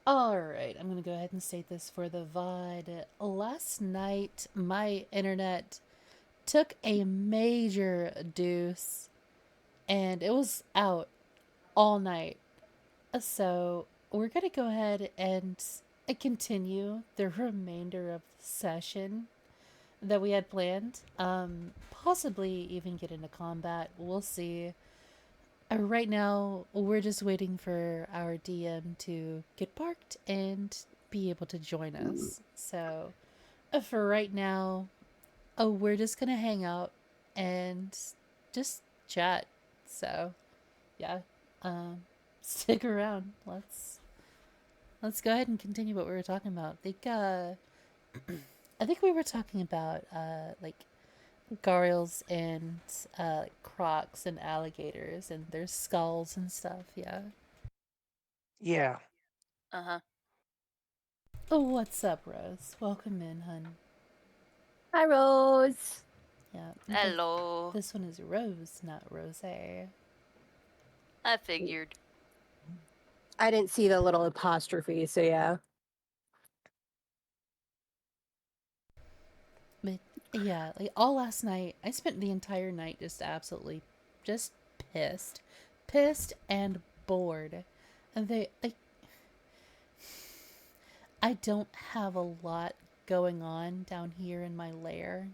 Alright, I'm gonna go ahead and state this for the VOD. Last night, my internet took a major deuce, and it was out all night. So, we're gonna go ahead and continue the remainder of the session that we had planned. Possibly even get into combat. We'll see. Right now, we're just waiting for our DM to get parked and be able to join us. So, for right now, we're just gonna hang out and just chat. So, yeah, um, stick around. Let's go ahead and continue what we were talking about. I think we were talking about like gargoyles and crocs and alligators and their skulls and stuff. Yeah. Yeah. Uh-huh. Oh, what's up, Rose? Welcome in, hun. Hi, Rose. Yeah. Hello. This one is Rose, not Rose. I figured. I didn't see the little apostrophe, so yeah. But yeah, like all last night, I spent the entire night just absolutely just pissed and bored. And I don't have a lot going on down here in my lair.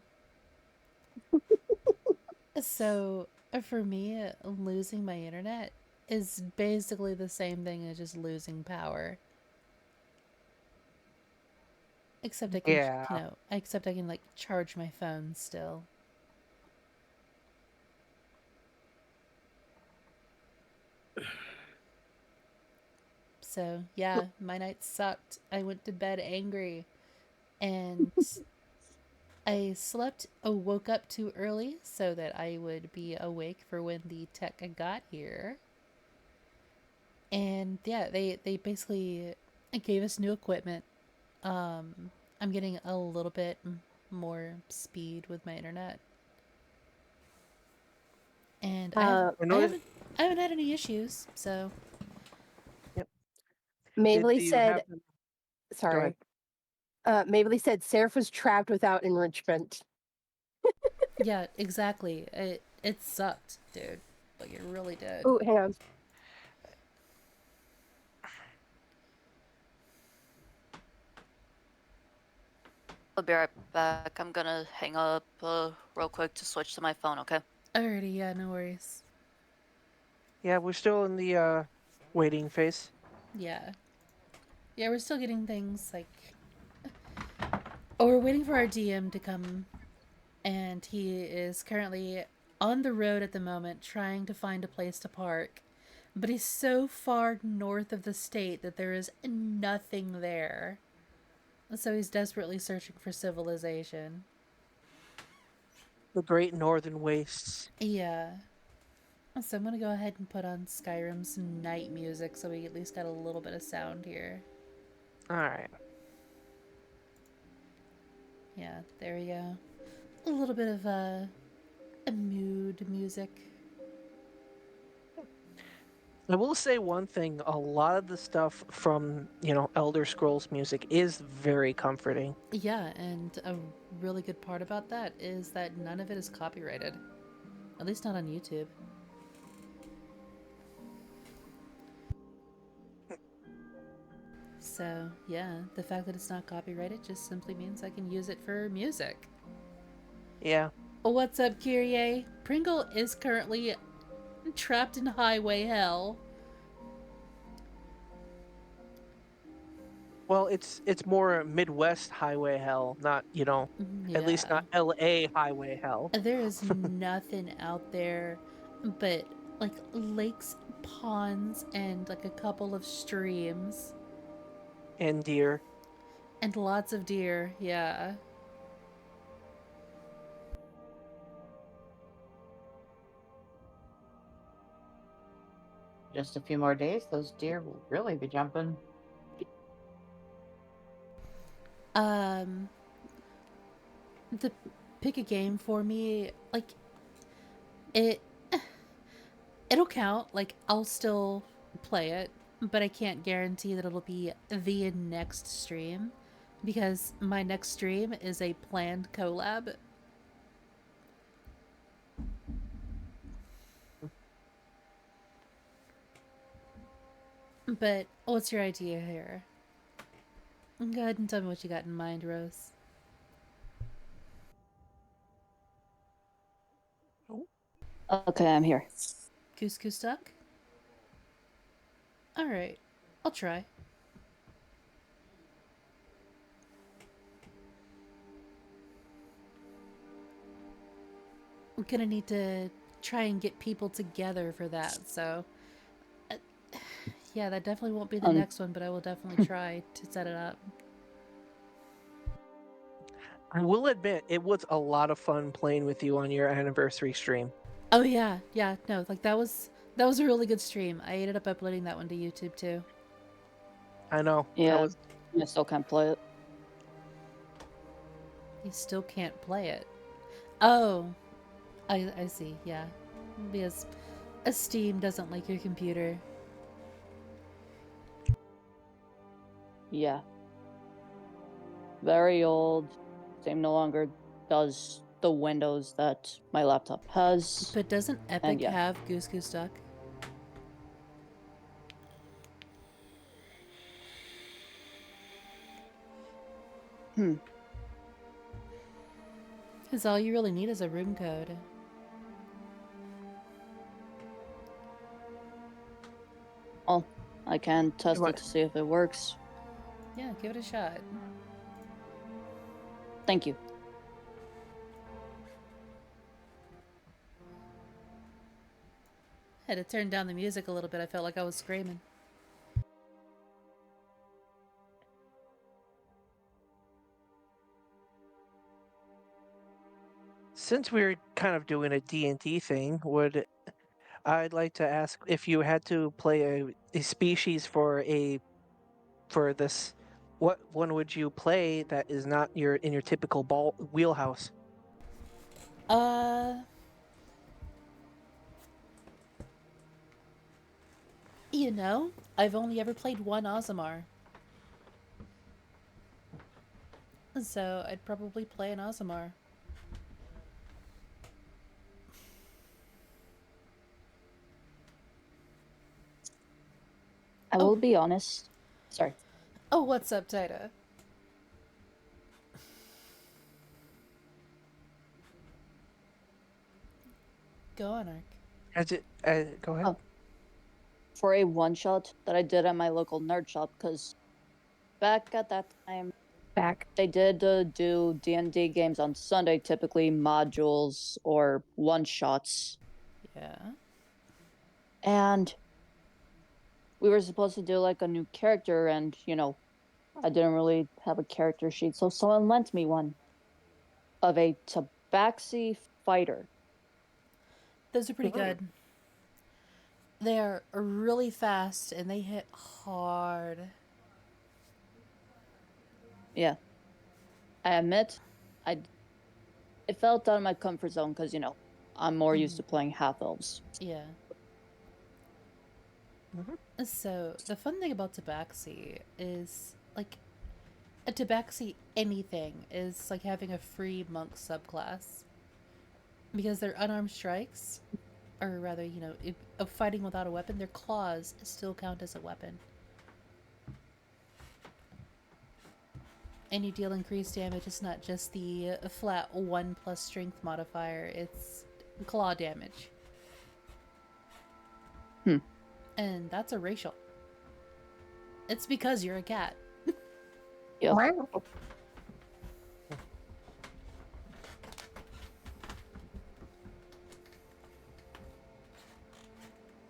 So for me, losing my internet is basically the same thing as just losing power. Except I can, Yeah. except I can like charge my phone still. So yeah, my night sucked. I went to bed angry, and I woke up too early so that I would be awake for when the tech got here. And yeah, they basically gave us new equipment. I'm getting a little bit more speed with my internet, and I haven't had any issues. So Yep. Mabely Do you said, happen- Go sorry. ahead. Mabely said Seraph was trapped without enrichment. yeah, exactly. It sucked, dude. Like it really did. Oh, hang on. I'll be right back. I'm gonna hang up real quick to switch to my phone, okay? Alrighty, yeah, no worries. Yeah, we're still in the waiting phase. Yeah. Yeah, we're still getting things like. Oh, we're waiting for our DM to come, and he is currently on the road at the moment trying to find a place to park. But he's so far north of the state that there is nothing there. So he's desperately searching for civilization. The Great Northern Wastes. Yeah. So I'm gonna go ahead and put on Skyrim's night music so we at least got a little bit of sound here. Alright. Yeah, there we go. A little bit of a mood music. I will say one thing, a lot of the stuff from, Elder Scrolls music is very comforting. Yeah, and a really good part about that is that none of it is copyrighted. At least not on YouTube. So, yeah, the fact that it's not copyrighted just simply means I can use it for music. Yeah. What's up, Kyrie? Pringle is currently trapped in highway hell. Well, it's more Midwest highway hell, not, at least not LA highway hell. There is nothing out there but like lakes, ponds, and like a couple of streams. And deer. And lots of deer, yeah. Just a few more days, those deer will really be jumping. The pick a game for me, like it it'll count. Like I'll still play it. but I can't guarantee that it'll be the next stream because my next stream is a planned collab. But what's your idea here? Go ahead and tell me what you got in mind, Rose. Okay, I'm here. Couscous duck? Alright, I'll try. I'm gonna need to try and get people together for that, so... uh, yeah, that definitely won't be the next one, but I will definitely try to set it up. I will admit, it was a lot of fun playing with you on your anniversary stream. Oh yeah, no, like that was a really good stream. I ended up uploading that one to YouTube too. I know. Yeah, I still can't play it. You still can't play it. Oh, I see. Yeah, because a Steam doesn't like your computer. Yeah. Very old. Steam no longer does the Windows that my laptop has. But doesn't Epic yeah. have Goose Goose Duck? Because all you really need is a room code. Oh, I can test What? it to see if it works. Yeah, give it a shot. Thank you. I had to turn down the music a little bit. I felt like I was screaming. Since we're kind of doing a D&D thing, I'd like to ask if you had to play a species for this, what one would you play that is not in your typical wheelhouse? You know, I've only ever played one Aasimar. So I'd probably play an Aasimar. I will be honest. Sorry. Oh, what's up, Tida? Go on, Ark. Go ahead. Oh. For a one-shot that I did at my local nerd shop, because back at that time, they did do D&D games on Sunday, typically modules or one-shots. Yeah. And we were supposed to do like a new character, and I didn't really have a character sheet, so someone lent me one of a tabaxi fighter. Those are pretty good. They are really fast and they hit hard. Yeah. I admit, it felt out of my comfort zone because, I'm more used to playing half-elves. Yeah. So, the fun thing about Tabaxi is, like, a Tabaxi anything is like having a free monk subclass. Because their unarmed strikes, or rather, of fighting without a weapon, their claws still count as a weapon. And you deal increased damage. It's not just the flat 1+ strength modifier, it's claw damage. And that's a racial. It's because you're a cat. Yep. Wow.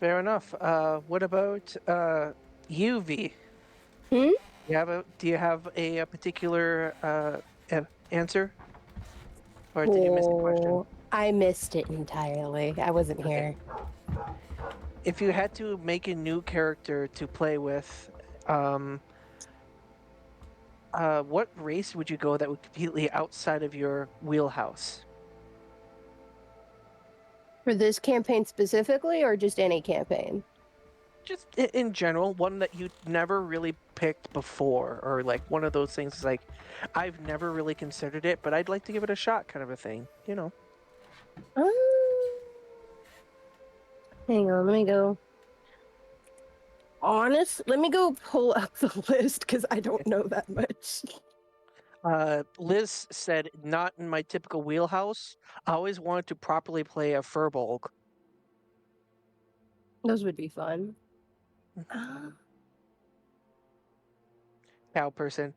Fair enough. What about you, V? Hmm? Do you have a particular answer? Or did you miss the question? Oh, I missed it entirely. I wasn't here. If you had to make a new character to play with, what race would you go that would completely outside of your wheelhouse? For this campaign specifically, or just any campaign? just in general, one that you never really picked before, or like one of those things is like, I've never really considered it, but I'd like to give it a shot, kind of a thing, you know. Um, hang on, let me go. Let me go pull up the list because I don't know that much. Liz said, "Not in my typical wheelhouse. I always wanted to properly play a furbolg." Those would be fun. Cow person.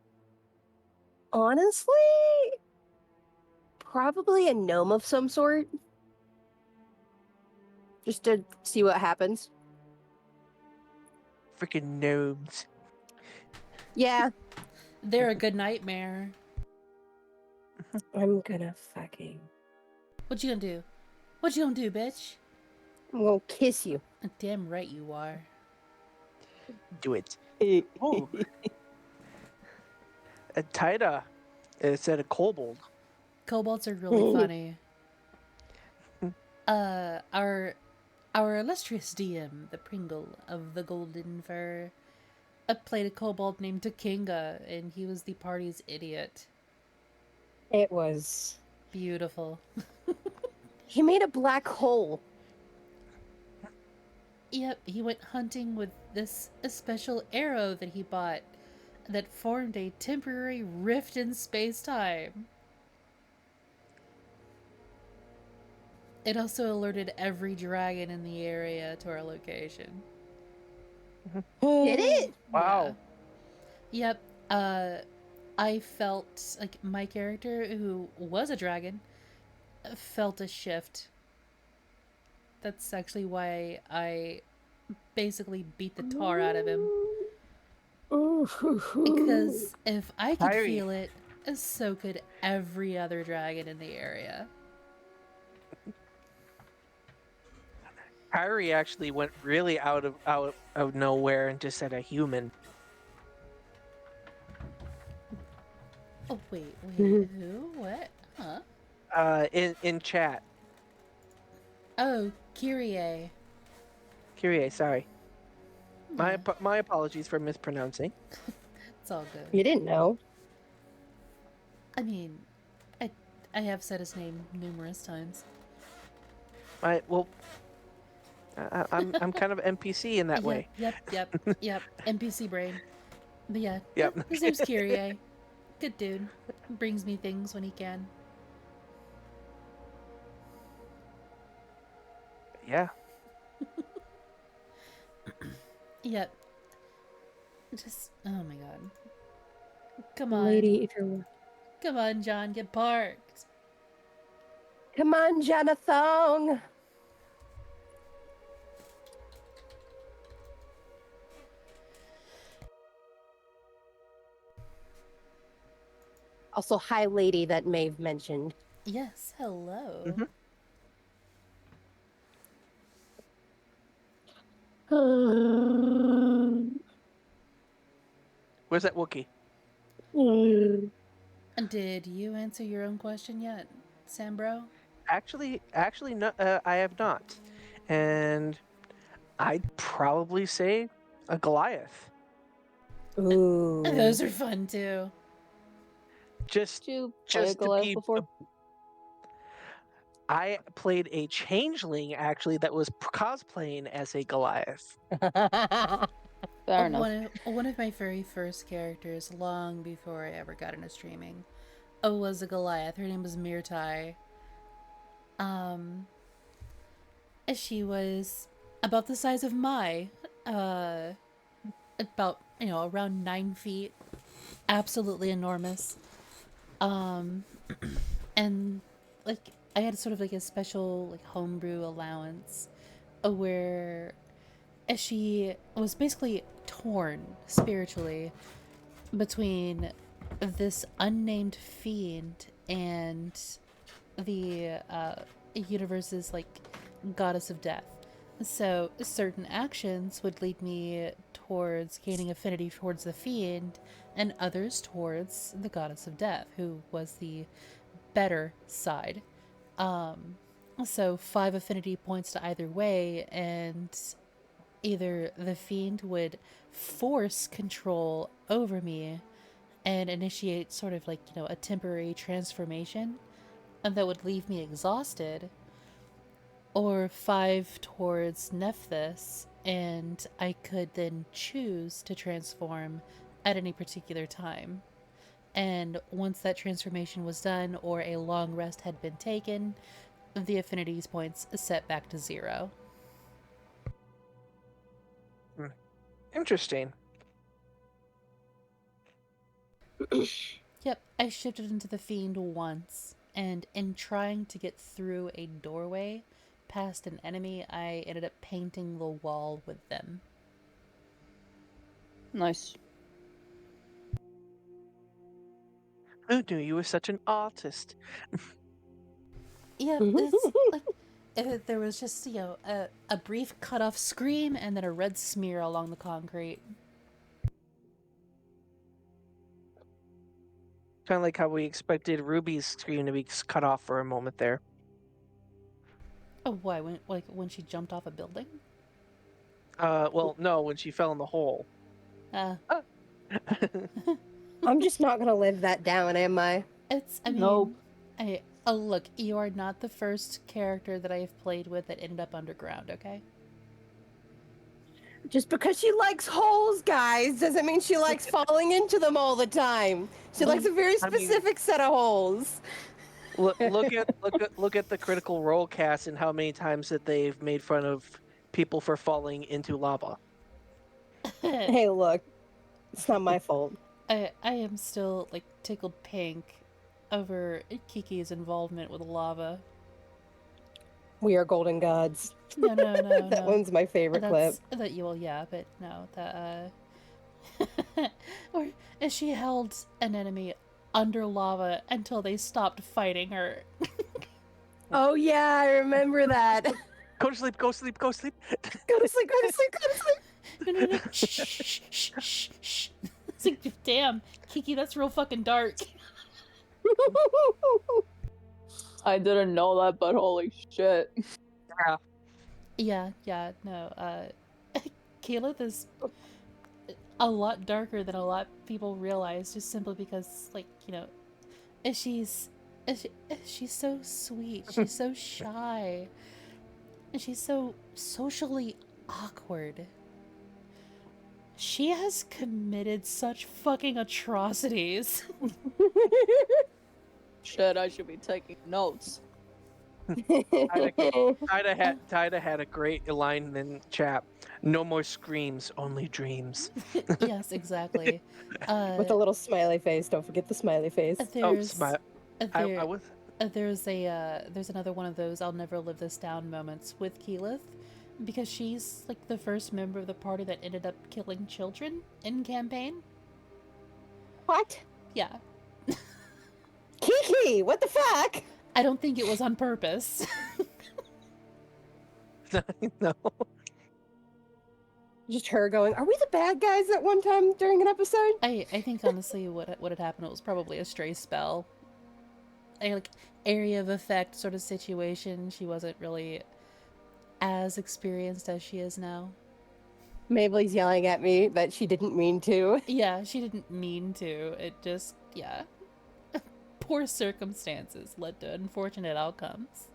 Honestly, probably a gnome of some sort. Just to see what happens. Freaking gnomes. Yeah, They're a good nightmare. I'm gonna fucking. What you gonna do? What you gonna do, bitch? I'm gonna kiss you. Damn right you are. Do it. Ooh. Taida said a kobold. Kobolds are really funny. Our illustrious DM, the Pringle of the Golden Fur, played a kobold named Takinga, and he was the party's idiot. It was. Beautiful. He made a black hole. Yep, he went hunting with this special arrow that he bought that formed a temporary rift in space-time. It also alerted every dragon in the area to our location. Did it? Wow. Yeah. Yep. I felt like my character, who was a dragon, felt a shift. That's actually why I basically beat the tar out of him. Because if I could Kyrie. feel it, so could every other dragon in the area. Kyrie actually went really out of nowhere and just said a human. Oh, wait, who? What? Huh? In chat. Oh, Kyrie. Kyrie, sorry. Yeah, My apologies for mispronouncing. it's all good. You didn't know. I mean, I have said his name numerous times. I'm kind of NPC in that way. Yep. NPC brain. But yeah, Yep. his name's Kyrie. Good dude. Brings me things when he can. Yeah. Yep. Just, oh my god. Come on. Lady, if you're. Come on, John, get parked. Come on, Jonathan. Also, hi, lady that Maeve mentioned. Yes, hello. Mhm. Where's that Wookiee? Did you answer your own question yet, Sambro? Actually, no. I have not, and I'd probably say a Goliath. Ooh. Those are fun too. Just Did you play a just to Goliath be. before? I played a changeling actually that was cosplaying as a Goliath. Fair enough. One of my very first characters, long before I ever got into streaming, was a Goliath. Her name was Mirtai. She was about the size of about, around 9 feet. Absolutely enormous. And like I had sort of like a special like homebrew allowance where she was basically torn spiritually between this unnamed fiend and the universe's like goddess of death. So certain actions would lead me towards gaining affinity towards the fiend, and others towards the goddess of death, who was the better side. So 5 affinity points to either way, and either the fiend would force control over me and initiate sort of like, a temporary transformation, and that would leave me exhausted, or 5 towards Nephthys, and I could then choose to transform at any particular time. And once that transformation was done or a long rest had been taken, the affinities points set back to 0. Interesting. Yep, I shifted into the fiend once, and in trying to get through a doorway past an enemy, I ended up painting the wall with them. Nice. Who knew you were such an artist? Yeah, it's like there was just, a brief cut-off scream and then a red smear along the concrete. Kind of like how we expected Ruby's screen to be cut off for a moment there. Oh, why? When she jumped off a building? Well, no, when she fell in the hole. I'm just not gonna live that down, am I? I mean, Nope. look, you are not the first character that I have played with that ended up underground, okay? Just because she likes holes, guys, doesn't mean she likes falling into them all the time. She likes a very I mean- specific set of holes. Look at the Critical Role cast and how many times that they've made fun of people for falling into lava. Hey, look, it's not my fault. I am still, like, tickled pink over Kiki's involvement with lava. We are golden gods. No, That no. one's my favorite clip. Yeah, but no, that, or she held an enemy under lava until they stopped fighting her. Oh yeah, I remember that. Go to sleep, go to sleep, go to sleep. Go to sleep, go to sleep, go to sleep. No. Shh. It's like, damn, Kiki, that's real fucking dark. I didn't know that, but holy shit. Yeah, no, Caleb is a lot darker than a lot of people realize, just simply because, like, she's so sweet, she's so shy, and she's so socially awkward. She has committed such fucking atrocities. Shit, I should be taking notes. Tida had a great line in chat. No more screams, only dreams. Yes, exactly. With a little smiley face. Don't forget the smiley face. There's smile. I was. there's another one of those I'll never live this down moments with Keyleth, because she's like the first member of the party that ended up killing children in campaign. What? Yeah. Kiki, what the fuck? I don't think it was on purpose. No. Just her going, are we the bad guys at one time during an episode? I think honestly what had happened, it was probably a stray spell. A like area of effect sort of situation. She wasn't really as experienced as she is now. Mabel's yelling at me that she didn't mean to. Yeah, she didn't mean to. It just, yeah. Poor circumstances led to unfortunate outcomes.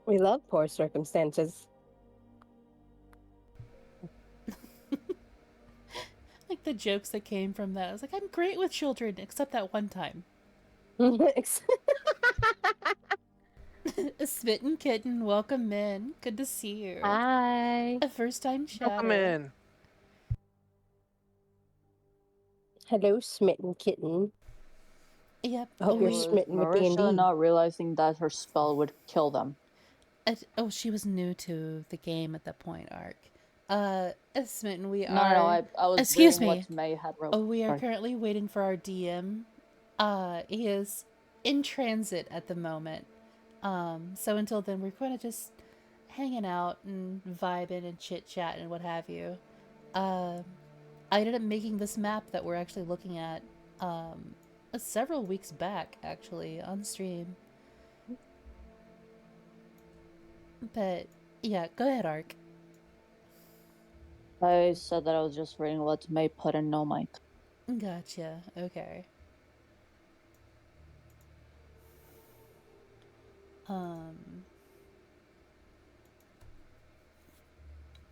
We love poor circumstances. Like the jokes that came from that. I was like, I'm great with children, except that one time. Smitten Kitten, welcome in. Good to see you. Hi. A first time chatter. Welcome in. Hello, smitten kitten. Yep. I hope you're we- smitten with Marisha D&D. not realizing that her spell would kill them. she was new to the game at that point, Ark. Smitten, we No, are... I was Excuse reading me. what May had wrote. Oh, we are Sorry. currently waiting for our DM. He is in transit at the moment. So until then, we're kind of just hanging out and vibing and chit-chatting and what have you. I ended up making this map that we're actually looking at several weeks back, actually, on stream. But, yeah, go ahead, Ark. I said that I was just reading what May put in no mic. Gotcha. Okay.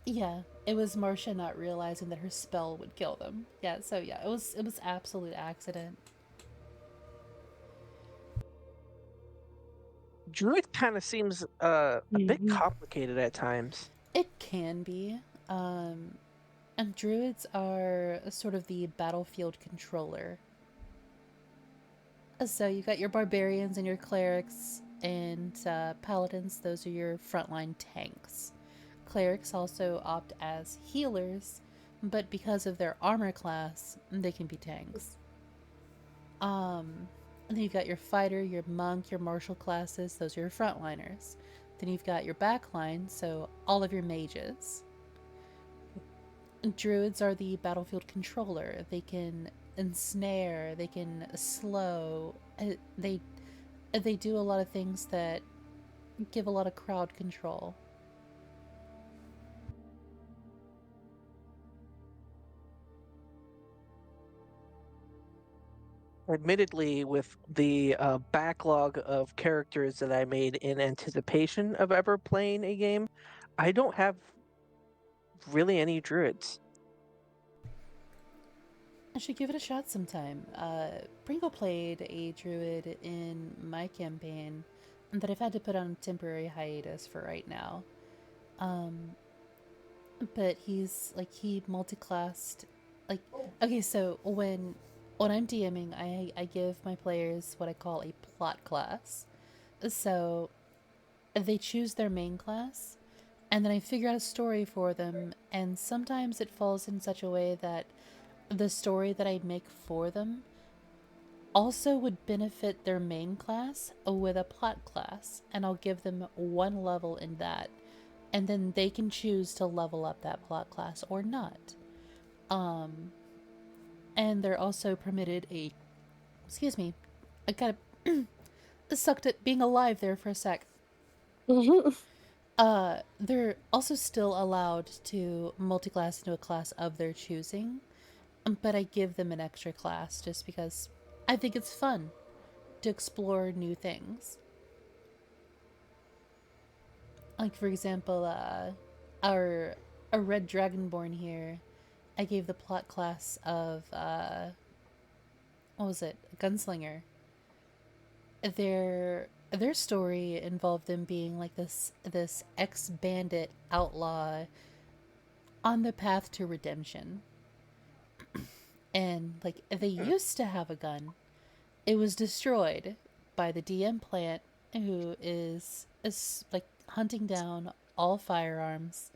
Yeah, it was Marcia not realizing that her spell would kill them. Yeah, so yeah, it was absolute accident. Druid kind of seems a bit Mhm. complicated at times. It can be. And druids are sort of the battlefield controller. So you got your barbarians and your clerics and paladins. Those are your frontline tanks. Clerics also opt as healers, but because of their armor class, they can be tanks. And then you've got your fighter, your monk, your martial classes. Those are your frontliners. Then you've got your backline, so all of your mages. Druids are the battlefield controller. They can ensnare, they can slow. They do a lot of things that give a lot of crowd control. Admittedly, with the backlog of characters that I made in anticipation of ever playing a game, I don't have really any druids. I should give it a shot sometime. Pringle played a druid in my campaign that I've had to put on temporary hiatus for right now. But he multi-classed. Like, okay, so when I'm DMing, I give my players what I call a plot class. So they choose their main class, and then I figure out a story for them, and sometimes it falls in such a way that the story that I make for them also would benefit their main class with a plot class, and I'll give them one level in that, and then they can choose to level up that plot class or not. And they're also permitted a, excuse me, I kind of sucked at being alive there for a sec. They're also still allowed to multi-class into a class of their choosing, but I give them an extra class just because I think it's fun to explore new things. Like, for example, our a red dragonborn here, I gave the plot class of what was it? A gunslinger. Their story involved them being like this ex-bandit outlaw on the path to redemption. And like they used to have a gun. It was destroyed by the DM plant who is like hunting down all firearms,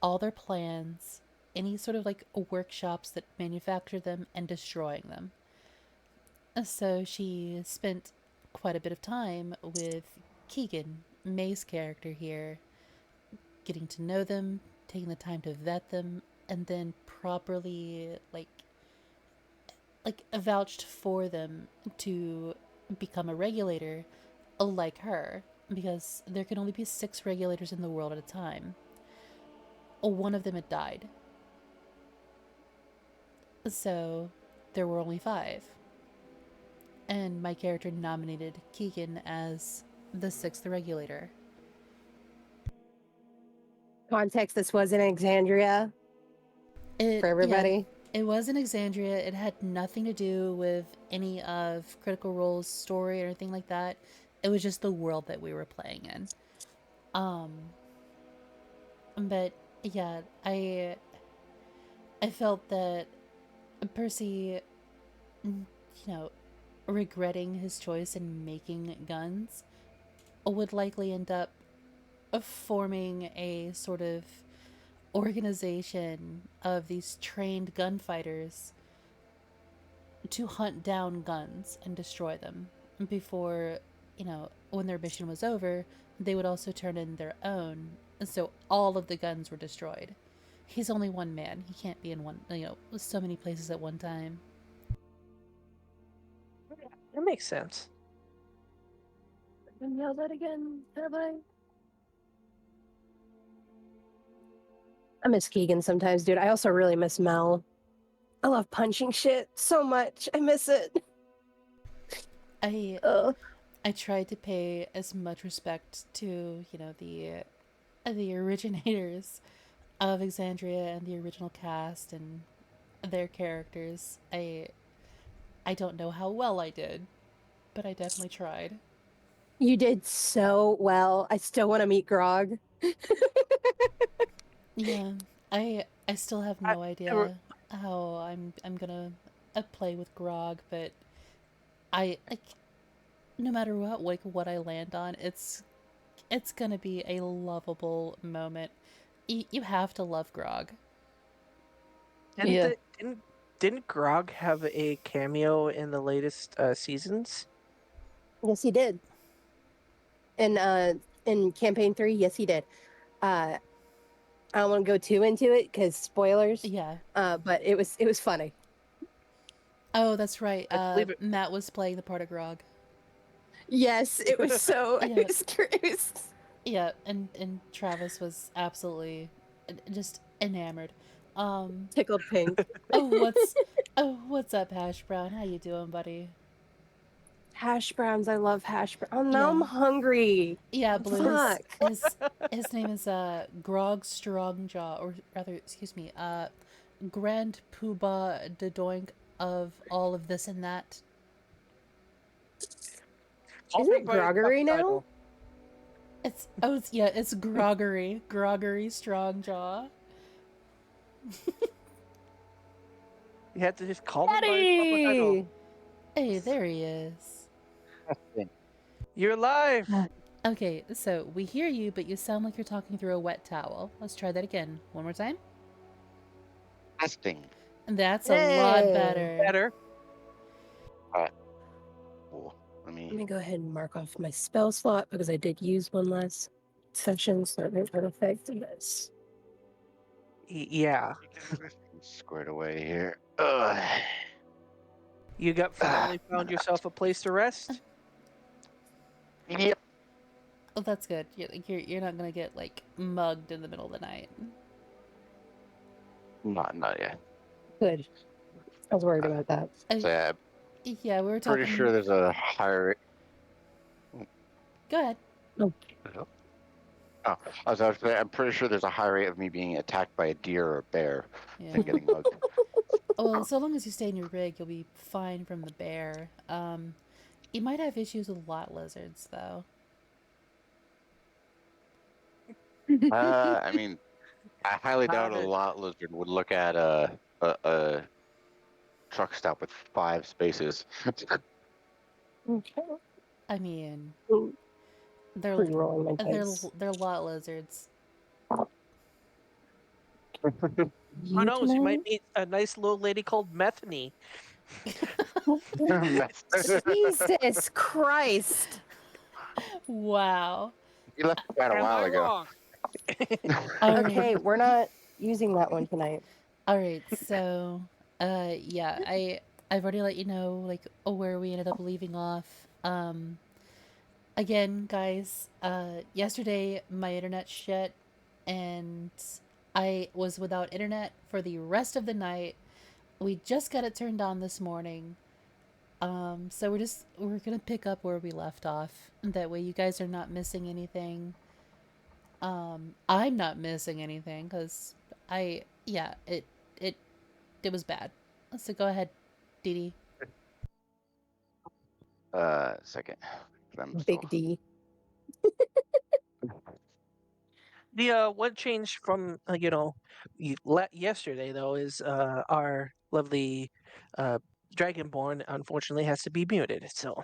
all their plans, any sort of like workshops that manufacture them and destroying them. So she spent quite a bit of time with Keegan, May's character here, getting to know them, taking the time to vet them, and then properly like vouched for them to become a regulator like her, because there can only be 6 regulators in the world at a time. One of them had died. So there were only 5. And my character nominated Keegan as the 6th regulator. Context: this was in Alexandria for Yeah, everybody. it was in Exandria. It had nothing to do with any of Critical Role's story or anything like that. It was just the world that we were playing in. But yeah, I felt that Percy, regretting his choice in making guns, would likely end up forming a sort of organization of these trained gunfighters to hunt down guns and destroy them before, when their mission was over, they would also turn in their own. And so all of the guns were destroyed. He's only one man. He can't be in so many places at one time. That makes sense. Yell that again, have I? I miss Keegan sometimes, dude. I also really miss Mel. I love punching shit so much. I miss it. I Ugh. I tried to pay as much respect to, the originators of Exandria and the original cast and their characters. I don't know how well I did, but I definitely tried. You did so well. I still want to meet Grog. Yeah, I still have I no never- idea how I'm gonna play with Grog, but I like no matter what I land on, it's gonna be a lovable moment. You have to love Grog. Didn't Yeah. didn't Grog have a cameo in the latest seasons? Yes, he did. In campaign 3, yes, he did. I don't want to go too into it because spoilers. Yeah. But it was funny. Oh, that's right. I believe it. Matt was playing the part of Grog. Yes, it was so. Yeah. It was Yeah, and Travis was absolutely just enamored. tickled pink. Oh, what's up, Hash Brown? How you doing, buddy? Hash browns. I love hash browns. Oh, now I'm Yeah. hungry. Yeah, Blue. Fuck. His name is Grog Strongjaw, or rather, excuse me, Grand Poobah de Doink of all of this and that. Isn't it groggery now? It's Groggery Strongjaw. You had to just call him by his proper title. Daddy! Hey, there he is. You're live. Okay, so we hear you, but you sound like you're talking through a wet towel. Let's try that again. One more time. Testing. That's a lot Hey. better. Better. Cool. Let Let me. me go ahead and mark off my spell slot because I did use one last session, so it would affect this. Yeah. Squared away here. Ugh. You got finally found yourself a place to rest. Yep. Oh, that's good. You're not gonna get like mugged in the middle of the night. Not yet. Good. I was worried about that. So, yeah, Yeah, we were talking. pretty sure there's a higher. Go ahead. Oh, I was about to say, I'm pretty sure there's a high rate of me being attacked by a deer or a bear Yeah. than getting mugged. Well, so long as you stay in your rig, you'll be fine from the bear. You might have issues with lot lizards, though. I mean, I highly doubt a lot lizard would look at a truck stop with 5 spaces. Okay. I mean, Ooh, they're re-rolling my they're dice. they're lot lizards. Who knows? You might meet a nice little lady called Methany. Jesus Christ. Wow. You left quite a Am while I ago. wrong? Okay, we're not using that one tonight. All right. So, yeah, I've already let you know like where we ended up leaving off. Again, guys, yesterday my internet shit, and I was without internet for the rest of the night. We just got it turned on this morning. So we're gonna pick up where we left off. That way you guys are not missing anything. I'm not missing anything because it was bad. So go ahead, Dee Dee. Second. I'm Big still- D. The what changed from yesterday though is our lovely Dragonborn unfortunately has to be muted. So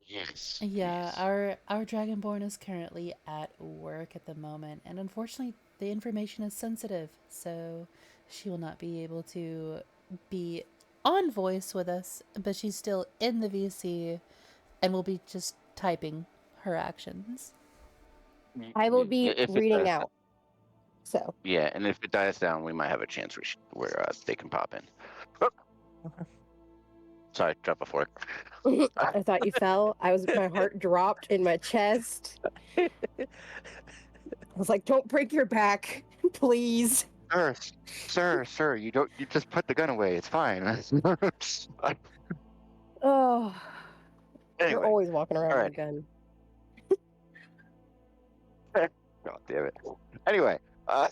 Yes. Yeah, yes. our Dragonborn is currently at work at the moment, and unfortunately, the information is sensitive, so she will not be able to be on voice with us, but she's still in the VC and will be just typing her actions. I will be If it reading dies- out. So Yeah, and if it dies down, we might have a chance where they can pop in. Oh. Sorry, drop a fork. I thought you fell. My heart dropped in my chest. I was like, don't break your back. Please. Sir, you just put the gun away. It's fine. Oh, you're Anyway, always walking around with a alright. gun. God damn it. Anyway, all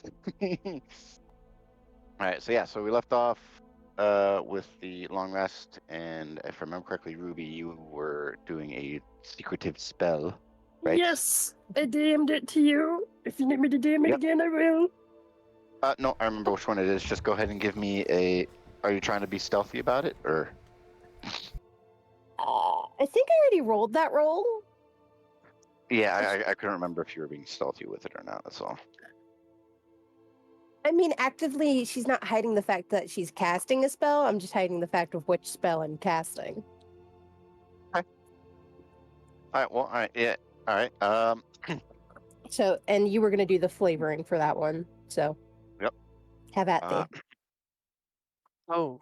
right. So yeah, so we left off with the long rest, and if I remember correctly, Ruby, you were doing a secretive spell, right? Yes, I DM'd it to you. If you need me to DM it Yep. again, I will. No, I remember which one it is. Just go ahead and give me a. Are you trying to be stealthy about it, or? I think I already rolled that roll. Yeah, I couldn't remember if you were being stealthy with it or not. That's all. I mean, actively, she's not hiding the fact that she's casting a spell. I'm just hiding the fact of which spell I'm casting. All right. Well, all right. Yeah. All right. So, and you were going to do the flavoring for that one. So, Yep. Have at thee. Oh,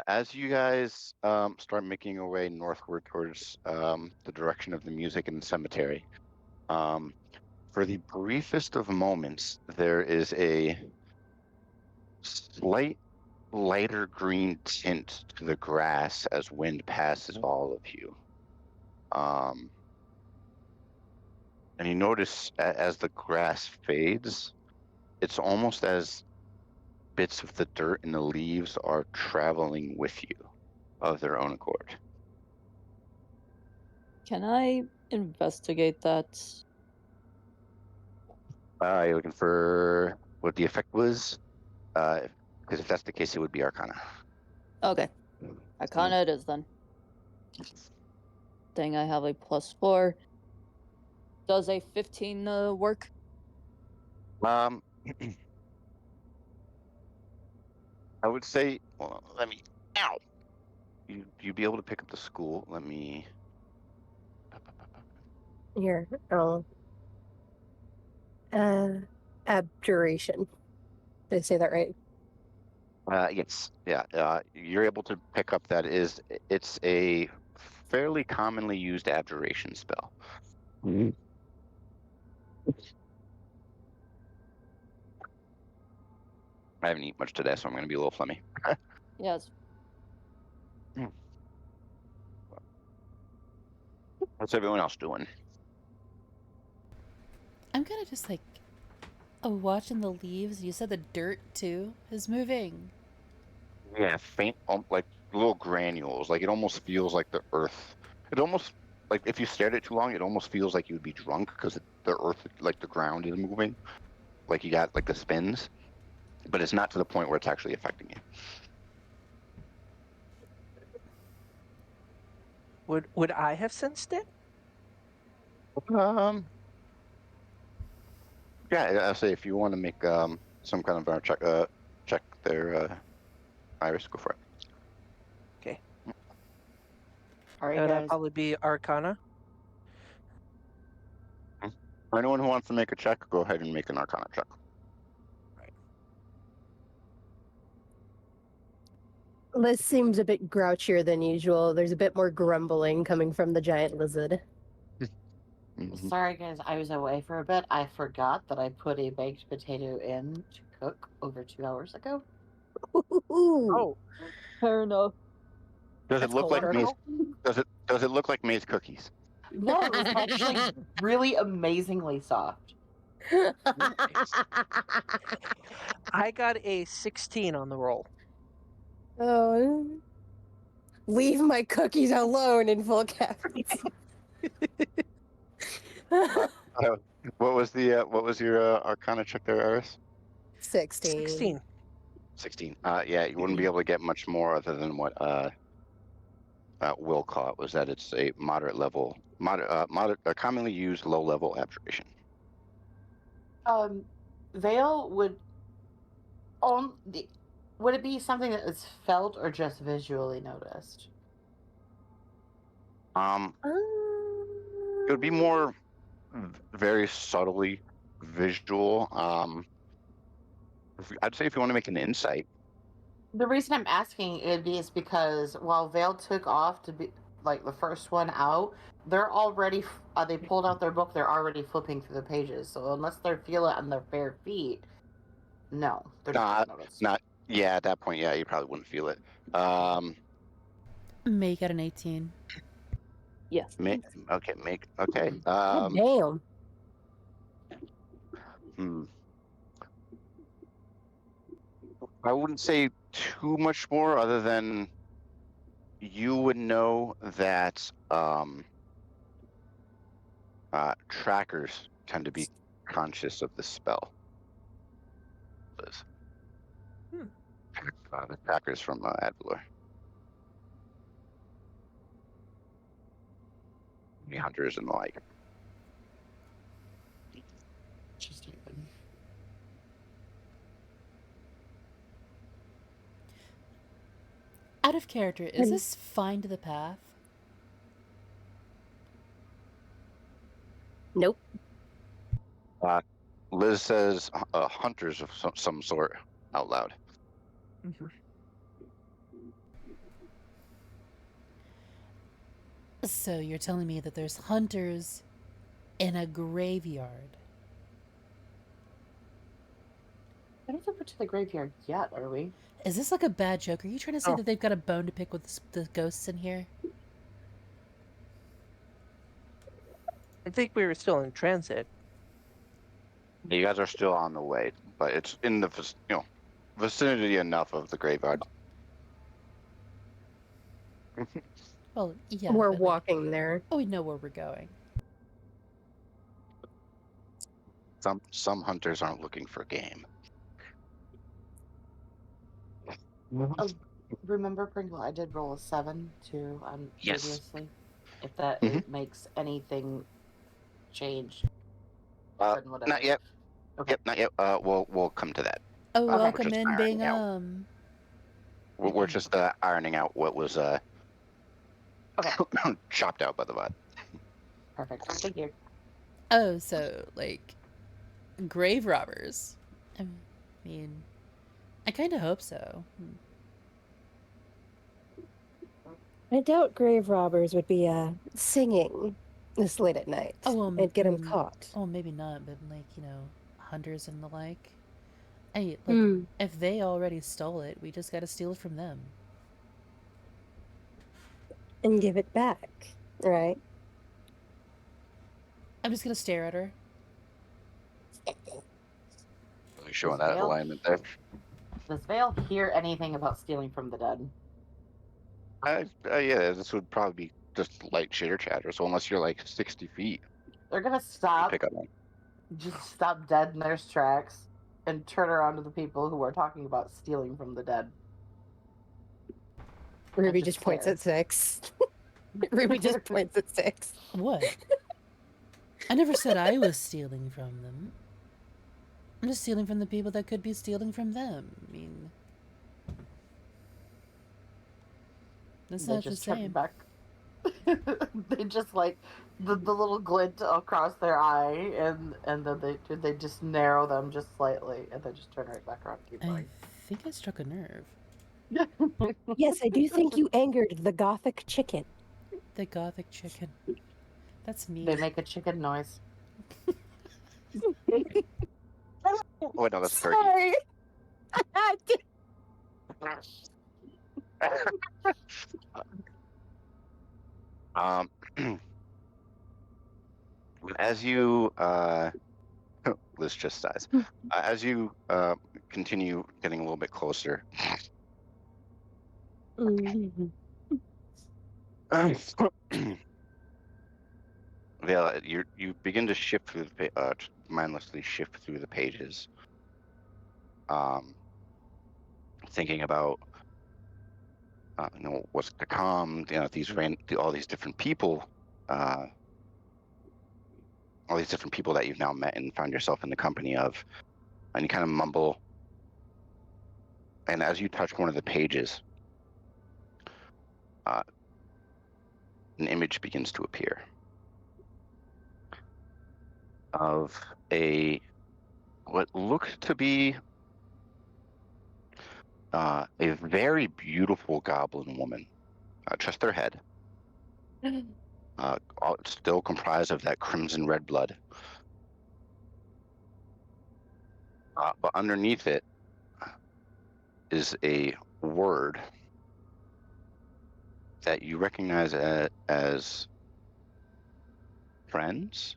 As you guys start making your way northward towards the direction of the music in the cemetery, for the briefest of moments, there is a slight lighter green tint to the grass as wind passes all of you. And you notice as the grass fades, it's almost as bits of the dirt and the leaves are traveling with you of their own accord. Can I investigate that? You're looking for what the effect was? Because if that's the case, it would be Arcana. Okay. Arcana it is then. Dang, I have a +4. Does a 15 work? I would say, well, let me. Ow! You'd be able to pick up the school. Let me. Here. Oh. Abjuration. Did I say that right? Yes, yeah. You're able to pick up that it's a fairly commonly used abjuration spell. I haven't eaten much today, so I'm going to be a little phlegmy. Yes. What's everyone else doing? I'm kind of just like watching the leaves. You said the dirt too is moving. Yeah, faint, like little granules. Like it almost feels like the earth. It almost like if you stared at it too long, it almost feels like you would be drunk because the earth, like the ground, is moving. Like you got like the spins, but it's not to the point where it's actually affecting you. would I have sensed it? Yeah, I'll say if you want to make some kind of check their iris, go for it. Okay. All right, That'd guys. probably be Arcana. For anyone who wants to make a check, go ahead and make an Arcana check. This seems a bit grouchier than usual. There's a bit more grumbling coming from the giant lizard. Mhm. Sorry, guys. I was away for a bit. I forgot that I put a baked potato in to cook over 2 hours ago. Ooh, Oh, Fair enough. Does it that's look like colder. maize? Does it look like maize cookies? No, it was actually really amazingly soft. I got a 16 on the roll. Oh, leave my cookies alone in full caps. What was your Arcana check there, Iris? 16. 16. 16. Yeah, you wouldn't be able to get much more other than what Will caught was that it's a commonly used low level abjuration. Vale would it be something that is felt or just visually noticed? It would be more very subtly visual. I'd say if you want to make an insight. The reason I'm asking it is because while Vale took off to like the first one out, they're already they pulled out their book. They're already flipping through the pages. So unless they feel it on their bare feet, no, they're not Not, gonna notice. not. Yeah, at that point, yeah, you probably wouldn't feel it. Make it an 18. Yes. Okay, okay. God damn. I wouldn't say too much more, other than you would know that trackers tend to be conscious of the spell. Liz. The trackers from Advalor. The hunters and the like. Just even. Out of character, is this find the path? Nope. Liz says hunters of some sort out loud. So you're telling me that there's hunters in a graveyard? I don't think we're to the graveyard yet, are we? Is this like a bad joke? Are you trying to say that they've got a bone to pick with the ghosts in here? I think we were still in transit. You guys are still on the way, but it's in the vicinity enough of the graveyard. Well, yeah. We're but, walking there. Oh, we know where we're going. Some hunters aren't looking for game. Remember, Pringle, I did roll a 7 too Yes. previously. If that Mhm. makes anything change. Not yet. Okay. Yep, not yet. We'll come to that. Oh, Okay. welcome Just in, ironing out. Bingham. We're just ironing out what was Okay. chopped out by the vibe. Perfect. Thank you. Oh, so, like, grave robbers. I mean, I kind of hope so. I doubt grave robbers would be singing this late at night. Oh, well, and get them caught. Oh, maybe not, but, like, hunters and the like. Like, if they already stole it, we just gotta steal it from them. And give it back, right? I'm just gonna stare at her. Really showing that alignment there. Does Vale hear anything about stealing from the dead? Yeah, this would probably be just light chitter chatter. So unless you're like 60 feet, They're gonna stop, pick up on. just stop dead in their tracks, and turn around to the people who are talking about stealing from the dead. Ruby just points at 6. Ruby just points at 6. What? I never said I was stealing from them. I'm just stealing from the people that could be stealing from them. I mean, that's not the same. Back. They just like the little glint across their eye, and then they just narrow them just slightly, and then just turn right back around and keep I going. think I struck a nerve. Yes, I do think you angered the gothic chicken. The gothic chicken. That's me. They make a chicken noise. Oh, wait, no, that's turkey. Sorry. As you Liz just sighs. As you continue getting a little bit closer, Vale, you begin to shift through the mindlessly shift through the pages, thinking about what's to come. All these different people, all these different people that you've now met and found yourself in the company of, and you kind of mumble. And as you touch one of the pages, an image begins to appear of what looked to be a very beautiful goblin woman, just her head, Still comprised of that crimson red blood. But underneath it is a word that you recognize as friends,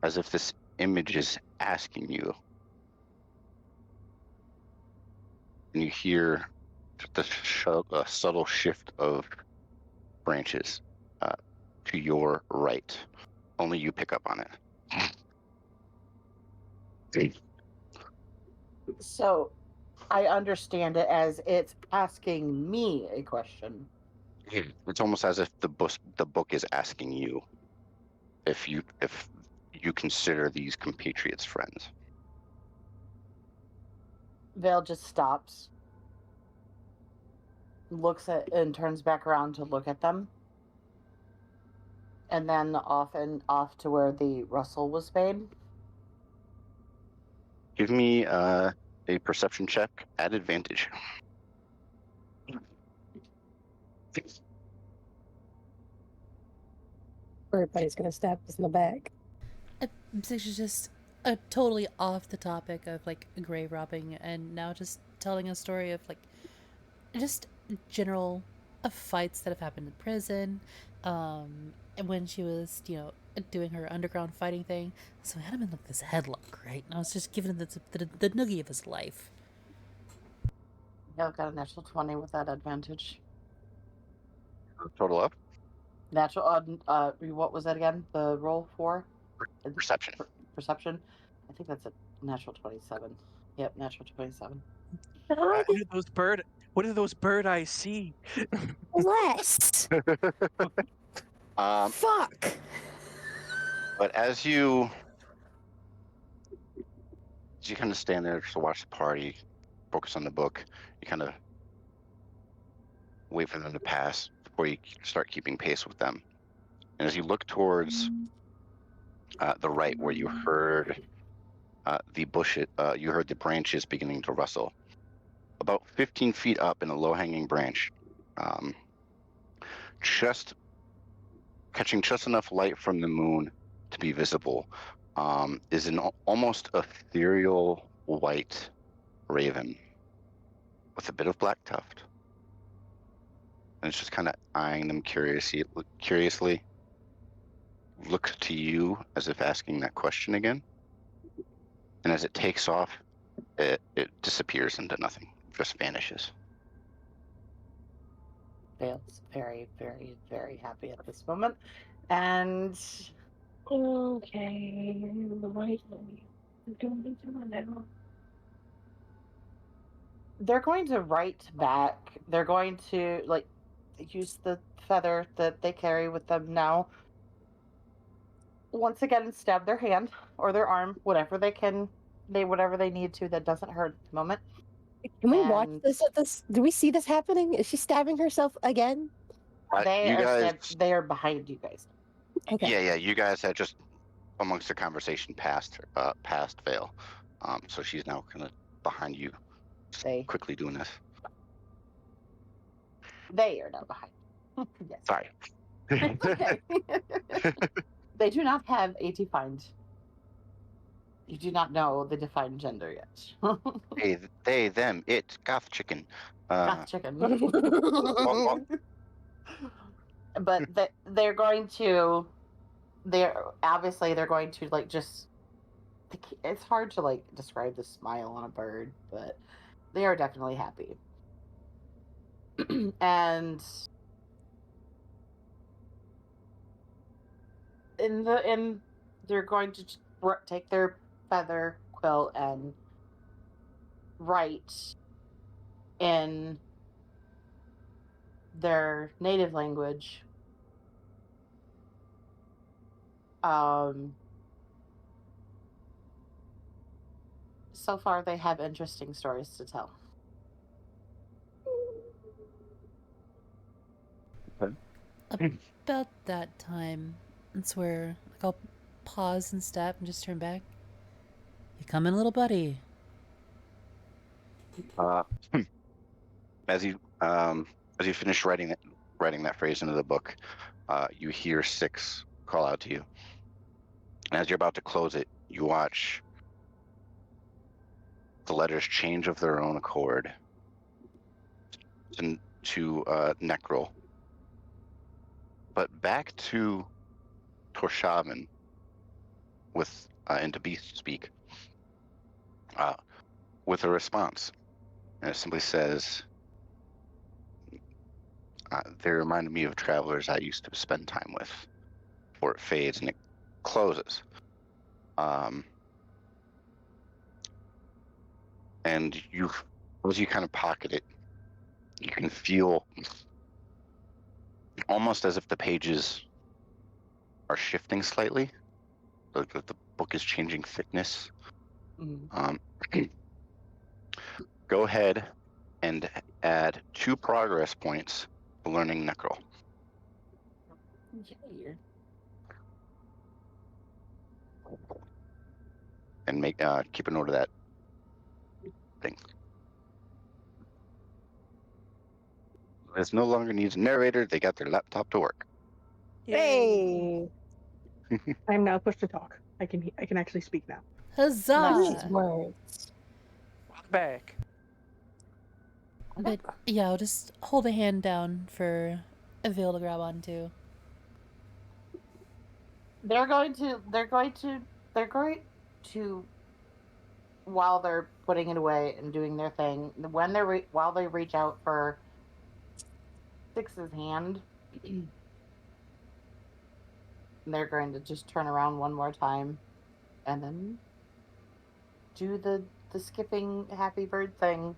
as if this image is asking you. And you hear a subtle shift of branches to your right. Only you pick up on it. So I understand it as it's asking me a question. It's almost as if the book is asking you if you consider these compatriots friends. Vale just stops, looks at and turns back around to look at them, and then off to where the rustle was made. Give me a perception check at advantage. Everybody's gonna stab us in the back. This is just totally off the topic of like grave robbing, and now just telling a story of like just general fights that have happened in prison. And when she was, doing her underground fighting thing, so I had him in like this headlock, right? And I was just giving him the noogie of his life. Vale got a natural 20 with that advantage. Total up? Natural. What was that again? The roll for Perception. Perception. I think that's a natural 27. Yep, natural 27. What do those bird eyes see? Less. Fuck. But as you kind of stand there to watch the party, focus on the book, you kind of wait for them to pass before you start keeping pace with them. And as you look towards the right, where you heard the bushes, you heard the branches beginning to rustle. About 15 feet up in a low-hanging branch, just catching just enough light from the moon to be visible, is an almost ethereal white raven with a bit of black tuft. And it's just kind of eyeing them curiously. Looks to you as if asking that question again. And as it takes off, it disappears into nothing, just vanishes. Vale's very, very, very happy at this moment. And Okay. The right way. I'm going to do it now. they're going to write back. They're going to use the feather that they carry with them now. Once again, stab their hand or their arm, whatever they can, whatever they need to that doesn't hurt at the moment. Can we watch And this at this? Do we see this happening? Is she stabbing herself again? They are behind you guys. Okay. Yeah. You guys had just amongst the conversation past Vale, so she's now kind of behind you, quickly doing this. They are now behind. Yes. Sorry. Okay. They do not have a defined. You do not know the defined gender yet. They, them, it, goth chicken. Goth chicken. But they're going to. They're going to just. It's hard to describe the smile on a bird, but they are definitely happy. And they're going to take their feather quill and write in their native language. So far, they have interesting stories to tell. About that time, it's where I'll pause and step and just turn back. You coming, little buddy? As you finish writing writing that phrase into the book, you hear 6 call out to you. And as you're about to close it, you watch the letters change of their own accord to Necrol. But back to Torshavn with into Beast speak with a response. And it simply says, they reminded me of travelers I used to spend time with before it fades and it closes. And you, as you kind of pocket it, you can feel almost as if the pages are shifting slightly. Like the book is changing thickness. Go ahead and add 2 progress points to learning Necrol. Yeah. And make keep a note of that thing. This no longer needs a narrator. They got their laptop to work. Hey! I'm now pushed to talk. I can actually speak now. Huzzah! Words. Welcome back. But yeah, I'll just hold a hand down for Avil to grab onto. They're going to while they're putting it away and doing their thing, when while they reach out for Six's hand, they're going to just turn around one more time and then do the skipping happy bird thing.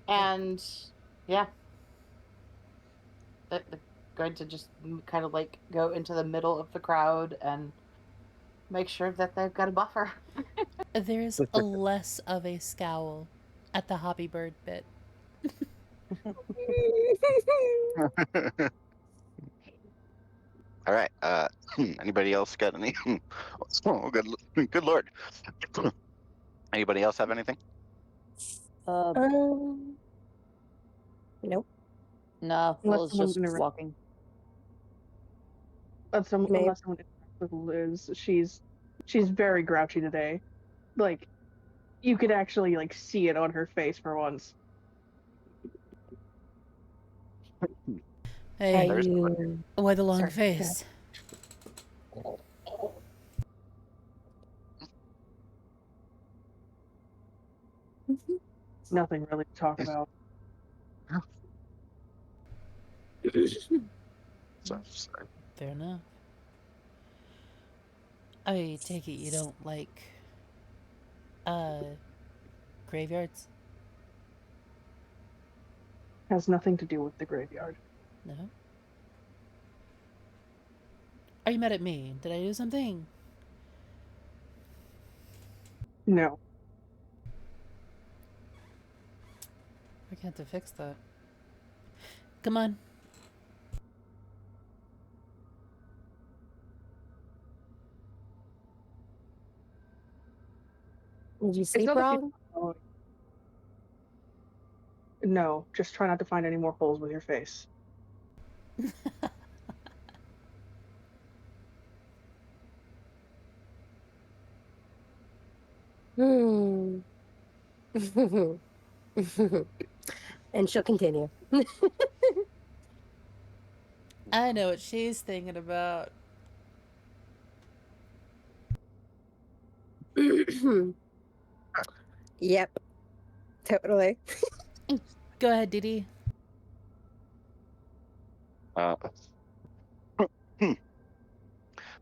And yeah, they're going to just kind of like go into the middle of the crowd and make sure that they've got a buffer. There's a less of a scowl at the Hoppy Bird bit. All right. Anybody else got any? Oh, good lord. Anybody else have anything? Nope. Nah, Unless Phil's someone just interrupts. walking. Unless someone interacts with Liz, she's very grouchy today. Like, you could actually like see it on her face for once. Hey, You... why the long Sorry, face? Nothing really to talk about. Fair enough. I take it you don't like graveyards? Has nothing to do with the graveyard. No? Are you mad at me? Did I do something? No. I can't to fix that. Come on. Did you It's sleep not that wrong? No, just try not to find any more holes with your face. And she'll continue. I know what she's thinking about. Yep. Totally. Go ahead, Dee.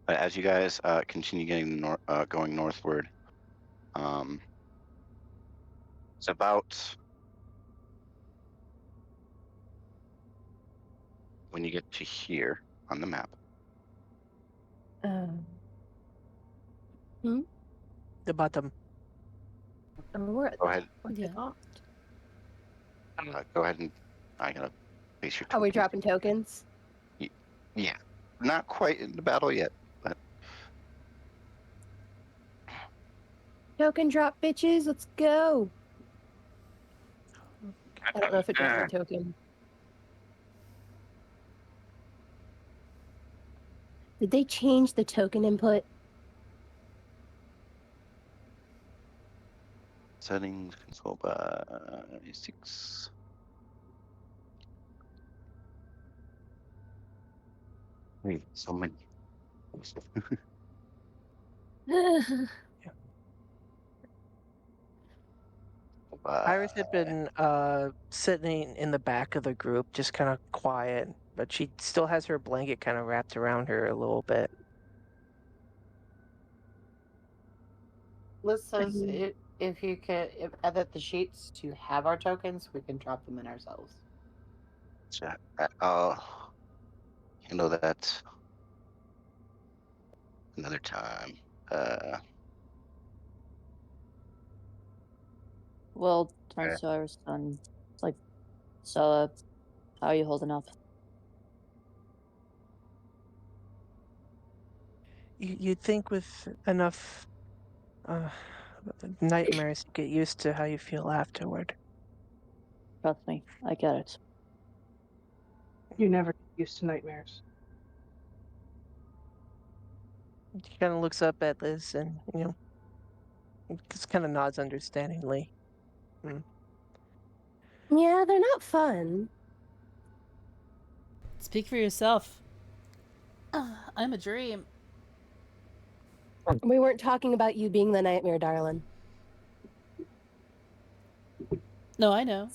As you guys continue going northward, it's about when you get to here on the map. The bottom. We're at Go ahead. Yeah. Go ahead and I gotta place your. Are we tokens. dropping tokens? Yeah, not quite in the battle yet, but Token drop, bitches. Let's go. I don't know if it dropped my token. Did they change the token input? Settings, control by 6. Wait, so many. Iris had been sitting in the back of the group, just kind of quiet, but she still has her blanket kind of wrapped around her a little bit. Liz says if you could edit the sheets to have our tokens, we can drop them in ourselves. So, I'll handle that another time. Will Okay. turns to Iris and it's like, so, how are you holding up? You'd think with enough nightmares, you get used to how you feel afterward. Trust me, I get it. You never get used to nightmares. She kind of looks up at Liz and, just kind of nods understandingly. Yeah, they're not fun. Speak for yourself. I'm a dream. We weren't talking about you being the nightmare, darling. No, I know.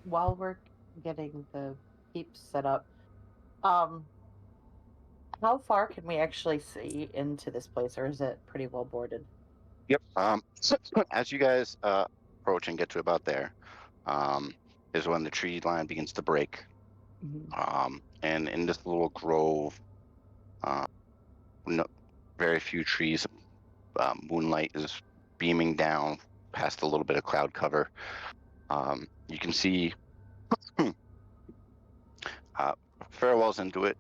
While we're getting the heaps set up, how far can we actually see into this place, or is it pretty well boarded? Yep. As you guys approach and get to about there, is when the tree line begins to break. And in this little grove, very few trees. Moonlight is beaming down past a little bit of cloud cover. You can see farewells into it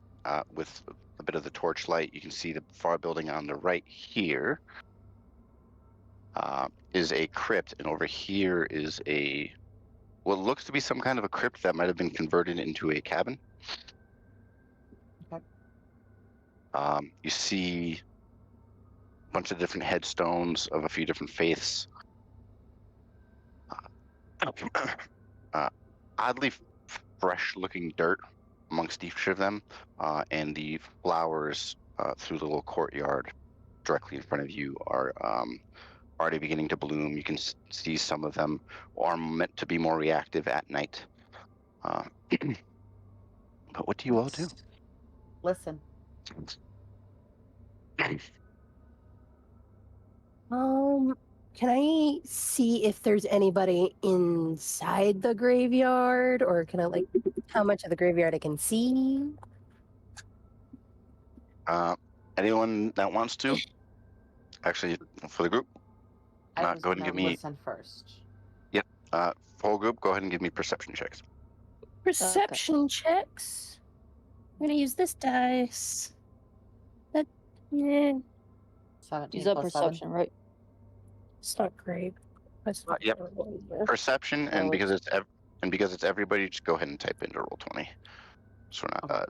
with a bit of the torchlight. You can see the far building on the right here is a crypt, and over here is what looks to be some kind of a crypt that might have been converted into a cabin. Okay. You see a bunch of different headstones of a few different faiths. Oddly fresh-looking dirt amongst each of them, and the flowers through the little courtyard directly in front of you are already beginning to bloom. You can see some of them are meant to be more reactive at night. But what do you all do? Listen. Can I see if there's anybody inside the graveyard, or can I how much of the graveyard I can see? Anyone that wants to? Actually, for the group, I go was ahead and gonna give me. listen first. Yep. Full group, go ahead and give me perception checks. Perception checks. I'm gonna use this dice. That yeah, 17 Use that plus perception, 7. right? it's not great. That's not Yep. terrible. Perception, Well, and because it's everybody, just go ahead and type into roll 20. So we're not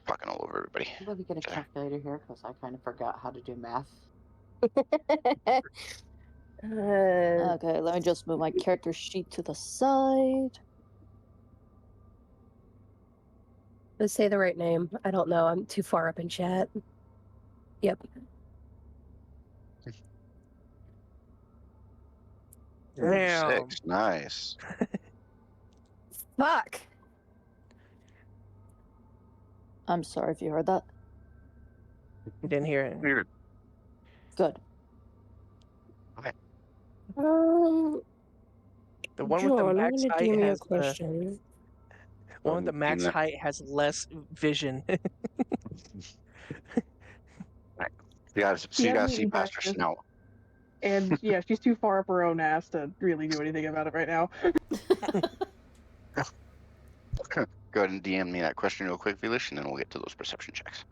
talking all over everybody. Let me get a Okay. calculator here because I kind of forgot how to do math. Okay, let me just move my character sheet to the side. Let's say the right name. I don't know. I'm too far up in chat. Yep. Damn. 6. Nice. Fuck. I'm sorry if you heard that. Didn't hear it. Weird. Good. The one with John, the I'm max gonna height DM you a has the question. one with the max that. height has less vision. You gotta, so you Yeah, gotta I'm see eating past her breakfast. snout. And yeah, she's too far up her own ass to really do anything about it right now. Go ahead and DM me that question real quick, Velish, and then we'll get to those perception checks.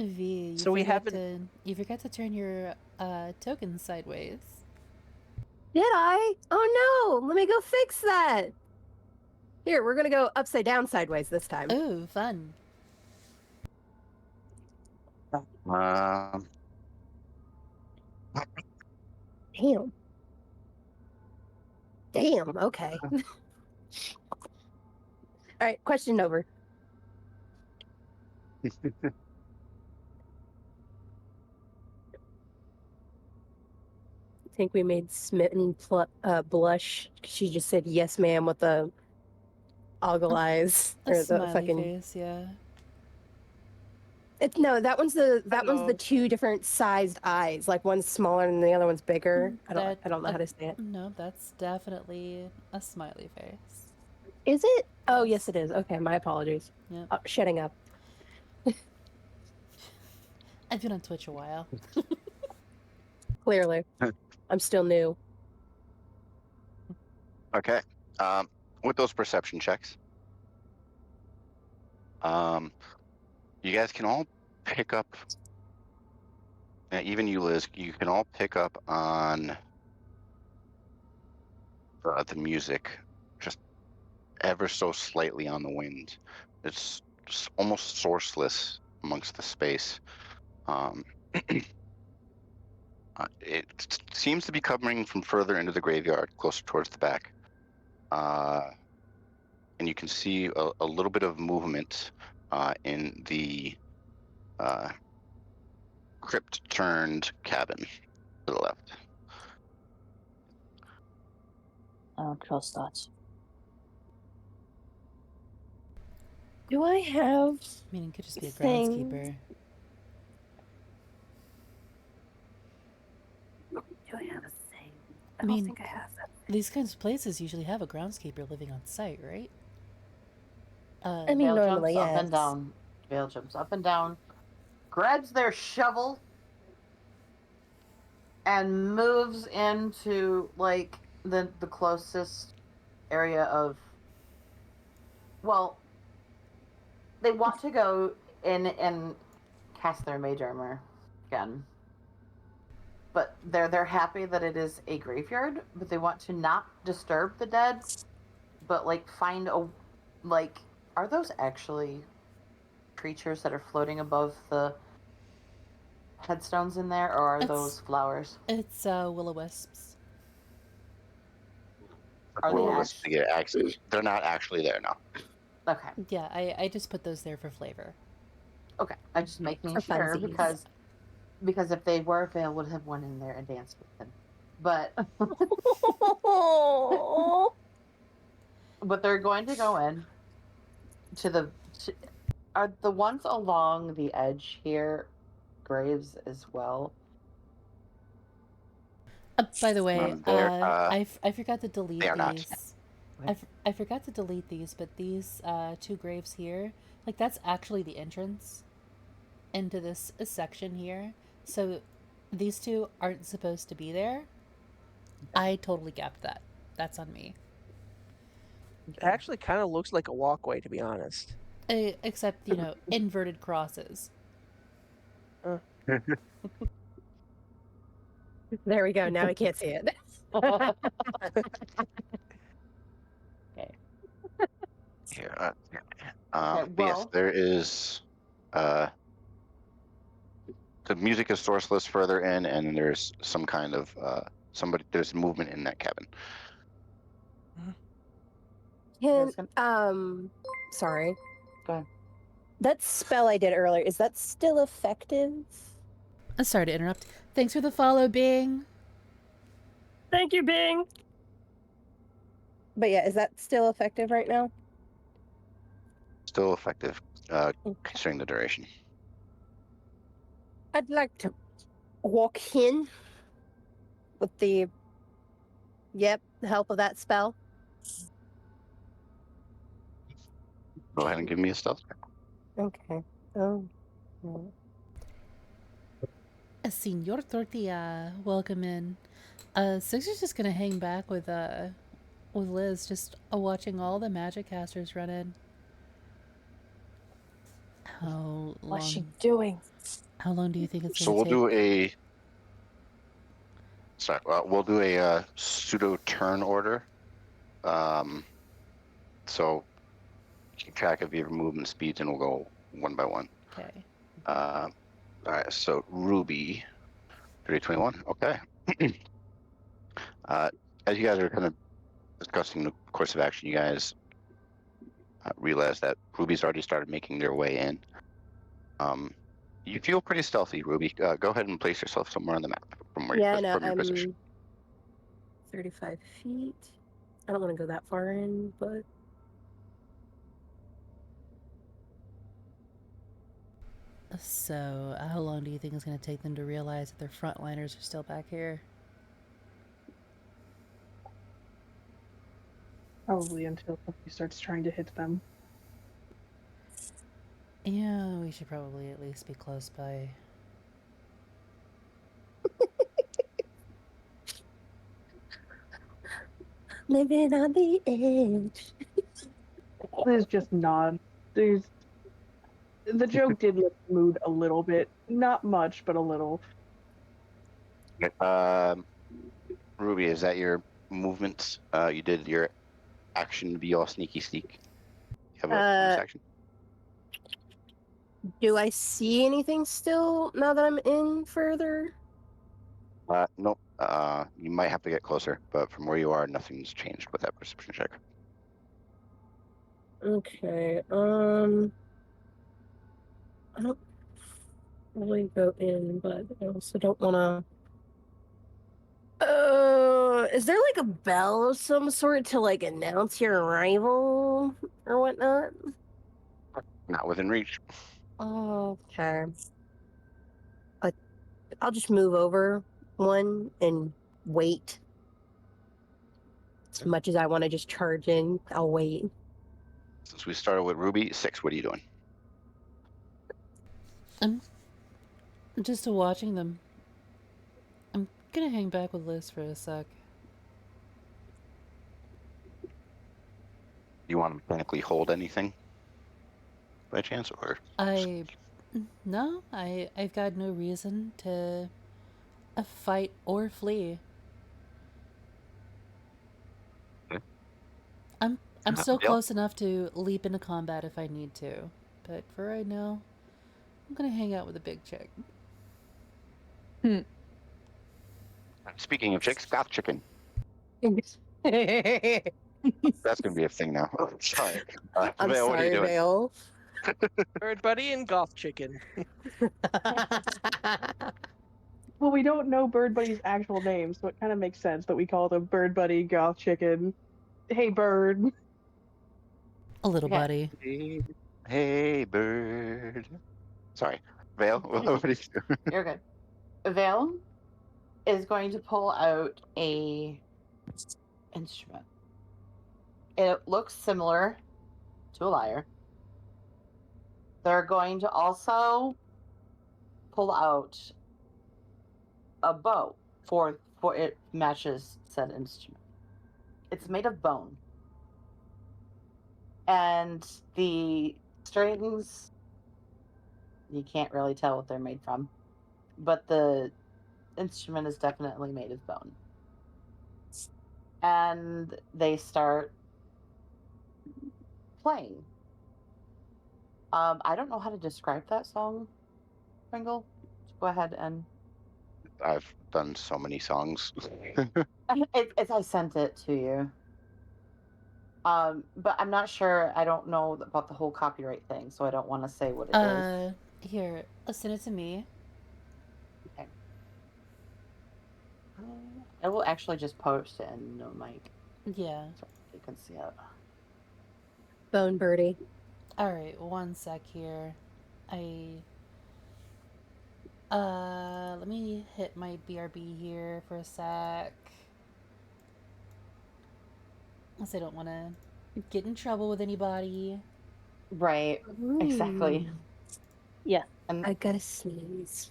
V, you So we forgot haven't. to you forgot to turn your token sideways. Did I? Oh no! Let me go fix that. Here, we're gonna go upside down sideways this time. Oh, fun. Um, Damn. Damn. Okay. All right. Question over. I think we made Smitten blush. She just said yes, ma'am, with the ogle eyes A or the smiley fucking. face, yeah. No, that one's the Hello. two different sized eyes. Like one's smaller and the other one's bigger. I don't know how to say it. No, that's definitely a smiley face. Is it? Oh, yes, Yes. it is. Okay, my apologies. Yep. Shutting up. I've been on Twitch a while. Clearly, I'm still new. okay. With those perception checks, you guys can all pick up. Even you, Liz, you can all pick up on the music, just ever so slightly on the wind. It's just almost sourceless amongst the space. It seems to be coming from further into the graveyard, closer towards the back. And you can see a little bit of movement in the crypt-turned cabin to the left. I don't trust that. Do I have? I mean, it could just be a Things. groundskeeper. Do I have a thing? I mean, think I have that. these kinds of places usually have a groundskeeper living on site, right? I mean, Vale normally, jumps up yes. and down. Vale jumps up and down, grabs their shovel, and moves into like the closest area of. Well, they want to go in and cast their mage armor again, but they're happy that it is a graveyard, but they want to not disturb the dead, but like find a like. Are those actually creatures that are floating above the headstones in there, or are those flowers? It's will-o'-wisps. Are they They're not actually there now. Okay. Yeah, I just put those there for flavor. Okay. I'm just making For sure funsies. because if they were, Vale would have went in there and danced with them. But but they're going to go in to are the ones along the edge here graves as well? By the way, I forgot to delete they are not. these. I forgot to delete these, but these two graves here, like that's actually the entrance into this section here. So these two aren't supposed to be there. I totally gapped that. That's on me. It actually kind of looks like a walkway, to be honest. Except, inverted crosses. There we go. Now I can't see it. Okay. Here, Okay, but yes, well- there is. The music is sourceless further in, and there's some kind of there's movement in that cabin. Sorry. Go ahead. That spell I did earlier, is that still effective? Sorry to interrupt. Thanks for the follow, Bing. Thank you, Bing. But yeah, is that still effective right now? Still effective, considering the duration. I'd like to walk in with the help of that spell. Go ahead and give me a stealth check. Okay. Oh. No. Senor Tortilla, welcome in. Sixer's just gonna hang back with Liz, just watching all the magic casters run in. How What's she long? doing? How long do you think it's So gonna we'll take? do a. Sorry, we'll do a pseudo turn order. So keep track of your movement speeds, and we'll go one by one. Okay. All right. So Ruby, 321. Okay. As you guys are kind of discussing the course of action, you guys realize that Ruby's already started making their way in. You feel pretty stealthy, Ruby. Go ahead and place yourself somewhere on the map from where Yeah, no, from your position. I'm 35 feet. I don't want to go that far in, but So, how long do you think it's gonna take them to realize that their frontliners are still back here? Probably until somebody starts trying to hit them. Yeah, we should probably at least be close by. living on the edge. Liz just nods. There's the joke did lift the mood a little bit, not much, but a little. Ruby, is that your movement? You did your action to be all sneaky sneak. You have a bonus action. Do I see anything still now that I'm in further? Nope. You might have to get closer, but from where you are, nothing's changed with that perception check. Okay. I don't really go in, but I also don't want to. Is there like a bell of some sort to like announce your arrival or whatnot? Not within reach. Okay. I'll just move over one and wait. As much as I want to just charge in, I'll wait. Since we started with Ruby, 6, what are you doing? I'm just watching them. I'm gonna hang back with Liz for a sec. You want to mechanically hold anything by chance, or? No, I've got no reason to fight or flee. Okay. I'm still Yep. close enough to leap into combat if I need to, but for right now, I'm gonna hang out with a big chick. Speaking of chicks, goth chicken. I'm That's gonna be a thing now. Sorry. Vale, what are you sorry, doing? Vale. Bird Buddy and Golf Chicken. Well, we don't know Bird Buddy's actual name, so it kind of makes sense that we call them Bird Buddy, Goth Chicken. Hey, Bird. A little Okay. buddy. Hey, bird. Sorry. Vale, what are you doing? You're good. Vale is going to pull out a instrument. It looks similar to a lyre. They're going to also pull out a bow for it matches said instrument. It's made of bone. And the strings, you can't really tell what they're made from, but the instrument is definitely made of bone. And they start playing. I don't know how to describe that song, Pringle. Go ahead and. I've done so many songs. It's I sent it to you. But I'm not sure. I don't know about the whole copyright thing, so I don't want to say what it is. Here, send it to me. Okay. I will actually just post it in no mic Yeah. so you can see it. Bone birdie. Alright, one sec here. Let me hit my BRB here for a sec. Unless I don't want to get in trouble with anybody. Right. Exactly. Yeah. And I gotta sneeze.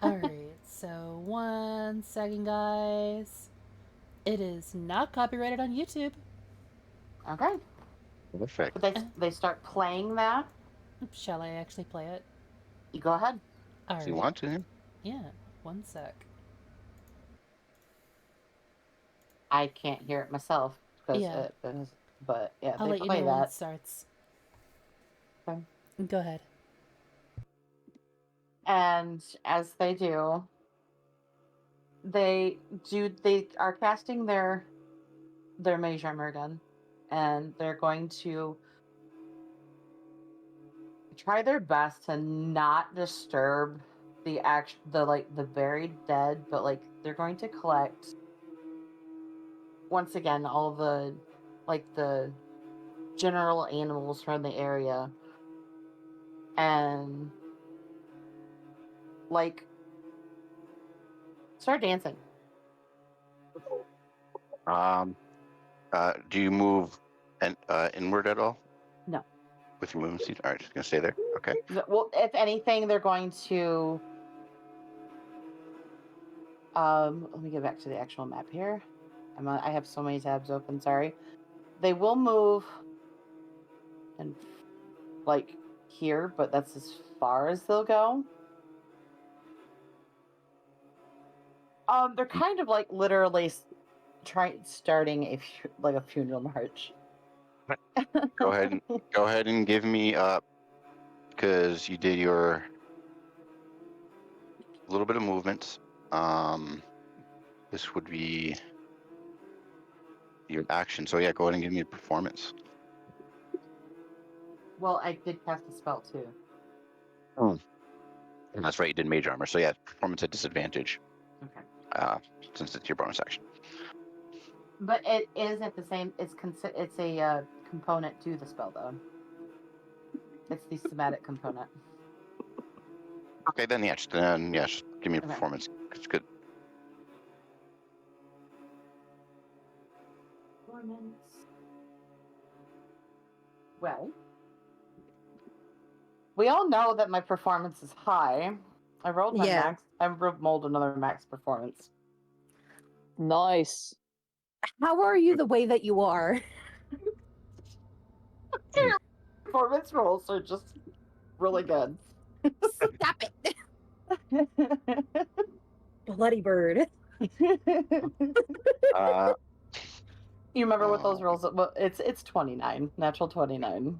Alright, so 1 second, guys. It is not copyrighted on YouTube. okay. Perfect. But they start playing that, Shall I actually play it? You go ahead. All If you right. want to. Yeah. 1 sec. I can't hear it myself Yeah. but yeah, I'll they let you play know when it that. starts. Okay. Go ahead. And as they do, they are casting their mage armor again, and they're going to try their best to not disturb the buried dead, but like they're going to collect once again all the general animals from the area and like start dancing. Do you move inward at all? No. With your movement speed? All right, just gonna stay there. Okay. Well, if anything, they're going to. Let me get back to the actual map here. I have so many tabs open. Sorry. They will move, and like here, but that's as far as they'll go. They're kind of like literally starting a funeral march. Go ahead and give me because you did your little bit of movement. This would be your action. So yeah, go ahead and give me a performance. Well, I did cast a spell too. And that's right, you did mage armor. So yeah, performance at disadvantage. Okay. Since it's your bonus action. But it is at the same. It's a component to the spell though. It's the somatic component. Okay, then yes, just give me a performance. It's good. Performance. Well, we all know that my performance is high. I rolled my max. I rolled another max performance. Nice. How are you the way that you are? Performance rolls are just really good. Stop it. Bloody bird. You remember what those rolls? Well, it's 29, natural 29.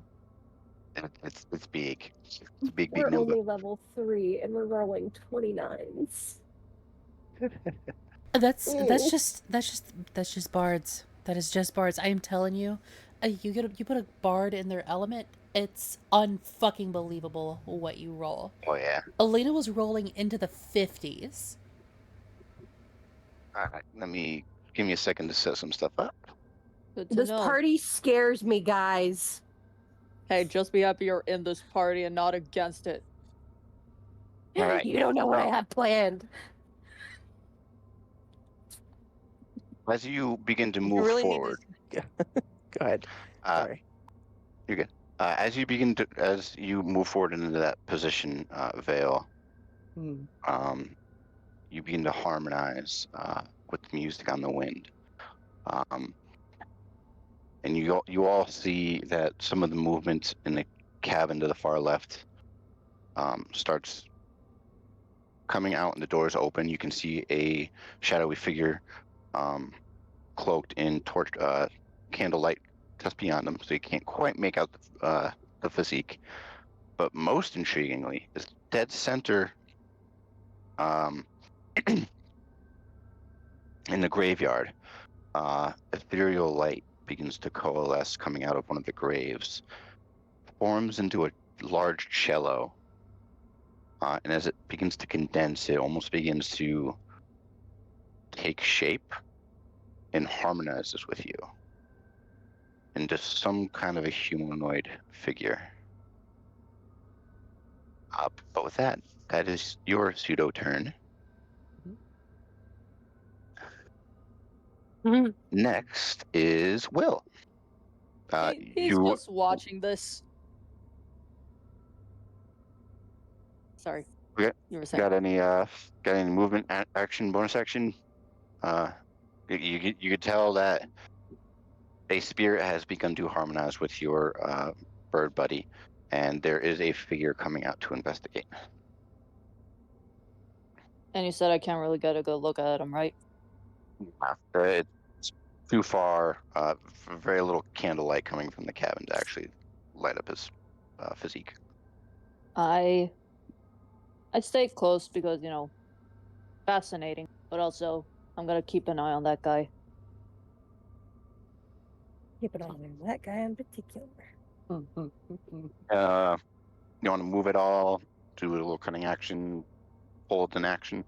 It's big. It's a big We're number. only level 3 and we're rolling 29s. That's just bards. That is just bards. I am telling you, you put a bard in their element, it's unfucking believable what you roll. Oh yeah. Elena was rolling into the 50s. All right, give me a second to set some stuff up. Good to This know. party scares me, guys. Hey, just be happy you're in this party and not against it. All right. You don't know what I have planned. As you begin to move forward, Go ahead. Sorry. you're good. As you move forward into that position, Vale, you begin to harmonize with the music on the wind. And you all see that some of the movement in the cabin to the far left starts coming out, and the doors open. You can see a shadowy figure cloaked in candlelight just beyond them, so you can't quite make out the physique. But most intriguingly is dead center in the graveyard. Ethereal light begins to coalesce coming out of one of the graves, forms into a large cello, and as it begins to condense, it almost begins to take shape and harmonizes with you into some kind of a humanoid figure. But with that is your pseudo turn. Next is Will. He's just watching this. Sorry. Okay. You were saying. Got any movement, action, bonus action? You could tell that a spirit has begun to harmonize with your bird buddy, and there is a figure coming out to investigate. And you said I can't really get a good look at him, right? It's too far. Very little candlelight coming from the cabin to actually light up his physique. I'd stay close because, fascinating. But also, I'm gonna keep an eye on that guy. Keep an eye on that guy in particular. You want to move it all, do a little cunning action, hold an action.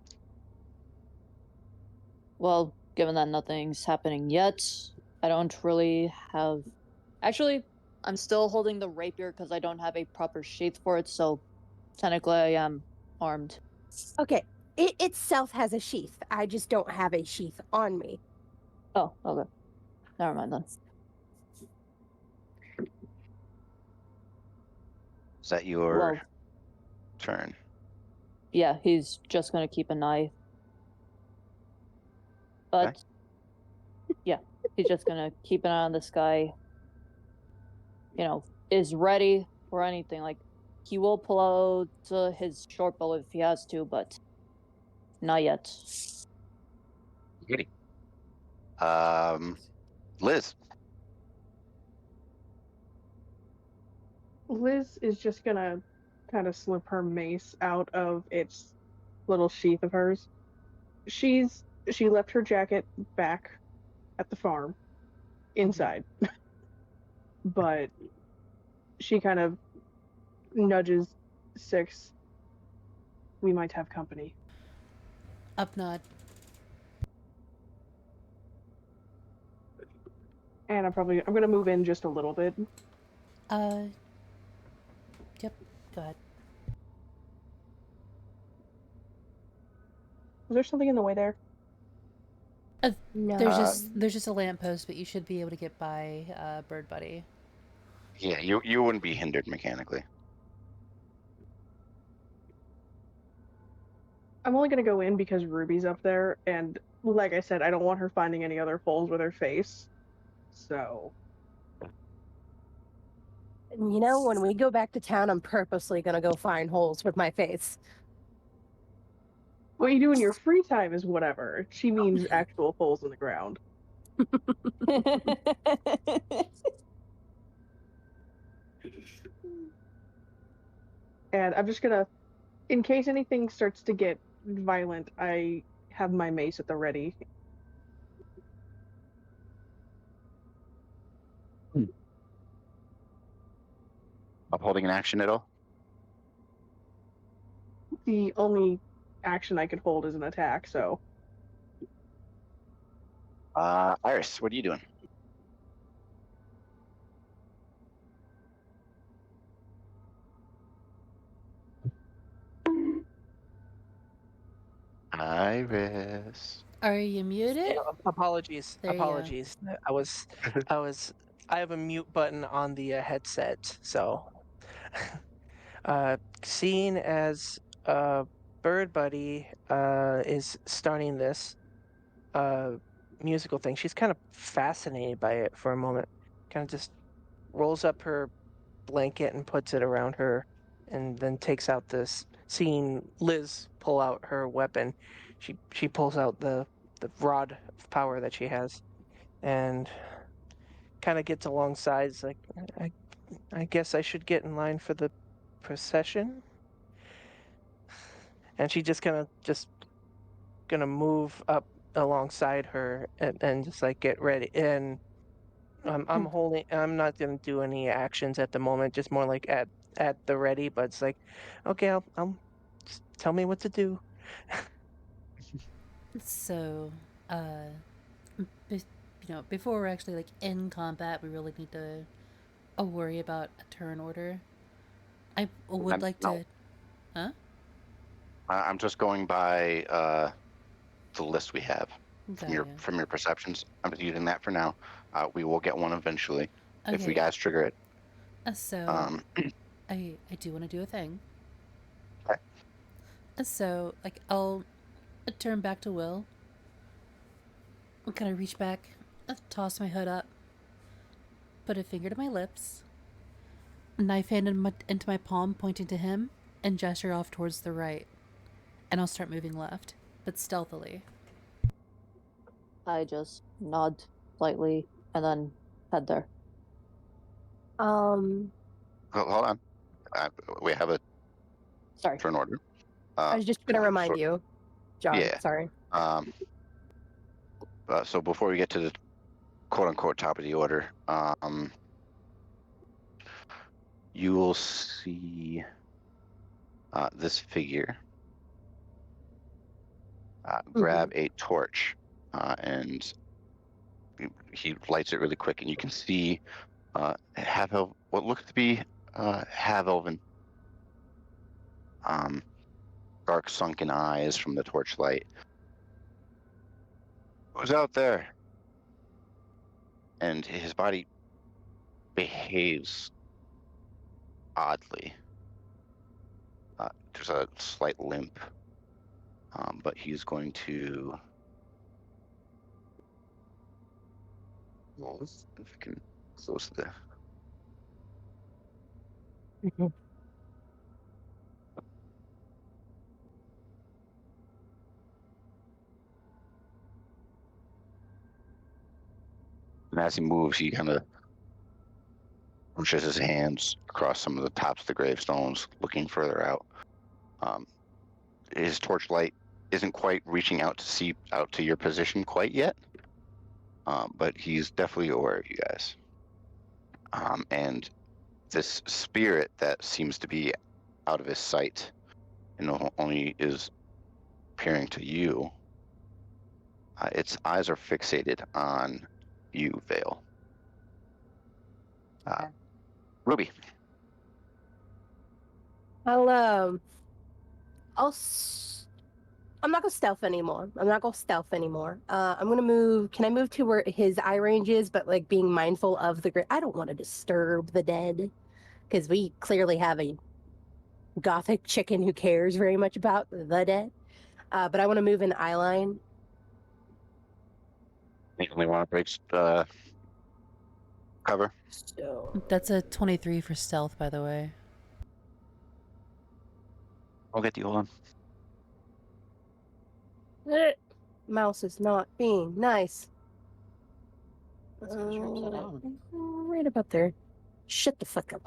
Well, given that nothing's happening yet, I don't really have... Actually, I'm still holding the rapier because I don't have a proper sheath for it, so technically I am armed. Okay, it itself has a sheath. I just don't have a sheath on me. Oh, okay. Never mind then. Is that your Well, turn? yeah, he's just gonna keep an eye. But, Okay. yeah, he's just gonna keep an eye on this guy. Is ready for anything. Like, he will pull out his short bow if he has to, but not yet. Giddy. Liz. Liz is just gonna kind of slip her mace out of its little sheath of hers. She left her jacket back at the farm inside. But she kind of nudges Six. We might have company. Up nod. And I'm gonna move in just a little bit. Yep, go ahead. Was there something in the way there? No. There's just a lamppost, but you should be able to get by Bird Buddy. Yeah, you wouldn't be hindered mechanically. I'm only gonna go in because Ruby's up there, and like I said, I don't want her finding any other holes with her face. So. When we go back to town, I'm purposely gonna go find holes with my face. What you do in your free time is whatever. She means actual holes in the ground. And I'm just gonna, in case anything starts to get violent, I have my mace at the ready. Upholding an action at all? The only action I could hold is an attack, so. Iris, what are you doing? Iris. Are you muted? Apologies. There you go. Apologies. I have a mute button on the headset, so. Seeing as Bird Buddy is starting this musical thing, she's kind of fascinated by it for a moment. Kind of just rolls up her blanket and puts it around her, and then takes out this. Seeing Liz pull out her weapon, she pulls out the rod of power that she has, and kind of gets alongside. It's like, I guess I should get in line for the procession. And she just gonna move up alongside her and just like get ready. And I'm not gonna do any actions at the moment, just more like at the ready. But it's like, okay, I'll just tell me what to do. So, before we're actually like in combat, we really need to worry about a turn order. I would like to. Huh? I'm just going by the list we have from your perceptions. I'm just using that for now. We will get one eventually if we guys trigger it. So, I do want to do a thing. Okay. So, like, I'll turn back to Will. I'll kind of reach back, toss my hood up, put a finger to my lips, knife hand into my palm, pointing to him, and gesture off towards the right. And I'll start moving left, but stealthily. I just nod slightly and then head there. Um, Hold on. We have a Sorry. turn order. I was just gonna remind you, John. Yeah. Sorry. So before we get to the quote-unquote top of the order, you will see this figure grab a torch, and he lights it really quick, and you can see what looks to be half-elven, dark sunken eyes from the torchlight. Who's out there? And his body behaves oddly. There's a slight limp, but he's going to. Well, let's see if we can close the. And as he moves, he kind of pushes his hands across some of the tops of the gravestones, looking further out. His torchlight isn't quite reaching out to see out to your position quite yet, but he's definitely aware of you guys. And this spirit that seems to be out of his sight and only is appearing to you, its eyes are fixated on you, Vale. Ruby. I'm not gonna stealth anymore. I'm gonna move. Can I move to where his eye range is, but like being mindful of I don't want to disturb the dead, because we clearly have a gothic chicken who cares very much about the dead. But I want to move in eye line. You only want to break cover. So That's a 23 for stealth, by the way. I'll get you. Hold on. mouse is not being nice. Right about there. Shut the fuck up.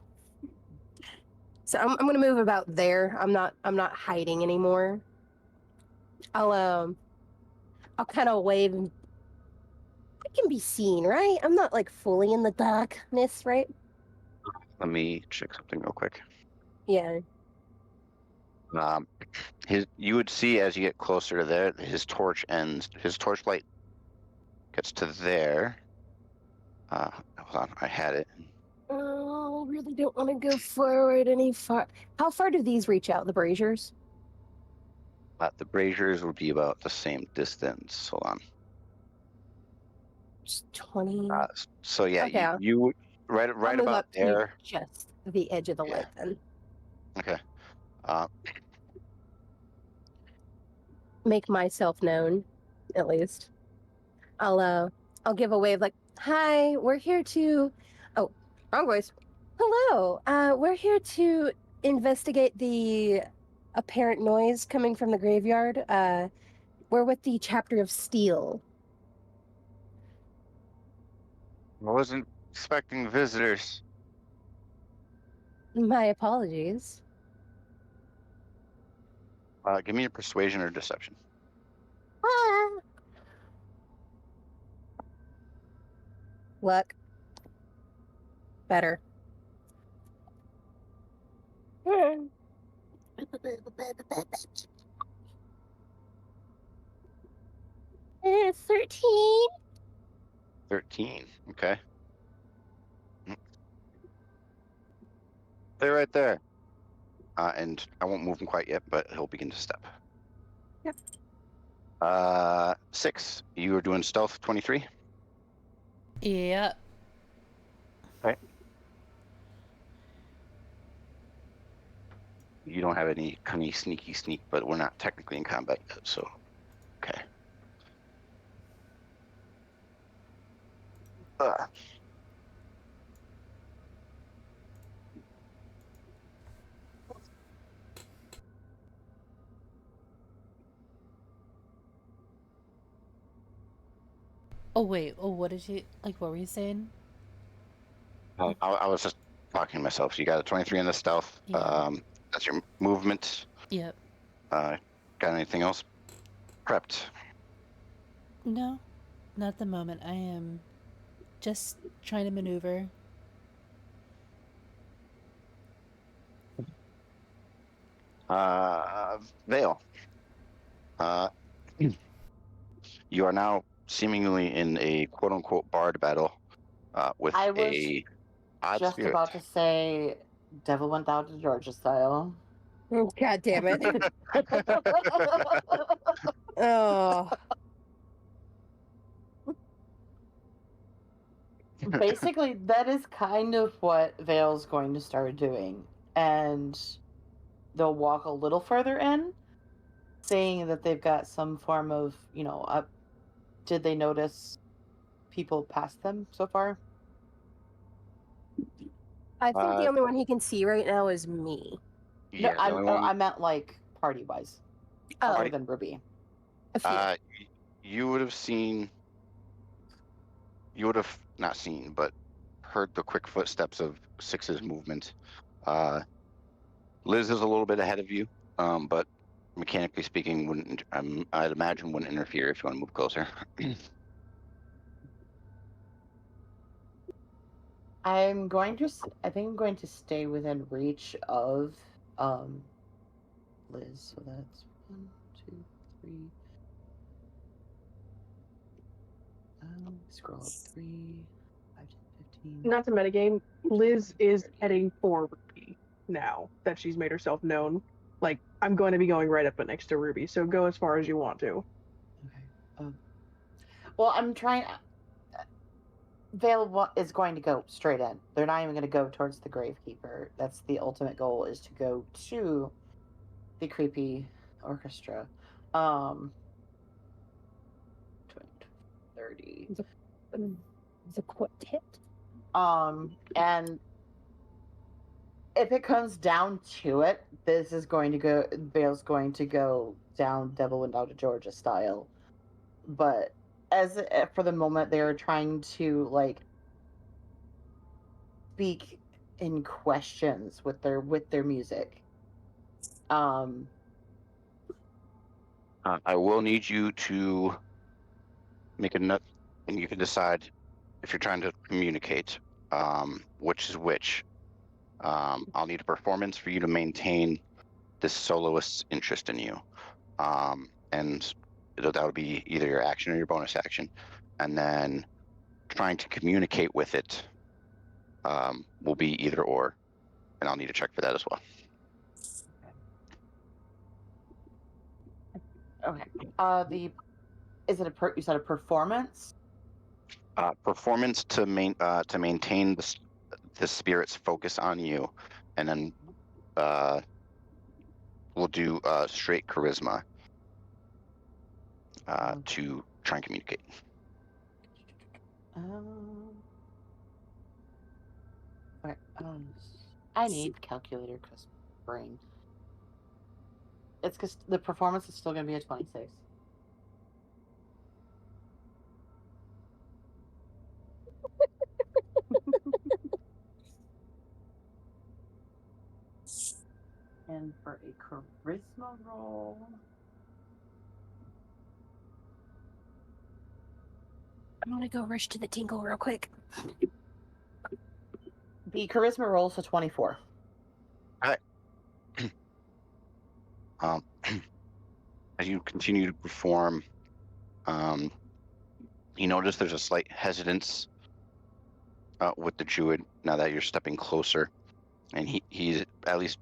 So I'm gonna move about there. I'm not hiding anymore. I'll kind of wave. I can be seen, right? I'm not like fully in the darkness, right? Let me check something real quick. Yeah. You would see as you get closer to there, his torchlight gets to there. Hold on, I had it. Oh, really don't want to go forward any far. How far do these reach out, the braziers? The braziers would be about the same distance. Hold on. Just 20. So yeah, Okay, you right I'll move about up to there. just the edge of the Yeah. light then. Okay. Make myself known, at least. I'll give a wave like, "Hi, we're here to." Oh, wrong voice. Hello. We're here to investigate the apparent noise coming from the graveyard. We're with the chapter of Steel. I wasn't expecting visitors. My apologies. Give me a persuasion or deception. Luck. Better. 13. 13. Okay. They're right there. And I won't move him quite yet, but he'll begin to step. Yep. 6. You are doing stealth 23? Yep. Right. You don't have any cunning sneaky sneak, but we're not technically in combat yet, so okay. Oh wait. Oh, what did you like? What were you saying? I was just talking to myself. So you got a 23 in the stealth. Yeah. That's your movement. Yep. Got anything else prepped? No, not at the moment. I am just trying to maneuver. Vale. Uh, you are now seemingly in a quote unquote bard battle with I was a odd just spirit. about to say Devil Went Down to Georgia style. Oh, God damn it. Oh. Basically, that is kind of what Vale's going to start doing. And they'll walk a little further in, saying that they've got some form of, did they notice people past them so far? I think the Uh, only one he can see right now is me. No, yeah, the only one. I meant like party wise, Oh, other than Ruby. a few. You would have seen. You would have not seen, but heard the quick footsteps of Six's movement. Liz is a little bit ahead of you, but mechanically speaking, wouldn't I'd imagine wouldn't interfere if you want to move closer. I think I'm going to stay within reach of Liz. So that's 1, 2, 3. Scroll up 3, 5, 10, 15. Not to metagame, Liz is heading for Ruby now that she's made herself known. Like, I'm going to be going right up next to Ruby, so go as far as you want to. Okay. Well, I'm trying. Vale is going to go straight in. They're not even going to go towards the Gravekeeper. That's the ultimate goal, is to go to the creepy orchestra. 20, 30. It's a quartet. And if it comes down to it, Vale's going to go down Devil Went Down to Georgia style. But for the moment, they're trying to speak in questions with their music. I will need you to make a note, and you can decide if you're trying to communicate which is which. I'll need a performance for you to maintain this soloist's interest in you, and that would be either your action or your bonus action, and then trying to communicate with it will be either or, and I'll need a check for that as well. Okay. Is it you said a performance? Performance to maintain the spirit's focus on you, and then we'll do straight charisma to try and communicate. Okay. I need calculator because brain. It's because the performance is still going to be a 26. And for a charisma roll, I'm gonna go rush to the tinkle real quick. the charisma roll is a 24. All right. As you continue to perform, you notice there's a slight hesitance with the druid now that you're stepping closer, and he's at least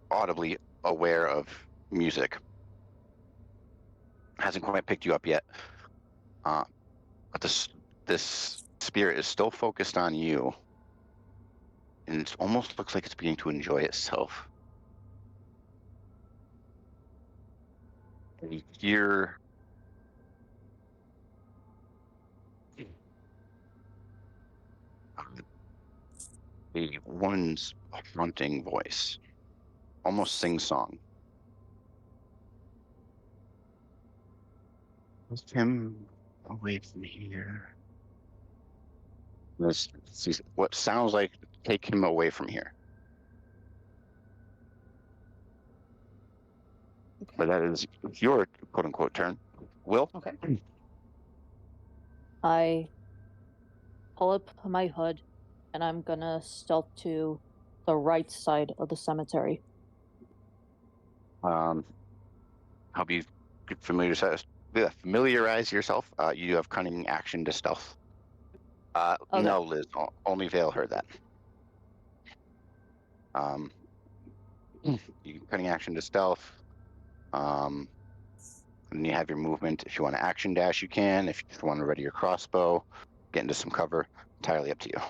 audibly aware of music. Hasn't quite picked you up yet, but this spirit is still focused on you, and it almost looks like it's beginning to enjoy itself. And you hear a woman's haunting voice, almost sing-song. Him away from here. Let's see what sounds like take him away from here. But that is your quote unquote turn. Will? Okay. I pull up my hood and I'm gonna stealth to the right side of the cemetery. Help you familiarize yourself. You have cunning action to stealth. Okay. No, Liz. Only Vale heard that. You cunning action to stealth. And you have your movement. If you want to action dash, you can. If you just want to ready your crossbow, get into some cover. Entirely up to you.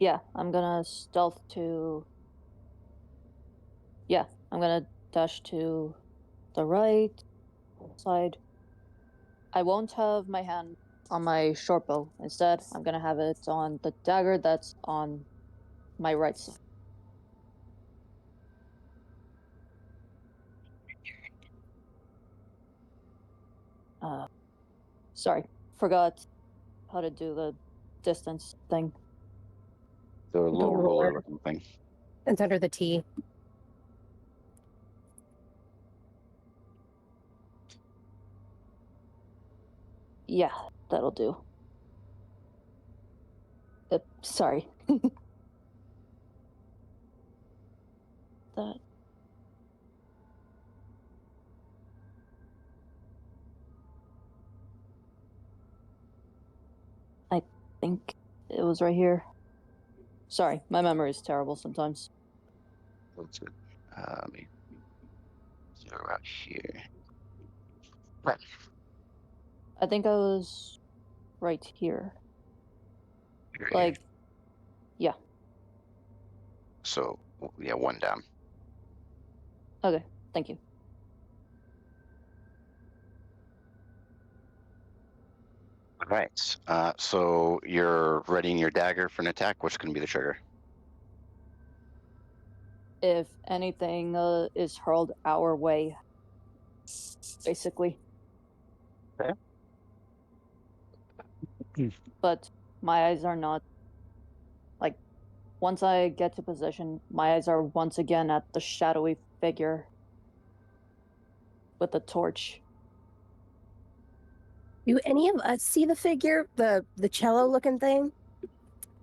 Yeah, I'm gonna stealth to. Yeah, I'm gonna dash to the right side. I won't have my hand on my short bow. Instead, I'm gonna have it on the dagger that's on my right side. Sorry, forgot how to do the distance thing. The little roller. roller looking thing. It's under the T. Yeah, that'll do. Sorry. That. I think it was right here. Sorry, my memory is terrible sometimes. That's good. Let me zero out here. Right. I think I was right here. Here, Like, here. yeah. So yeah, one down. Okay, thank you. All right. So you're readying your dagger for an attack. What's going to be the trigger? If anything is hurled our way, basically. Okay. But my eyes are not. Like, once I get to position, my eyes are once again at the shadowy figure with the torch. Do any of us see the figure, the cello looking thing?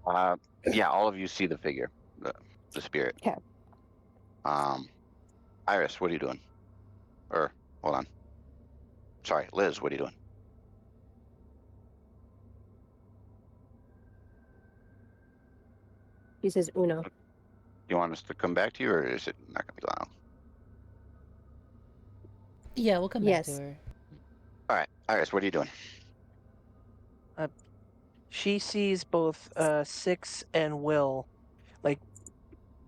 Yeah, all of you see the figure, the spirit. Okay. Iris, what are you doing? Or hold on. Sorry, Liz, what are you doing? He says Uno. You want us to come back to you, or is it not going to be long? Yeah, we'll come back to Yes. her. All right, Iris, what are you doing? She sees both Six and Will, like,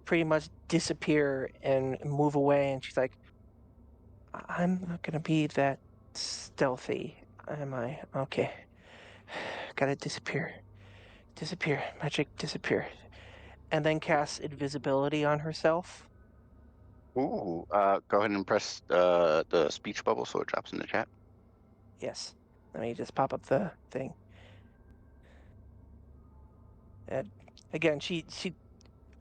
pretty much disappear and move away, and she's like, I'm not gonna be that stealthy, am I? Okay. Gotta disappear. Disappear. Magic disappear. And then casts invisibility on herself. Ooh, go ahead and press the speech bubble so it drops in the chat. Yes. Let me just pop up the thing. And again, she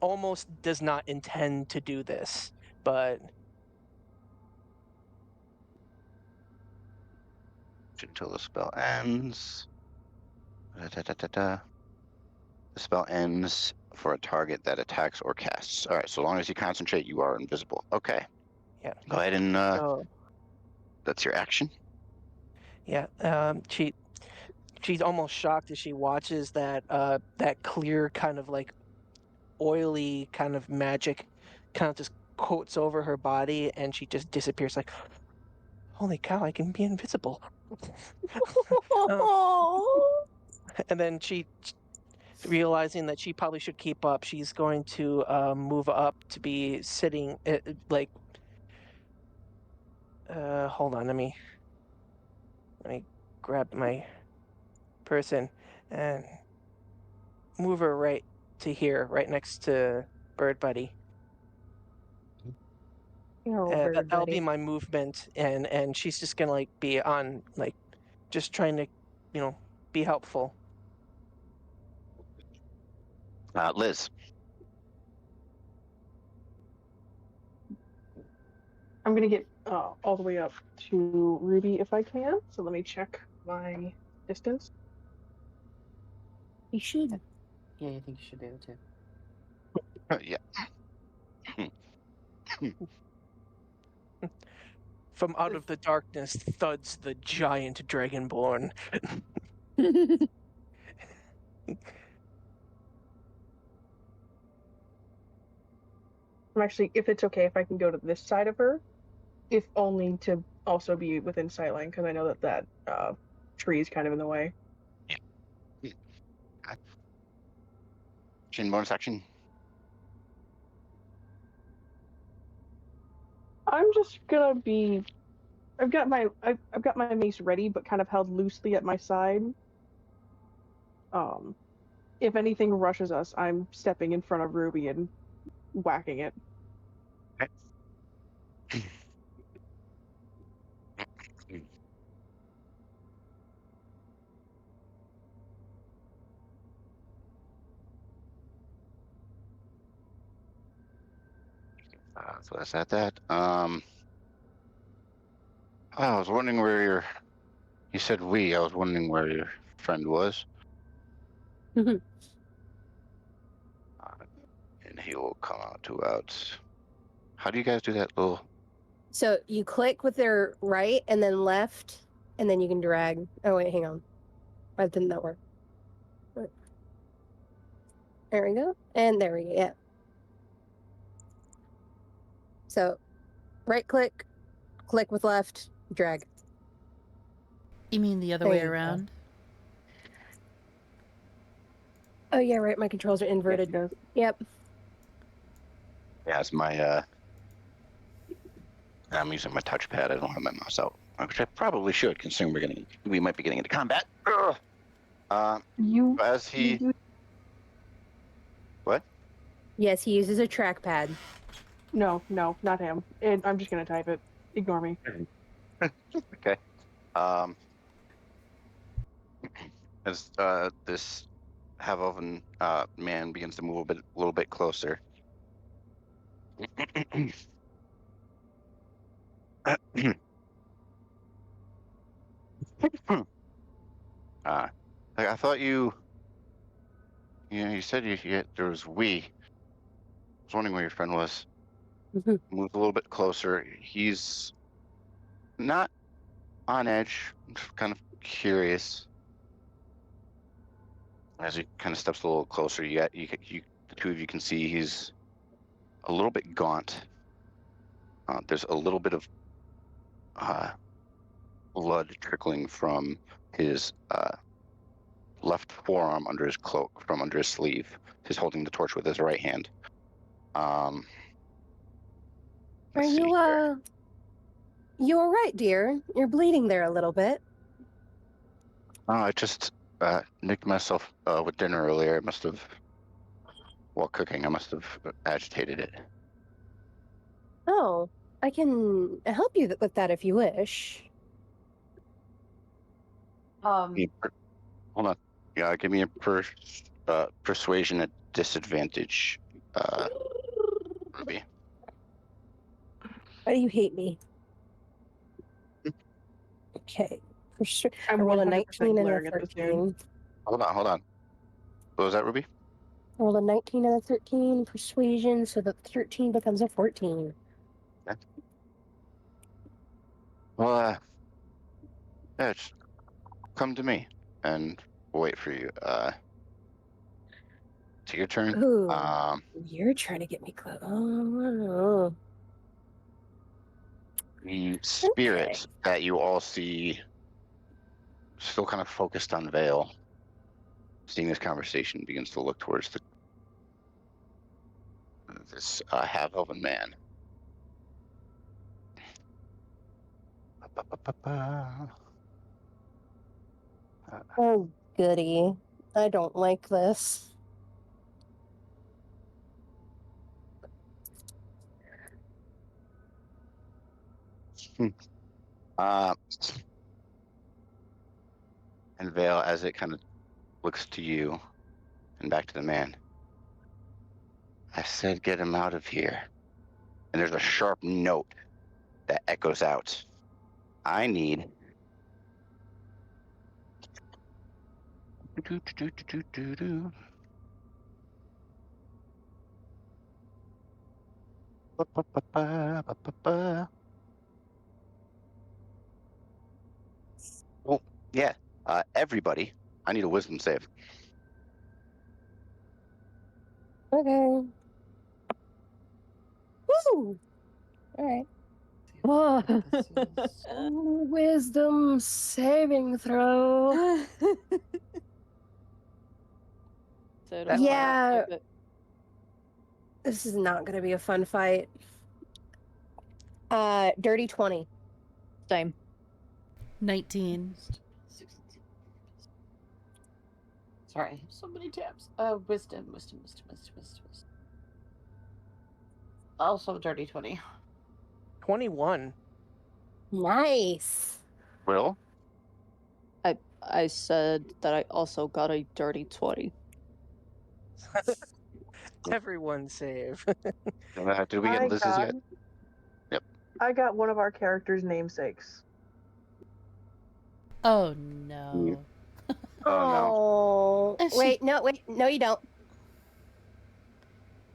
almost does not intend to do this, but Until the spell ends. The spell ends for a target that attacks or casts. All right, so long as you concentrate, you are invisible. Okay. yeah. Go ahead and So that's your action. yeah, she's almost shocked as she watches that that clear kind of like oily kind of magic kind of just coats over her body, and she just disappears like, holy cow, I can be invisible. And then she, realizing that she probably should keep up, she's going to move up to be sitting like hold on, let me grab my person and move her right to here, right next to Bird Buddy. Oh, Bird That'll Buddy. be my movement, and she's just gonna like be on like just trying to, be helpful. Liz. I'm gonna get all the way up to Ruby if I can. So let me check my distance. You should. Yeah, I think you should be able to. Yeah. From out of the darkness thuds the giant dragonborn. I'm actually, if it's okay, if I can go to this side of her, if only to also be within sightline, because I know that tree is kind of in the way. Action, bonus action. I'm just gonna be. I've got my mace ready, but kind of held loosely at my side. If anything rushes us, I'm stepping in front of Ruby and whacking it. So that's that. I was wondering where your. You said we. I was wondering where your friend was. And he will come out 2 outs. How do you guys do that little? So you click with their right and then left, and then you can drag. Oh wait, hang on. Why didn't that work? There we go. And there we go. Yeah. So right click with left, drag. You mean the other There way you go. around? Oh yeah, right. My controls are inverted. Yes, Yep. Yeah, it's my. I'm using my touchpad. I don't have my mouse out, which I probably should, considering we might be getting into combat. you. As he. You, What? Yes, he uses a trackpad. no, not him. I'm just gonna type it. Ignore me. Okay. As this half-elven man begins to move a little bit closer. I thought you said there was we. I was wondering where your friend was. Mhm. Moved a little bit closer. He's not on edge. I'm just kind of curious. As he kind of steps a little closer, the two of you can see he's a little bit gaunt. There's a little bit of blood trickling from his left forearm under his cloak, from under his sleeve. He's holding the torch with his right hand. Are Let's see you here. you all right, dear? You're bleeding there a little bit. I just nicked myself with dinner earlier. I must have, while cooking, I must have agitated it. Oh, I can help you with that if you wish. Hold on. Yeah, give me a persuasion at disadvantage, Ruby. Why do you hate me? Okay. I I'm rolled a 100% 19 and a glaring at this dude. 13. Hold on. What was that, Ruby? I rolled a 19 and a 13 persuasion, so the 13 becomes a 14. Okay. Well, yeah, just come to me, and we'll wait for you. Take your turn. Ooh, you're trying to get me close. Oh, The spirit that you all see, still kind of focused on Vale, seeing this conversation, begins to look towards this half-elven man. oh, goody. I don't like this. Uh, And Vale, as it kind of looks to you and back to the man. I said get him out of here. And there's a sharp note that echoes out. I need... Oh, yeah. Everybody, I need a wisdom save. Okay. Woo! All right. Oh. Wisdom saving throw. So That- Yeah. This is not going to be a fun fight. Dirty 20. Same. 19. Sorry, so many tabs. Wisdom. Also dirty 20. 21. Nice. Will? I said that I also got a dirty 20. Everyone save. Did we get Liz's yet? Yep. I got one of our characters' namesakes. Oh no. Oh, Oh. Wait, no, you don't.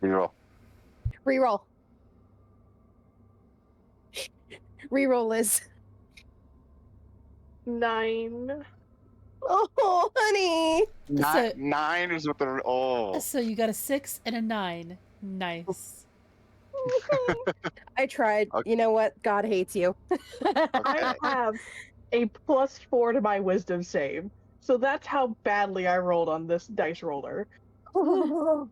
Reroll. Reroll. Reroll, Liz. 9. Oh, honey. Nine is what the... Oh. So you got a 6 and a 9. Nice. I tried. Okay. You know what? God hates you. I have a +4 to my wisdom save. So that's how badly I rolled on this dice roller. Why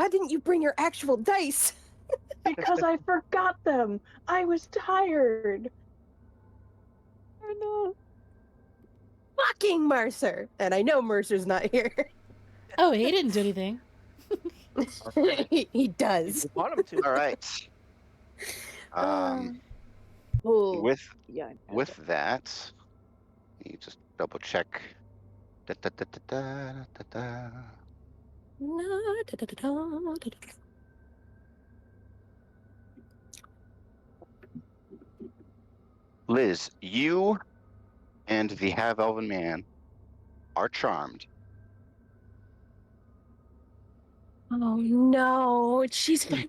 didn't you bring your actual dice? Because I forgot them. I was tired. Fucking Mercer. And I know Mercer's not here. Oh, he didn't do anything. he does. You want him to. All right. Ooh. With Yeah. that, you just double check. Da, da, da, da, da, da, da. Liz, you and the half-elven man are charmed. Oh no, she's my...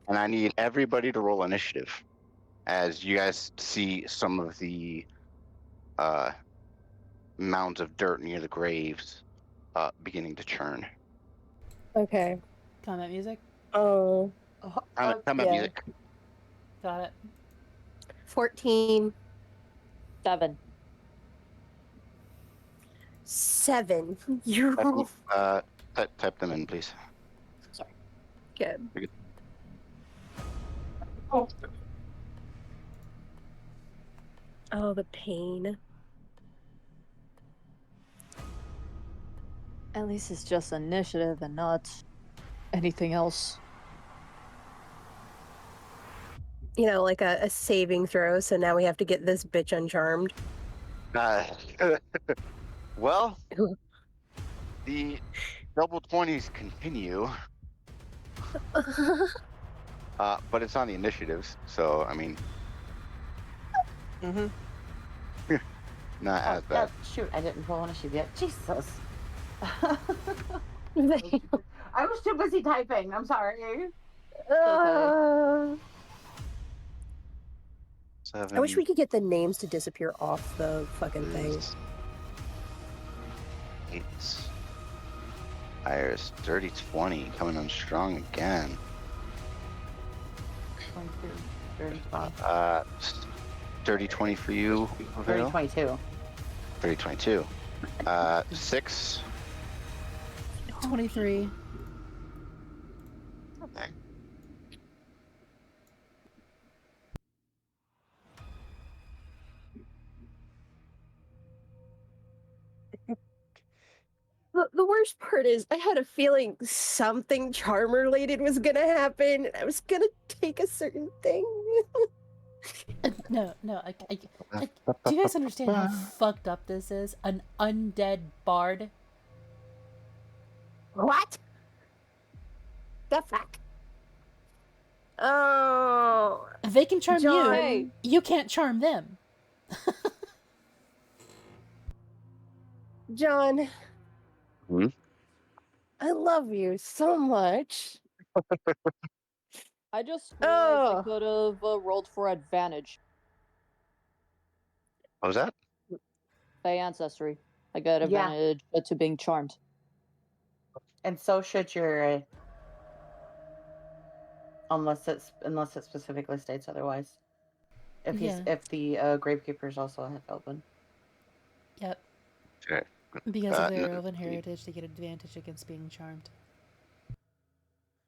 And I need everybody to roll initiative as you guys see some of the mounds of dirt near the graves beginning to churn. Okay. Combat music. Oh. Combat yeah. music. Got it. 14. 7. 7. You Type them in, please. Sorry. good. You're good. Oh, the pain. At least it's just initiative and not anything else. You know, like a saving throw, so now we have to get this bitch uncharmed. Well, the double 20s continue, but it's on the initiatives, so I mean, Mm-hmm. not as bad. Shoot, I didn't roll initiative yet. Jesus. I was too busy typing. I'm sorry. Seven, I wish we could get the names to disappear off the fucking thing. 8. Iris, dirty 20, coming on strong again. 30, 20. Dirty 20 for you, 30, Vale? 22. 30, 22. 6. 23. Okay. The worst part is I had a feeling something charm related was gonna happen. I was gonna take a certain thing. No, no. Do you guys understand how fucked up this is? An undead bard? What? The fuck? Oh, They can charm John. you. Hey. You can't charm them. John. Hmm? I love you so much. I just realized I Oh, could have rolled for advantage What was that? by ancestry. I got Yeah. advantage to being charmed. And so should your, unless it specifically states otherwise. If Yeah. if the gravekeepers also have Elven. Yep. Okay. Because of their no, elven heritage, they get advantage against being charmed.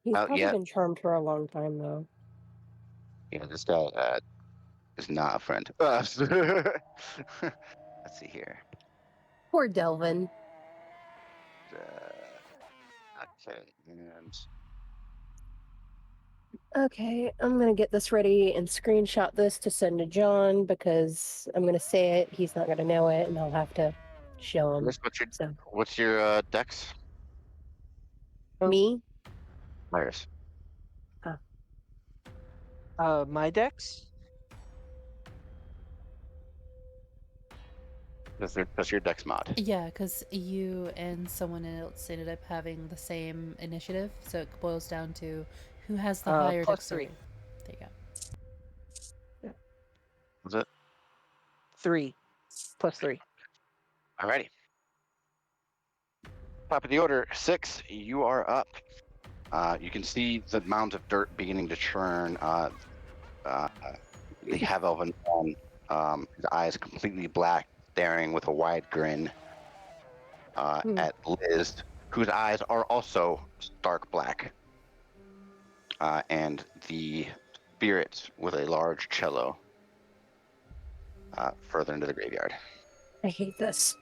he's probably yeah. been charmed for a long time, though. Yeah, this guy is not a friend. Let's see here. Poor Delvin. Okay, and Okay, I'm gonna get this ready and screenshot this to send to John because I'm gonna say it. He's not gonna know it, and I'll have to show him. Chris, So what's your dex? me, Iris. My dex? That's your dex mod. Yeah, because you and someone else ended up having the same initiative, so it boils down to who has the higher Plus dexterity. There you go. Was it? 3. Plus 3. Alrighty. Top of the order, 6. You are up. You can see the mound of dirt beginning to churn. The have elven his eyes completely black, staring with a wide grin at Liz, whose eyes are also stark black, and the spirit with a large cello further into the graveyard. I hate this.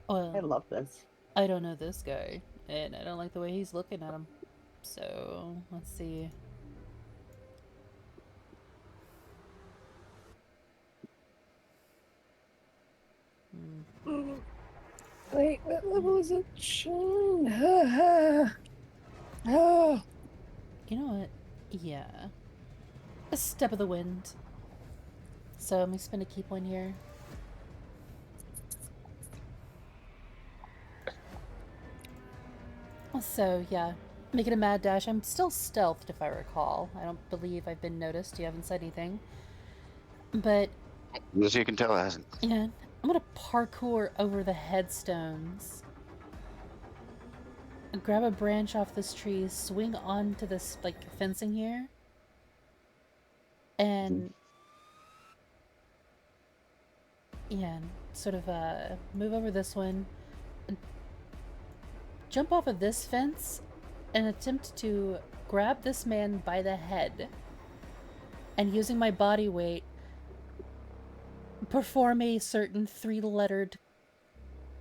I Well, love this. I don't know this guy, and I don't like the way he's looking at him. So, let's see. Wait, what level is it? Oh. You know what? Yeah. A step of the wind. So, let me spend a key point here. So, yeah. Making a mad dash. I'm still stealthed, if I recall. I don't believe I've been noticed. You haven't said anything. But, As you can tell, it hasn't. yeah, I'm gonna parkour over the headstones. Grab a branch off this tree, swing onto this, like, fencing here. And, yeah, sort of, move over this one. Jump off of this fence and attempt to grab this man by the head. And using my body weight, perform a certain 3-lettered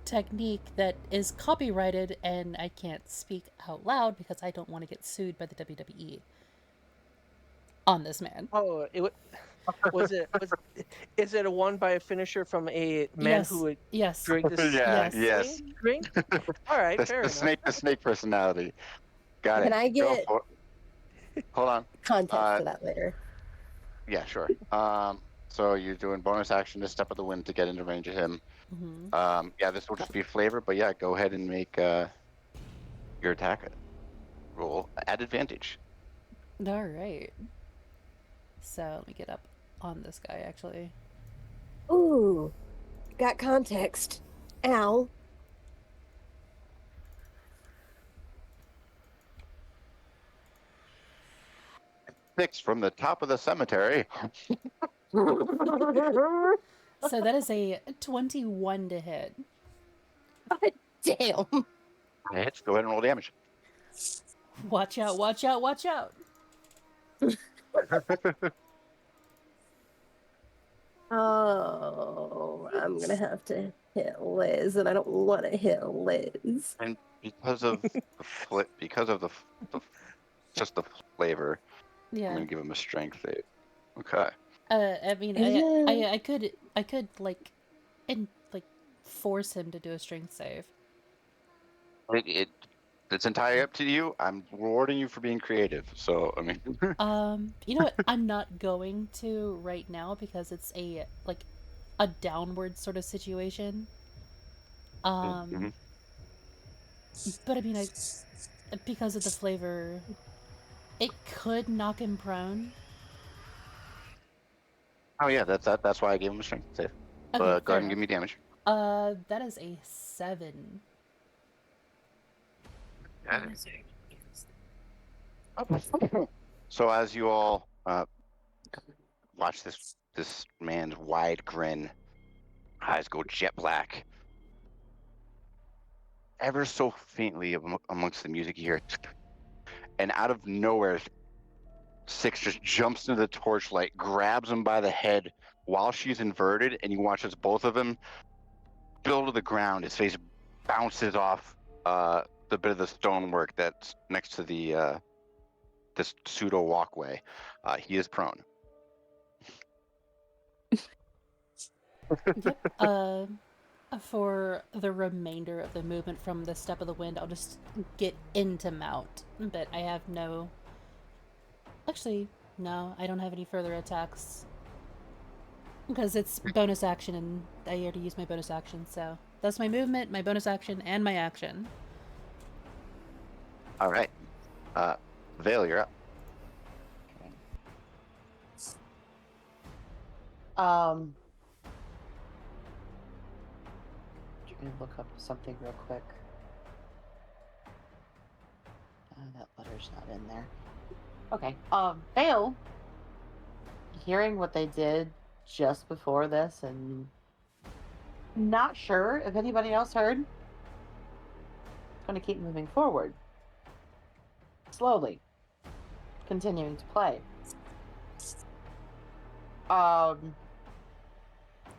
technique that is copyrighted, and I can't speak out loud because I don't want to get sued by the WWE on this man. Oh, is it a one by a finisher from a man Yes. who would Yes. drink this? Yeah, Yes. yes. Drink? All right, fair enough. The snake personality. Got Can it. I Go get for it. Hold on. context for that later? Yeah, sure. So you're doing bonus action to step of the wind to get into range of him. Mm-hmm. Yeah, this will just be flavor, but yeah, go ahead and make your attack roll at advantage. All right. So let me get up on this guy, actually. Ooh, got context. Ow. Six from the top of the cemetery. So that is a 21 to hit. God damn. Hits. Go ahead and roll damage. Watch out, watch out, watch out. Oh, I'm gonna have to hit Liz, and I don't want to hit Liz. And because of just the flavor, I'm Yeah. gonna give him a strength save. Okay. I mean, I could like, force him to do a strength save. It's entirely up to you. I'm rewarding you for being creative. So I mean, You know what? I'm not going to right now because it's a downward sort of situation. Mhm. But I mean, because of the flavor, it could knock him prone. Oh yeah, that's why I gave him a strength save. Okay, Go fair ahead and give enough. me damage. That is a 7. So as you all watch this man's wide grin, eyes go jet black, ever so faintly amongst the music you hear, and out of nowhere, Six just jumps into the torchlight, grabs him by the head while she's inverted, and you watch as both of them spill to the ground. His face bounces off the bit of the stonework that's next to the this pseudo walkway. He is prone. Yep. For the remainder of the movement from the step of the wind, I'll just get into mount. But I have no. Actually, no, I don't have any further attacks. Because it's bonus action, and I already used my bonus action, so that's my movement, my bonus action, and my action. All right. Vale, you're up. Trying to look up something real quick. That letter's not in there. Okay. Vale, hearing what they did just before this, and not sure if anybody else heard. Going to keep moving forward. Slowly. Continuing to play.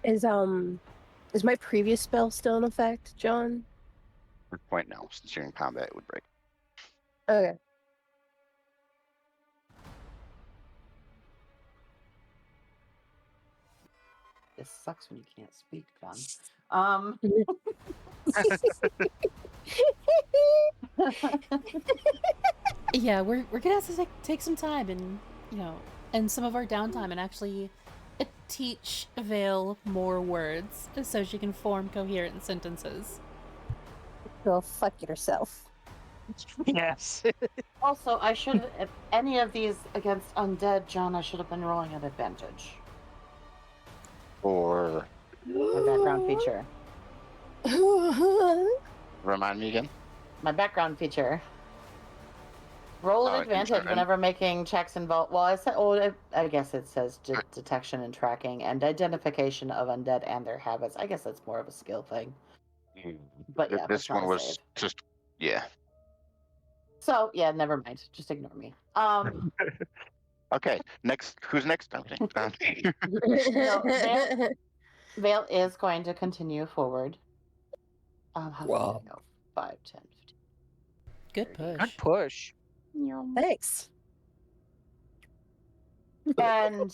Is my previous spell still in effect, John? At this point now, since you're in combat, it would break. Okay. This sucks when you can't speak, John. Yeah, we're gonna have to take some time and some of our downtime and actually teach Vale more words so she can form coherent sentences. Go fuck yourself. Yes. Also, I should have, if any of these against undead, John, I should have been rolling at advantage. Or My background feature. remind me again. My background feature. Roll at advantage whenever making checks involved. Well, I guess it says detection and tracking and identification of undead and their habits. I guess that's more of a skill thing. But yeah, this one was just yeah. So yeah, never mind. Just ignore me. Okay, next. Who's next? Vale is going to continue forward. How far did I go? 5, 10, 15. Good push. Good push. Thanks. And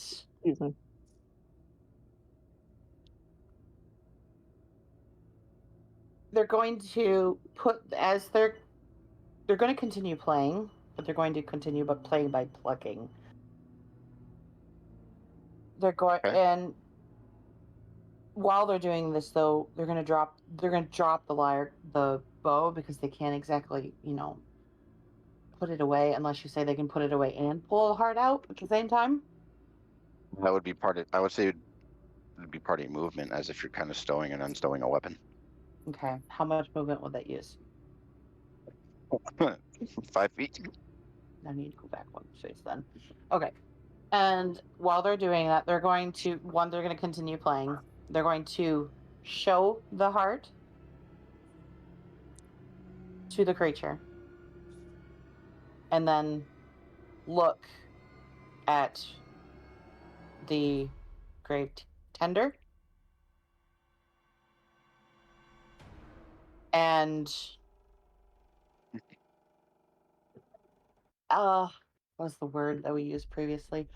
they're going to they're going to continue playing, but they're going to continue playing by plucking. They're going and while they're doing this, though, they're going to drop the bow because they can't exactly, put it away unless you say they can put it away and pull a heart out at the same time. That would be part of. I would say it would be part of your movement, as if you're kind of stowing and unstowing a weapon. Okay, how much movement would that use? 5 feet. I need to go back one space then. Okay. And while they're doing that, they're going to continue playing. They're going to show the heart to the creature. And then look at the grave tender. And what's the word that we used previously?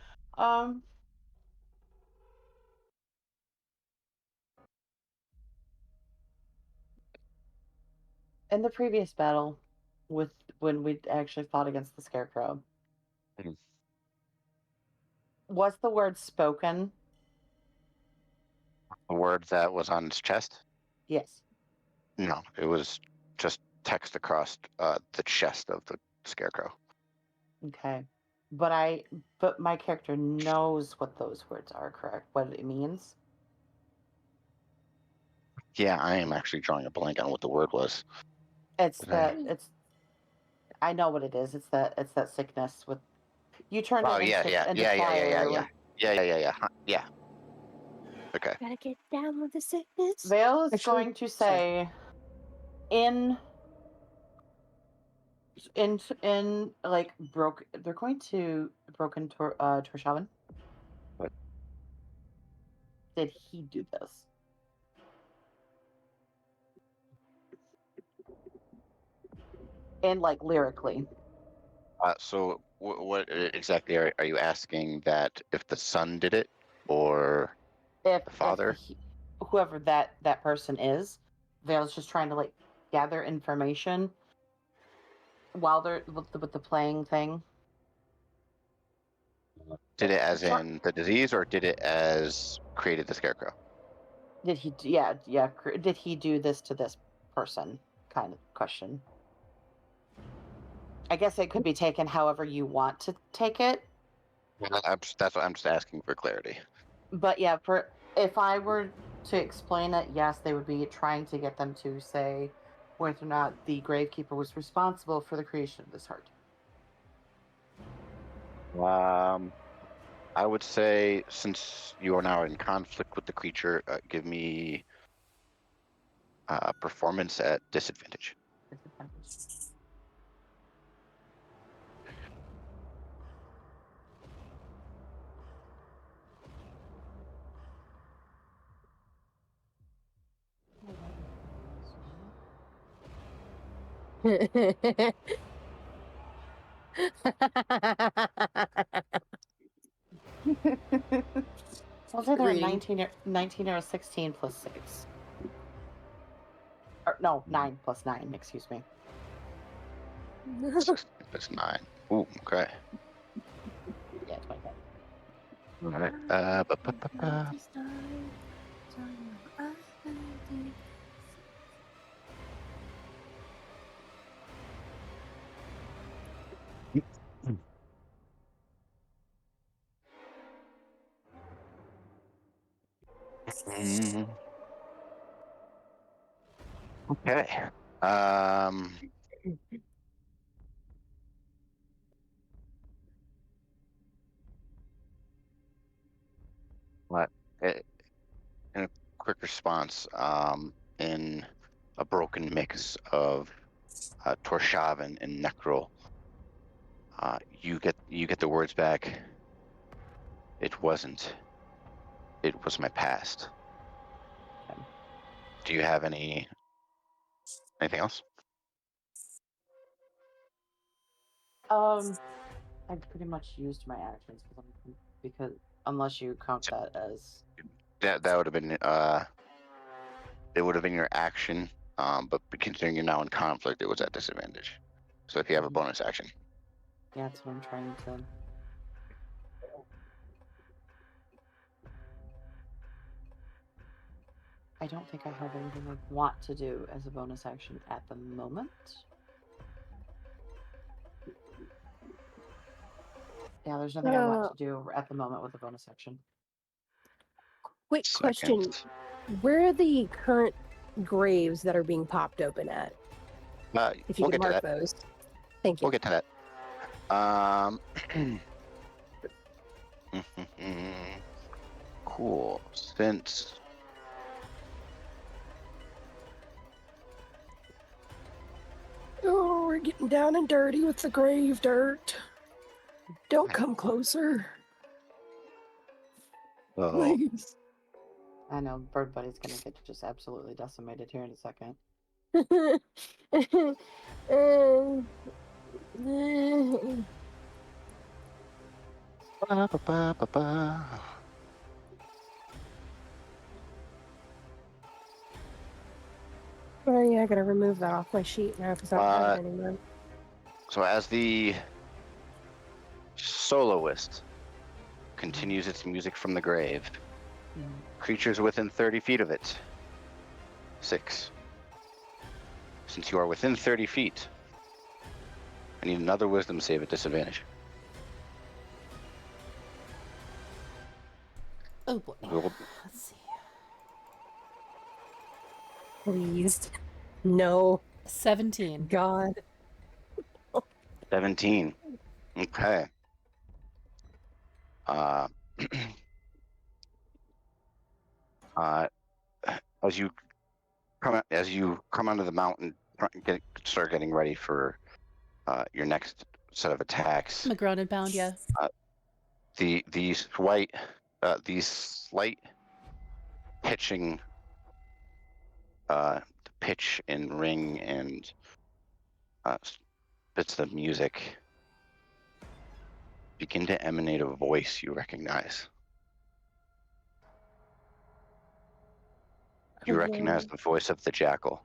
In the previous battle, with when we actually fought against the Scarecrow, Mhm. was the word spoken? The word that was on his chest? Yes. No, it was just text across the chest of the scarecrow. Okay. But my character knows what those words are, correct? What it means? Yeah, I am actually drawing a blank on what the word was. It's Did that it's I know what it is. It's that sickness with you turned Oh it yeah, into fire. yeah. Okay. Gotta get down with the sickness. Vale is Actually, going to sorry. say in like broke they're going to broken Torshavn. What? Did he do this? And like lyrically. So what exactly are you asking? That if the son did it, or If the father? whoever that person is, Vale's just trying to like gather information while they're with the playing thing. Did it as in the disease, or did it as created the scarecrow? Did he? Did he do this to this person? Kind of question. I guess it could be taken however you want to take it. That's what I'm just asking for clarity. But yeah, if I were to explain it, yes, they would be trying to get them to say whether or not the Gravekeeper was responsible for the creation of this heart. I would say, since you are now in conflict with the creature, give me performance at disadvantage. Well, it's either a Agreed. 19 or a 16 plus 6. Or, no, 9 plus 9, excuse me. 16 plus 9. Ooh, okay. Yeah, 25. All right. Okay. What? In a quick response, in a broken mix of Torshavn and Necrol, you get the words back. It wasn't. It was my past. Do you have anything else? I pretty much used my actions because unless you count that as That would have been it would have been your action, but considering you're now in conflict, it was at disadvantage. So if you have a bonus action, yeah, that's what I'm trying to. I don't think I have anything I want to do as a bonus action at the moment. Yeah, there's nothing I want to do at the moment with a bonus action. Quick question. Where are the current graves that are being popped open at? If you we'll could get to mark that. those. Thank you. We'll get to that. Cool. Since Oh, we're getting down and dirty with the grave dirt. Don't come closer. Please. I know Bird Buddy's gonna get just absolutely decimated here in a second. Oh yeah, gotta remove that off my sheet now because I don't have it anymore. So as the soloist continues its music from the grave, creatures within 30 feet of it. 6. Since you are within 30 feet, I need another wisdom save at disadvantage. Oh boy. Roll- Let's see. Please. No. 17. God. 17. Okay. Uh, as you come onto the mountain, start getting ready for your next set of attacks. I'm a grounded pound, yeah. These slight pitching, pitch and ring and bits of music begin to emanate a voice you recognize. You recognize the voice of the jackal.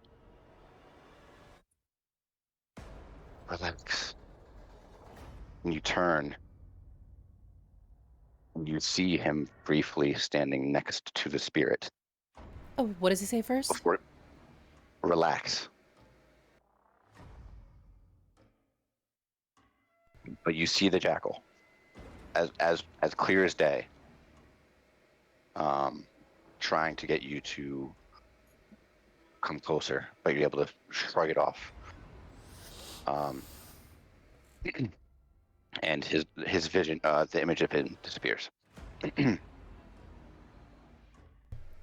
Relax. And you turn. And you see him briefly standing next to the spirit. Oh, what does he say first? Before, relax. But you see the jackal as clear as day, trying to get you to come closer, but you're able to shrug it off. And his vision, the image of him disappears.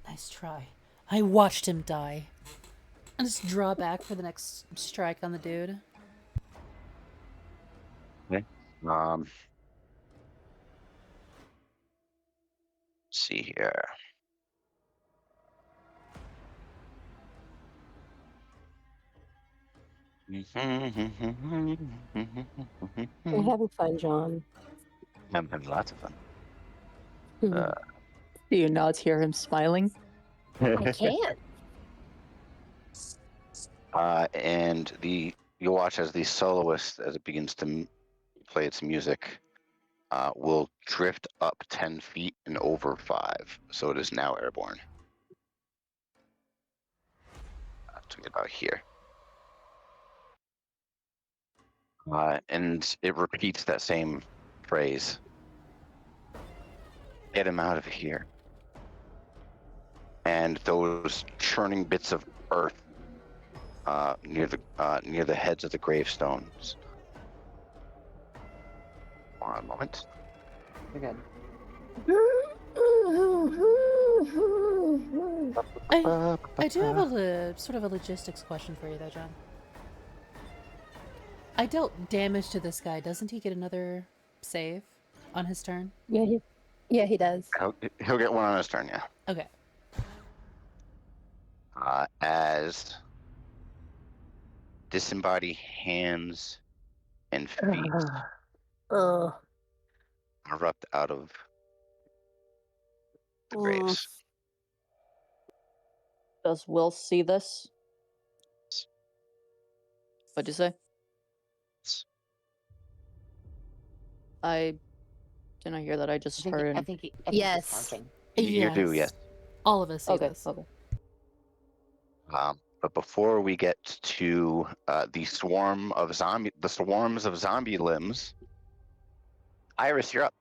Nice try. I watched him die. I just draw back for the next strike on the dude. Okay. Let's see here. We're having fun, John. I'm having lots of fun. Do you not hear him smiling? I can't. And you'll watch as the soloist, as it begins to play its music, will drift up 10 feet and over 5. So it is now airborne. To get about here. And it repeats that same phrase. Get him out of here. And those churning bits of earth near the heads of the gravestones. One moment. You're good. I do have a sort of a logistics question for you, though, John. I dealt damage to this guy. Doesn't he get another save on his turn? Yeah, he does. He'll get one on his turn, yeah. Okay. As disembodied hands and feet erupt out of the graves. Does Will see this? What'd you say? I didn't hear that. I just heard him. I think Yes. he's counting. You do, yes. All of us see Okay, this. okay. But before we get to the swarms of zombie limbs, Iris, you're up.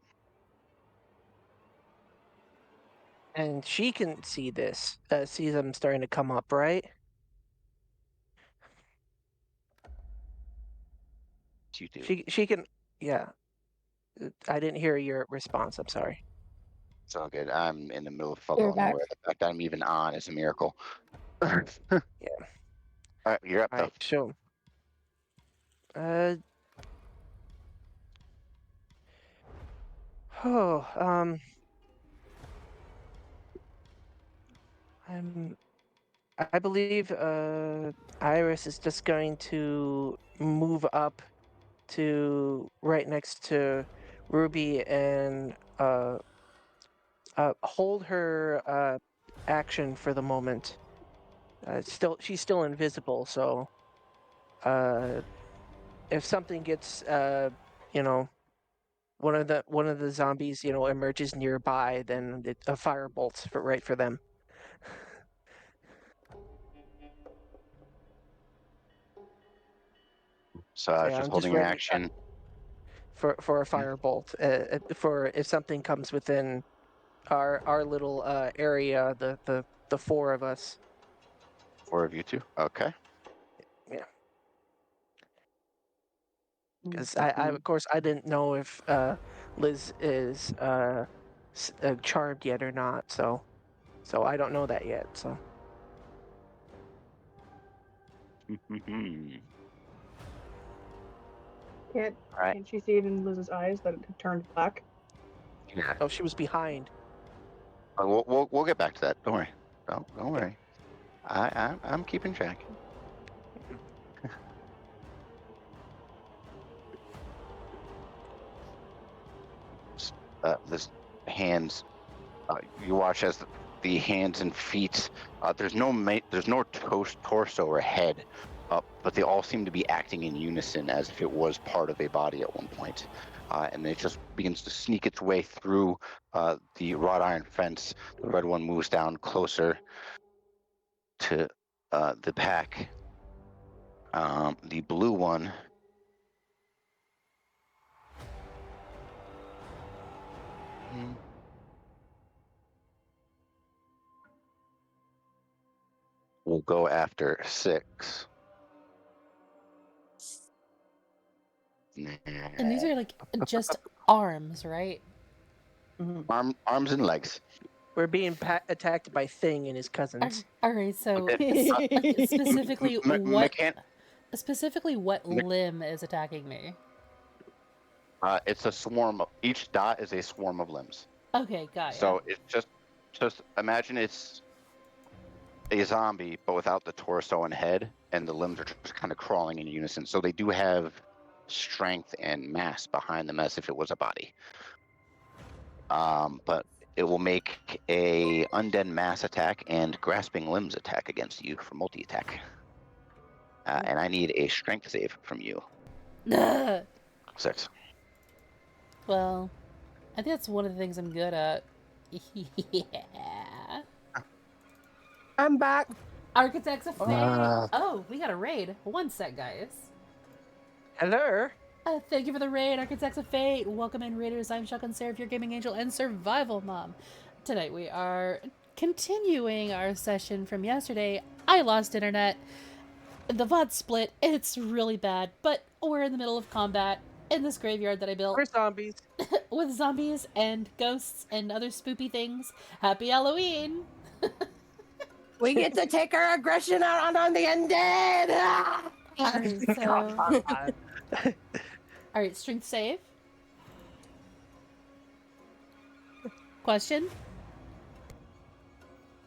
And she can see this, see them starting to come up, right? You do. She can, yeah. I didn't hear your response. I'm sorry. It's all good. I'm in the middle of You're fucking back. nowhere. The fact that I'm even on is a miracle. Yeah. All right, you're up All though. right. So, I believe Iris is just going to move up to right next to Ruby and hold her action for the moment. She's still invisible, so if something gets one of the zombies emerges nearby, then a firebolt's right for them. So I was Yeah, just I'm just holding an ready action. for a Yeah. firebolt for if something comes within our little area, the four of us. 4 of you two. Okay. Yeah. Because I of course I didn't know if Liz is charmed yet or not, so I don't know that yet. So Can't Right. can't she see it in Liz's eyes that it had turned black? Yeah. oh, she was behind. We'll get back to that. Don't worry. Don't worry. I'm keeping track. This hands. You watch as the hands and feet. There's no torso or head, but they all seem to be acting in unison as if it was part of a body at one point. And it just begins to sneak its way through the wrought iron fence. The red one moves down closer to the pack. The blue one will go after 6. And these are like just arms, right? Arms and legs. We're being attacked by Thing and his cousins. All right, so Okay. specifically Mechan- what limb is attacking me? it's a swarm. Each dot is a swarm of limbs. Okay, got So ya. it's just imagine it's a zombie, but without the torso and head, and the limbs are just kind of crawling in unison. So they do have strength and mass behind them as if it was a body. But it will make a undead mass attack and grasping limbs attack against you for multi-attack. And I need a strength save from you. Ugh. 6. Well, I think that's one of the things I'm good at. Yeah. I'm back. Architects of Fate. Oh, we got a raid. One sec, guys. Hello. Thank you for the raid, Architects of Fate. Welcome in, raiders. I'm Shotgun Sarah, your gaming angel and survival mom. Tonight we are continuing our session from yesterday. I lost internet. The VOD split. It's really bad, but we're in the middle of combat in this graveyard that I built. We're zombies. With zombies and ghosts and other spoopy things. Happy Halloween! We get to take our aggression out on the undead. Ah! Alright, strength save. Question?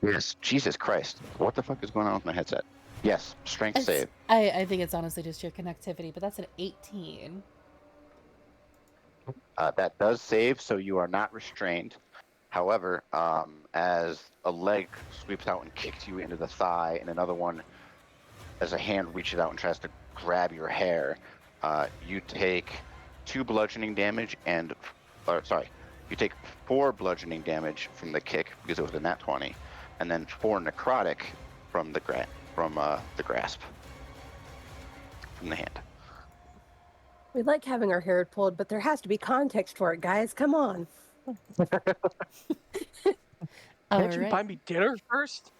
Yes. Jesus Christ. What the fuck is going on with my headset? Yes. Strength save. I think it's honestly just your connectivity, but that's an 18. That does save, so you are not restrained. However, as a leg sweeps out and kicks you into the thigh, and another one, as a hand reaches out and tries to grab your hair, you take 2 bludgeoning damage you take 4 bludgeoning damage from the kick because it was a nat 20, and then 4 necrotic from the grasp from the hand. We like having our hair pulled, but there has to be context for it, guys. Come on. Can't you buy me dinner first?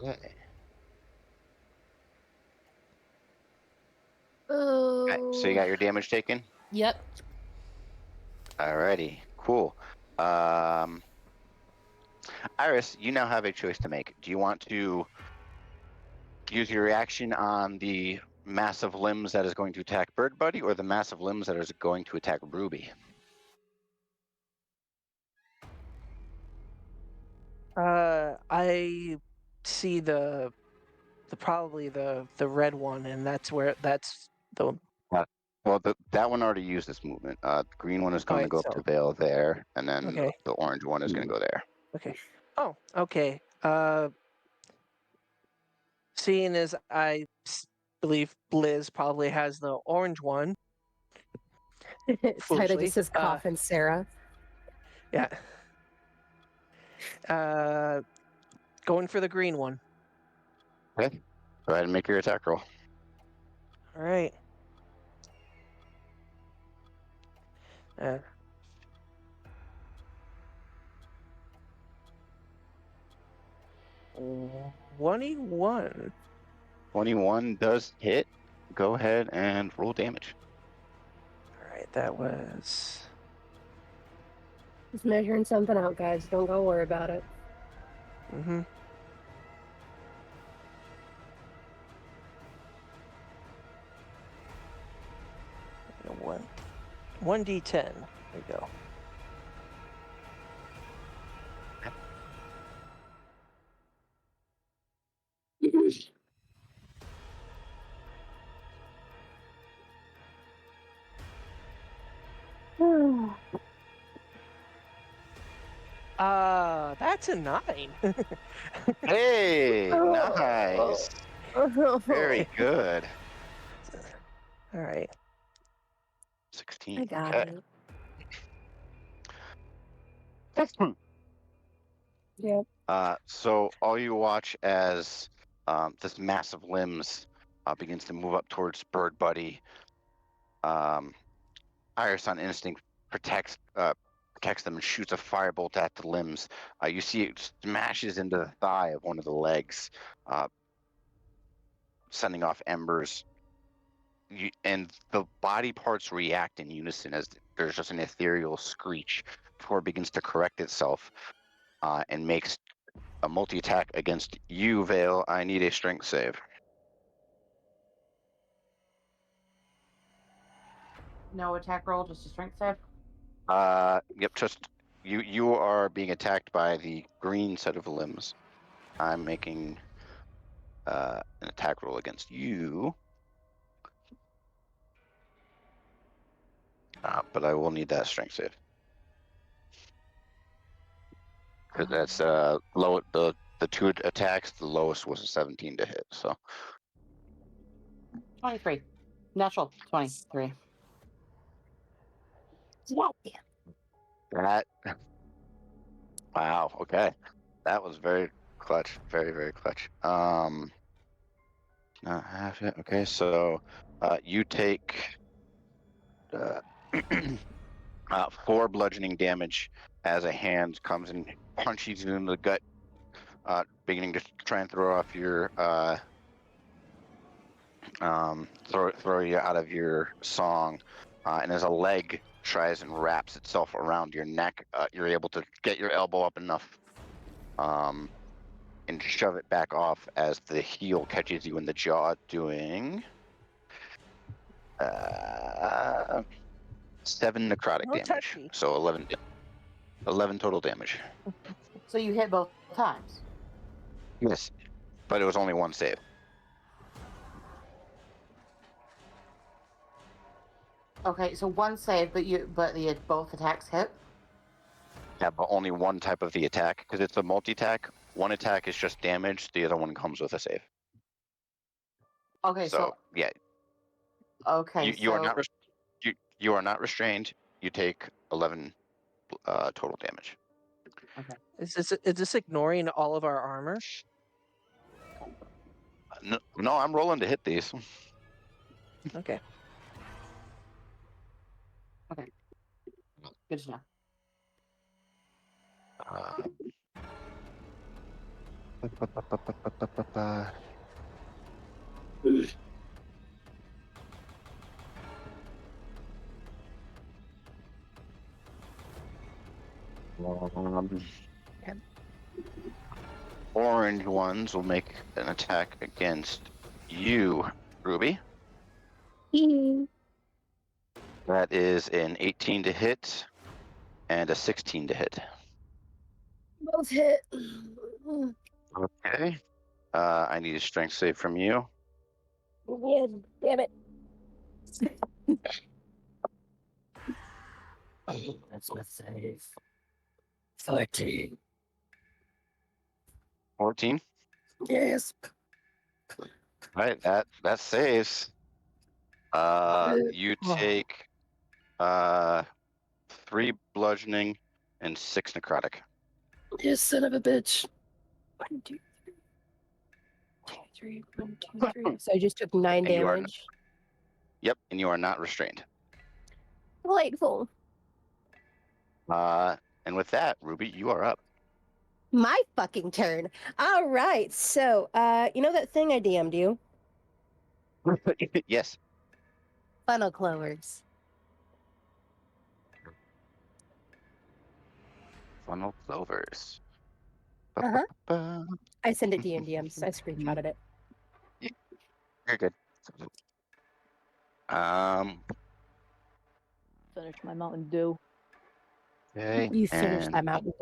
Okay. Oh. Okay, so you got your damage taken? Yep. Alrighty, cool. Iris, you now have a choice to make. Do you want to use your reaction on the massive limbs that is going to attack Bird Buddy, or the massive limbs that is going to attack Ruby? I see probably the red one, and that's the Well, that one already used this movement. The green one is going to Alright, go up so to Vale there, and then okay, the orange one is going to go there. okay. Oh, okay. Seeing as I believe Liz probably has the orange one, Title foolishly. just says coffin, Sarah. Yeah. Going for the green one. Okay. Go ahead and make your attack roll. All right. 21. 21 does hit. Go ahead and roll damage. All right, that was. Just measuring something out, guys. Don't go worry about it. Mm-hmm. One. 1d10. There we go. That's a 9. Hey, nice. Very good. All right. 16. I got Okay. it. Yep. So all you watch as this massive limbs begins to move up towards Bird Buddy. Iris on instinct protects them and shoots a firebolt at the limbs. You see it smashes into the thigh of one of the legs, sending off embers. And the body parts react in unison as there's just an ethereal screech before it begins to correct itself and makes a multi-attack against you, Vale. I need a strength save. No attack roll, just a strength save. Yep, just you are being attacked by the green set of limbs. I'm making an attack roll against you. But I will need that strength save. Because that's low. The two attacks, the lowest was a 17 to hit. So 23. Natural 23. that. Wow. Okay, that was very clutch. Very, very clutch. Not half it. Okay, so you take 4 bludgeoning damage as a hand comes and punches you in the gut, beginning to try and throw off your throw you out of your song, and as a leg tries and wraps itself around your neck, you're able to get your elbow up enough and shove it back off as the heel catches you in the jaw, doing 7 necrotic No damage. touchy. So 11 total damage. So you hit both times. Yes, but it was only 1 save. Okay, so 1 save, but both attacks hit. Yeah, but only one type of the attack, because it's a multi-attack. One attack is just damage, the other one comes with a save. Okay, so yeah, okay, you are not you are not restrained. You take 11 total damage. Okay. Is this ignoring all of our armor? No, I'm rolling to hit these. Okay. Okay. Good to know. Orange ones will make an attack against you, Ruby. That is an 18 to hit and a 16 to hit. Both hit. Okay. I need a strength save from you. Yeah, damn it. That's my save. 14. 14. Yes. Right, that saves. You take 3 bludgeoning and 6 necrotic. You son of a bitch. 1, 2, 3. 1, 2, 3. So I just took 9 And you are damage. Yep, and you are not restrained. Delightful. And with that, Ruby, you are up. My fucking turn. All right. So, you know that thing I DM'd you? Yes. Funnel clovers. Funnel clovers. Uh-huh. Ba-ba-ba. I sent it to you in DMs. I screenshotted it. You're good. Finish my Mountain Dew. Okay. You finished And that mountain.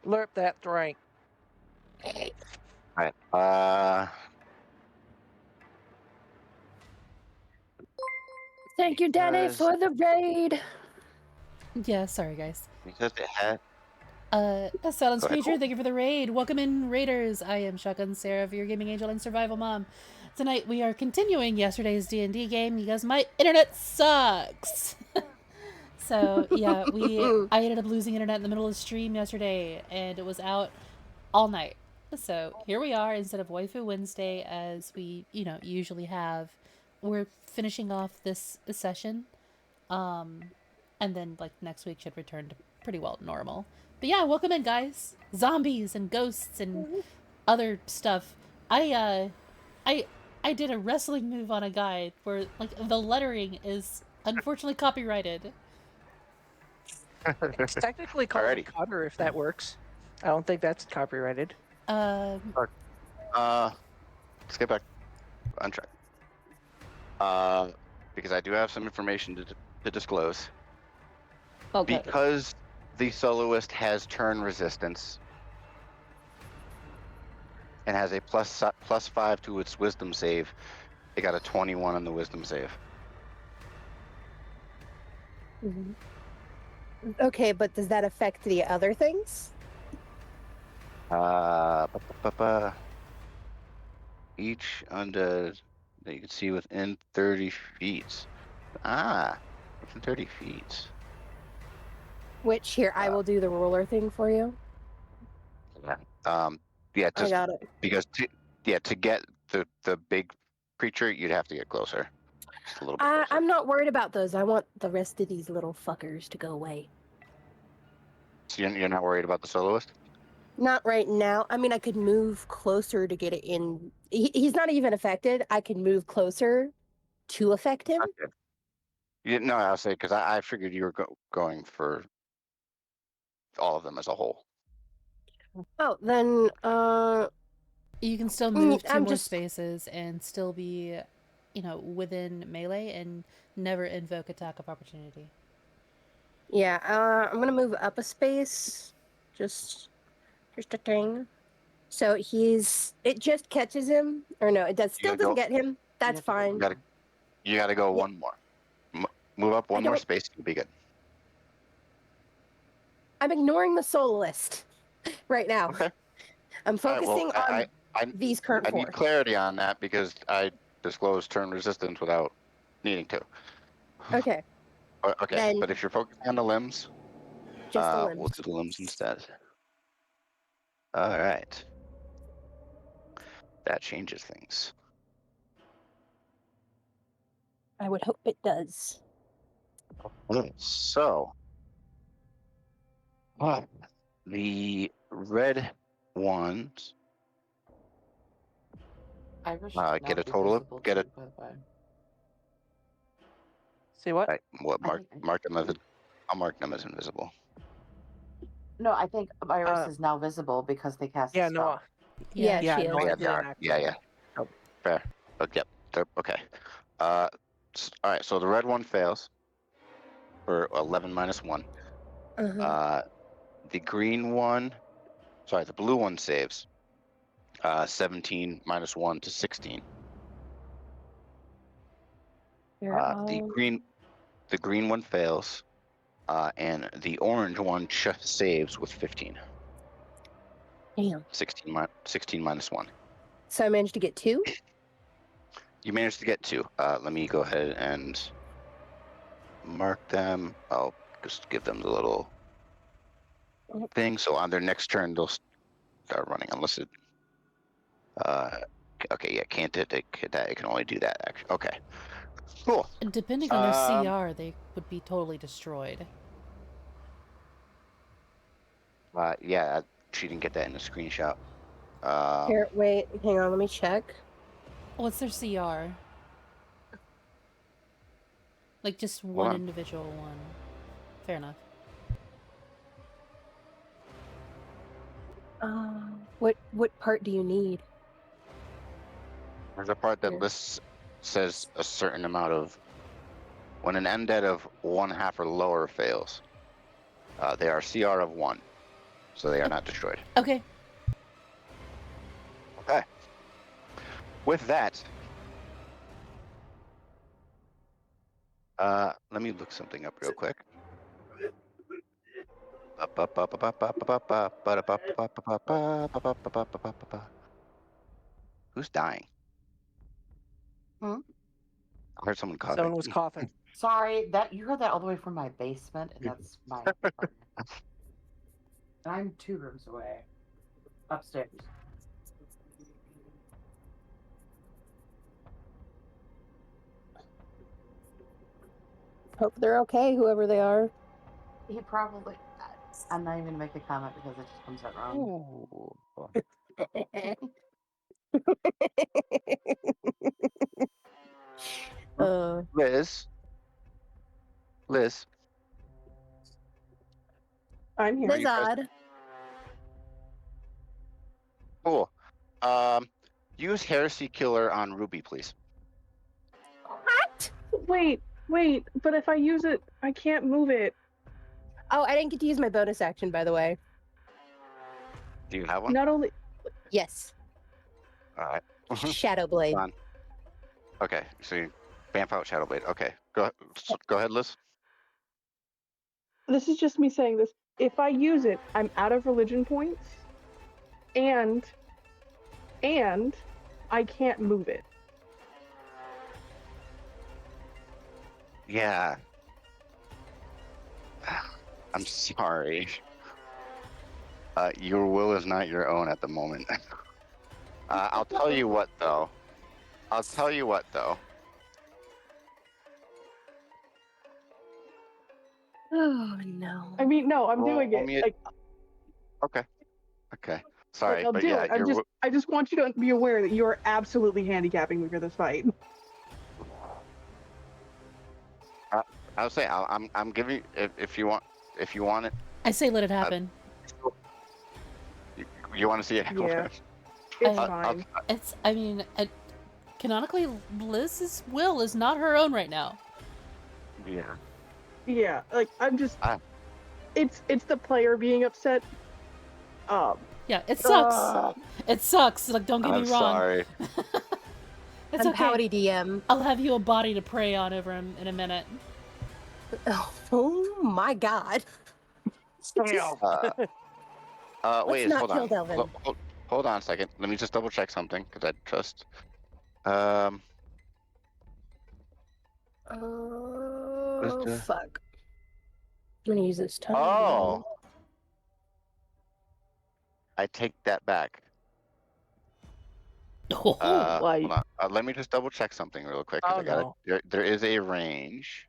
Slurp that drink. all right. Thank you, Danny, Because- for the raid. Yeah, sorry guys. Because it had Silence Go ahead. Creature, thank you for the raid. Welcome in, Raiders. I am Shotgun Sarah, your gaming angel and survival mom. Tonight we are continuing yesterday's D&D game. You guys, my internet sucks. So yeah, I ended up losing internet in the middle of the stream yesterday, and it was out all night. So here we are, instead of Waifu Wednesday as we usually have. We're finishing off this session, and then like next week should return to pretty well normal. But yeah, welcome in, guys. Zombies and ghosts and other stuff. I did a wrestling move on a guy where like the lettering is unfortunately copyrighted. It's technically called a Alrighty. cutter if that works. I don't think that's copyrighted. let's get back on track. Because I do have some information to disclose. Okay. Because the soloist has turn resistance and has a plus 5 to its wisdom save, it got a 21 on the wisdom save. Okay, but does that affect the other things? Each undead that you can see within 30 feet. Within 30 feet. Which here, I will do the ruler thing for you. Yeah, I just got it. because to get the big creature, you'd have to get closer. Just a little bit closer. I'm not worried about those. I want the rest of these little fuckers to go away. So you're not worried about the soloist? Not right now. I mean, I could move closer to get it in. He's not even affected. I can move closer to affect him. Okay. No, I'll say because I figured you were going for all of them as a whole. Oh, then You can still move 2 I'm more just- spaces and still be, within melee and never invoke attack of opportunity. yeah, I'm gonna move up a space. Just a thing. So it just catches him, or no, still doesn't get him. That's fine. You gotta go one more. Move up one more space, you'll be good. I'm ignoring the soloist right now. Okay. I'm focusing on I these current I four. need clarity on that because I disclosed turn resistance without needing to. Okay. Okay, Then- but if you're focusing on the limbs, Just the limbs. we'll do the limbs instead. All right. That changes things. I would hope it does. Okay, so the red ones Irish get a total of get a. by the way. See what? Mark them as I'll mark them as invisible. No, I think Iris is now visible because they cast a Yeah, spell. no. Yeah, Yeah, she is. no, Yeah, I they are. did Yeah. Oh, fair. Yep. They're okay. All right. So the red one fails for 11 minus 1. Uh-huh. The green one, sorry, the blue one saves. 17 minus 1 to 16. The green one fails And the orange one just saves with 15. Damn. 16 minus 1. So I managed to get 2? You managed to get 2. Let me go ahead and mark them. I'll just give them the little thing. So on their next turn, they'll start running unless it. Okay, yeah, can't it that? It can only do that. Actually, okay, cool. Depending on their CR, they would be totally destroyed. Yeah, she didn't get that in the screenshot. Here, wait, hang on, let me check. What's their CR? Like just one individual one. Fair enough. What part do you need? There's a part that says a certain amount of when an undead of 1/2 or lower fails. They are CR of 1, so they are not destroyed. Okay. Okay. With that, let me look something up real quick. Who's dying? Hmm? I heard someone coughing. Someone was coughing. Sorry, that you heard that all the way from my basement, and that's my apartment. And I'm 2 rooms away, upstairs. Hope they're okay, whoever they are. He probably. I'm not even gonna make a comment because it just comes out wrong. Liz. I'm here. Lizard. Cool. Use Heresy Killer on Ruby, please. What? Wait, but if I use it, I can't move it. Oh, I didn't get to use my bonus action, by the way. Do you have one? Not only Yes. All right. Shadow Blade. Okay, so you vamp out Shadow Blade. Okay, go ahead, Liz. this is just me saying this. If I use it, I'm out of religion points, and I can't move it. Yeah. I'm sorry. Your will is not your own at the moment. I'll tell you what, though. Oh no. I mean, no, I'm doing it. Okay. Sorry, I'll but do yeah, it. I just want you to be aware that you are absolutely handicapping me for this fight. I'll say I'm giving if you want it. I say let it happen. You want to see it happen? Yeah. It's fine. I mean, canonically, Liz's will is not her own right now. Yeah. Yeah, like I'm just. It's the player being upset. Yeah, it sucks. It sucks. Like, don't get me wrong. Sorry. It's I'm okay. Pouty DM. I'll have you a body to pray on over in a minute. Oh my god. Wait, Let's not hold kill on. Delvin. Hold on a second. Let me just double check something because I trust. Fuck. I'm gonna use this time. Oh. I take that back. Hold on. Let me just double check something real quick because there is a range.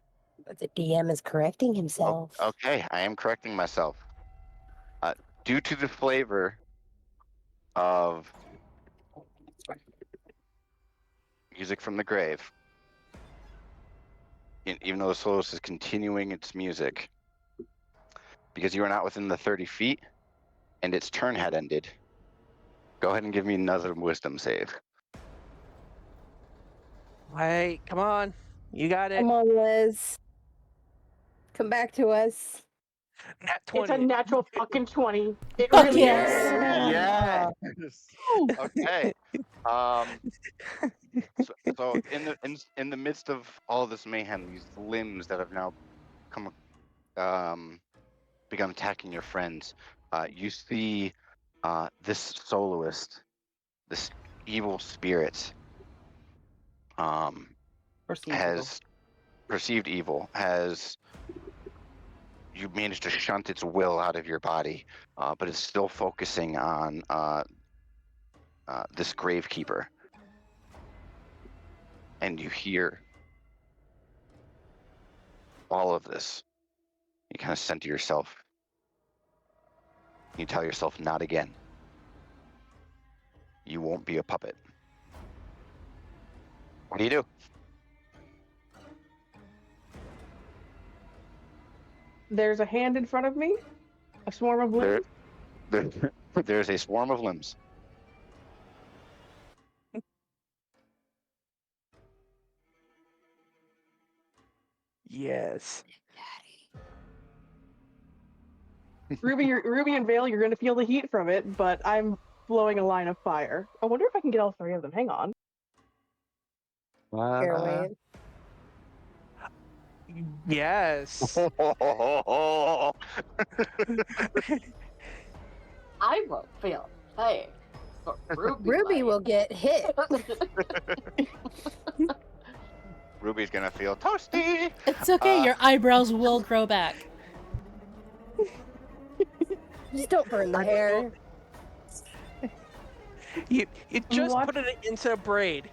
But the DM is correcting himself. Okay, I am correcting myself. Due to the flavor of music from the grave, even though the soloist is continuing its music, because you are not within the 30 feet and its turn had ended, go ahead and give me another wisdom save. Hey, come on. You got it. Come on, Liz. Come back to us. Nat 20. It's a natural fucking 20. It Fuck really yes. is. Yeah. Okay. So in the midst of all this mayhem, these limbs that have now begun attacking your friends, you see this soloist, this evil spirit, has perceived evil, has you managed to shunt its will out of your body, but it's still focusing on this gravekeeper. And you hear all of this. You kind of center yourself. You tell yourself, not again. You won't be a puppet. What do you do? There's a hand in front of me, a swarm of limbs. There's a swarm of limbs. Yes. Ruby and Vale, you're going to feel the heat from it, but I'm blowing a line of fire. I wonder if I can get all three of them. Hang on. Here, wait. Yes. I won't feel pain. But Ruby will get hit. Ruby's gonna feel toasty. It's okay, your eyebrows will grow back. Just don't burn the hair. You just What? put it into a braid.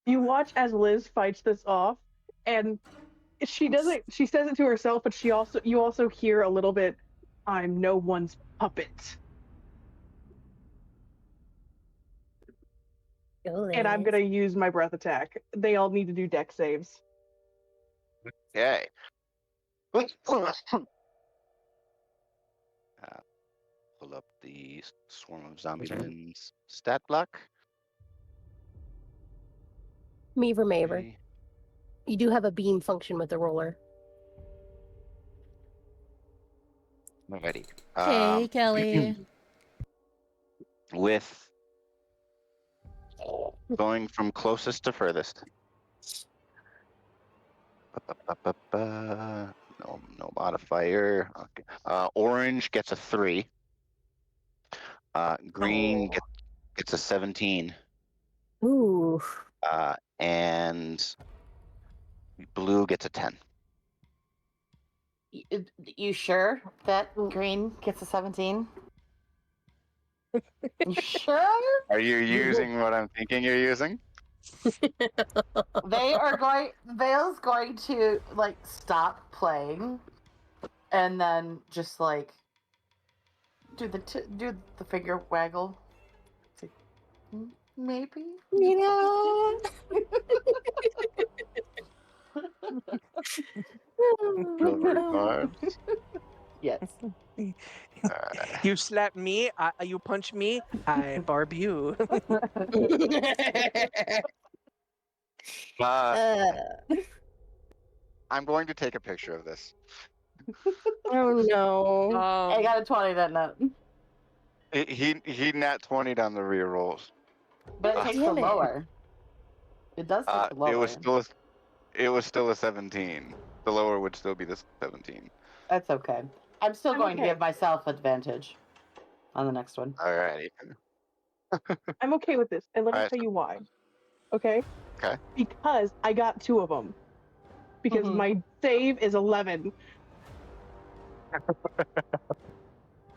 You watch as Liz fights this off, and she doesn't. She says it to herself, but you also hear a little bit. I'm no one's puppet, and I'm gonna use my breath attack. They all need to do deck saves. Okay. Pull up the swarm of zombie limbs stat block. Meaver Maver. Okay. You do have a beam function with the roller. Alrighty. Hey, Kelly. With going from closest to furthest. No modifier. Okay. Orange gets a 3. Green gets a 17. Ooh. And blue gets a 10. You sure that green gets a 17? You sure? Are you using what I'm thinking you're using? Vale's going to like stop playing and then just like do the finger waggle. It's like, maybe. Yeah. Yes. You slap me, you punch me, I barb you. I'm going to take a picture of this. Oh no. I got a 20 that note. He nat 20'd on the rear rolls. But it takes the Damn it. lower. It does take the lower. It was still a 17. The lower would still be the 17. That's okay. I'm still going to okay. give myself advantage on the next one. Alrighty. I'm okay with this, and let me Alright. tell you why. Okay? Okay. Because I got 2 of them. Because my save is 11.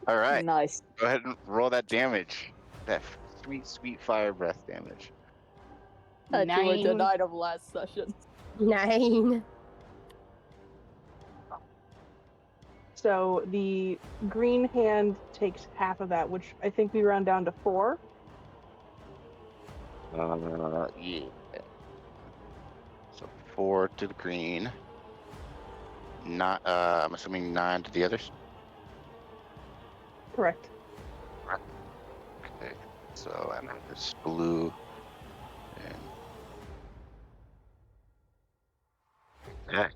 Alright. Nice. Go ahead and roll that damage. That sweet, sweet fire breath damage. That you were 9. denied of last session. 9. So the green hand takes half of that, which I think we round down to 4. Yeah. So 4 to the green. Not. I'm assuming 9 to the others. Correct. Okay. So I'm this blue. And... Yeah.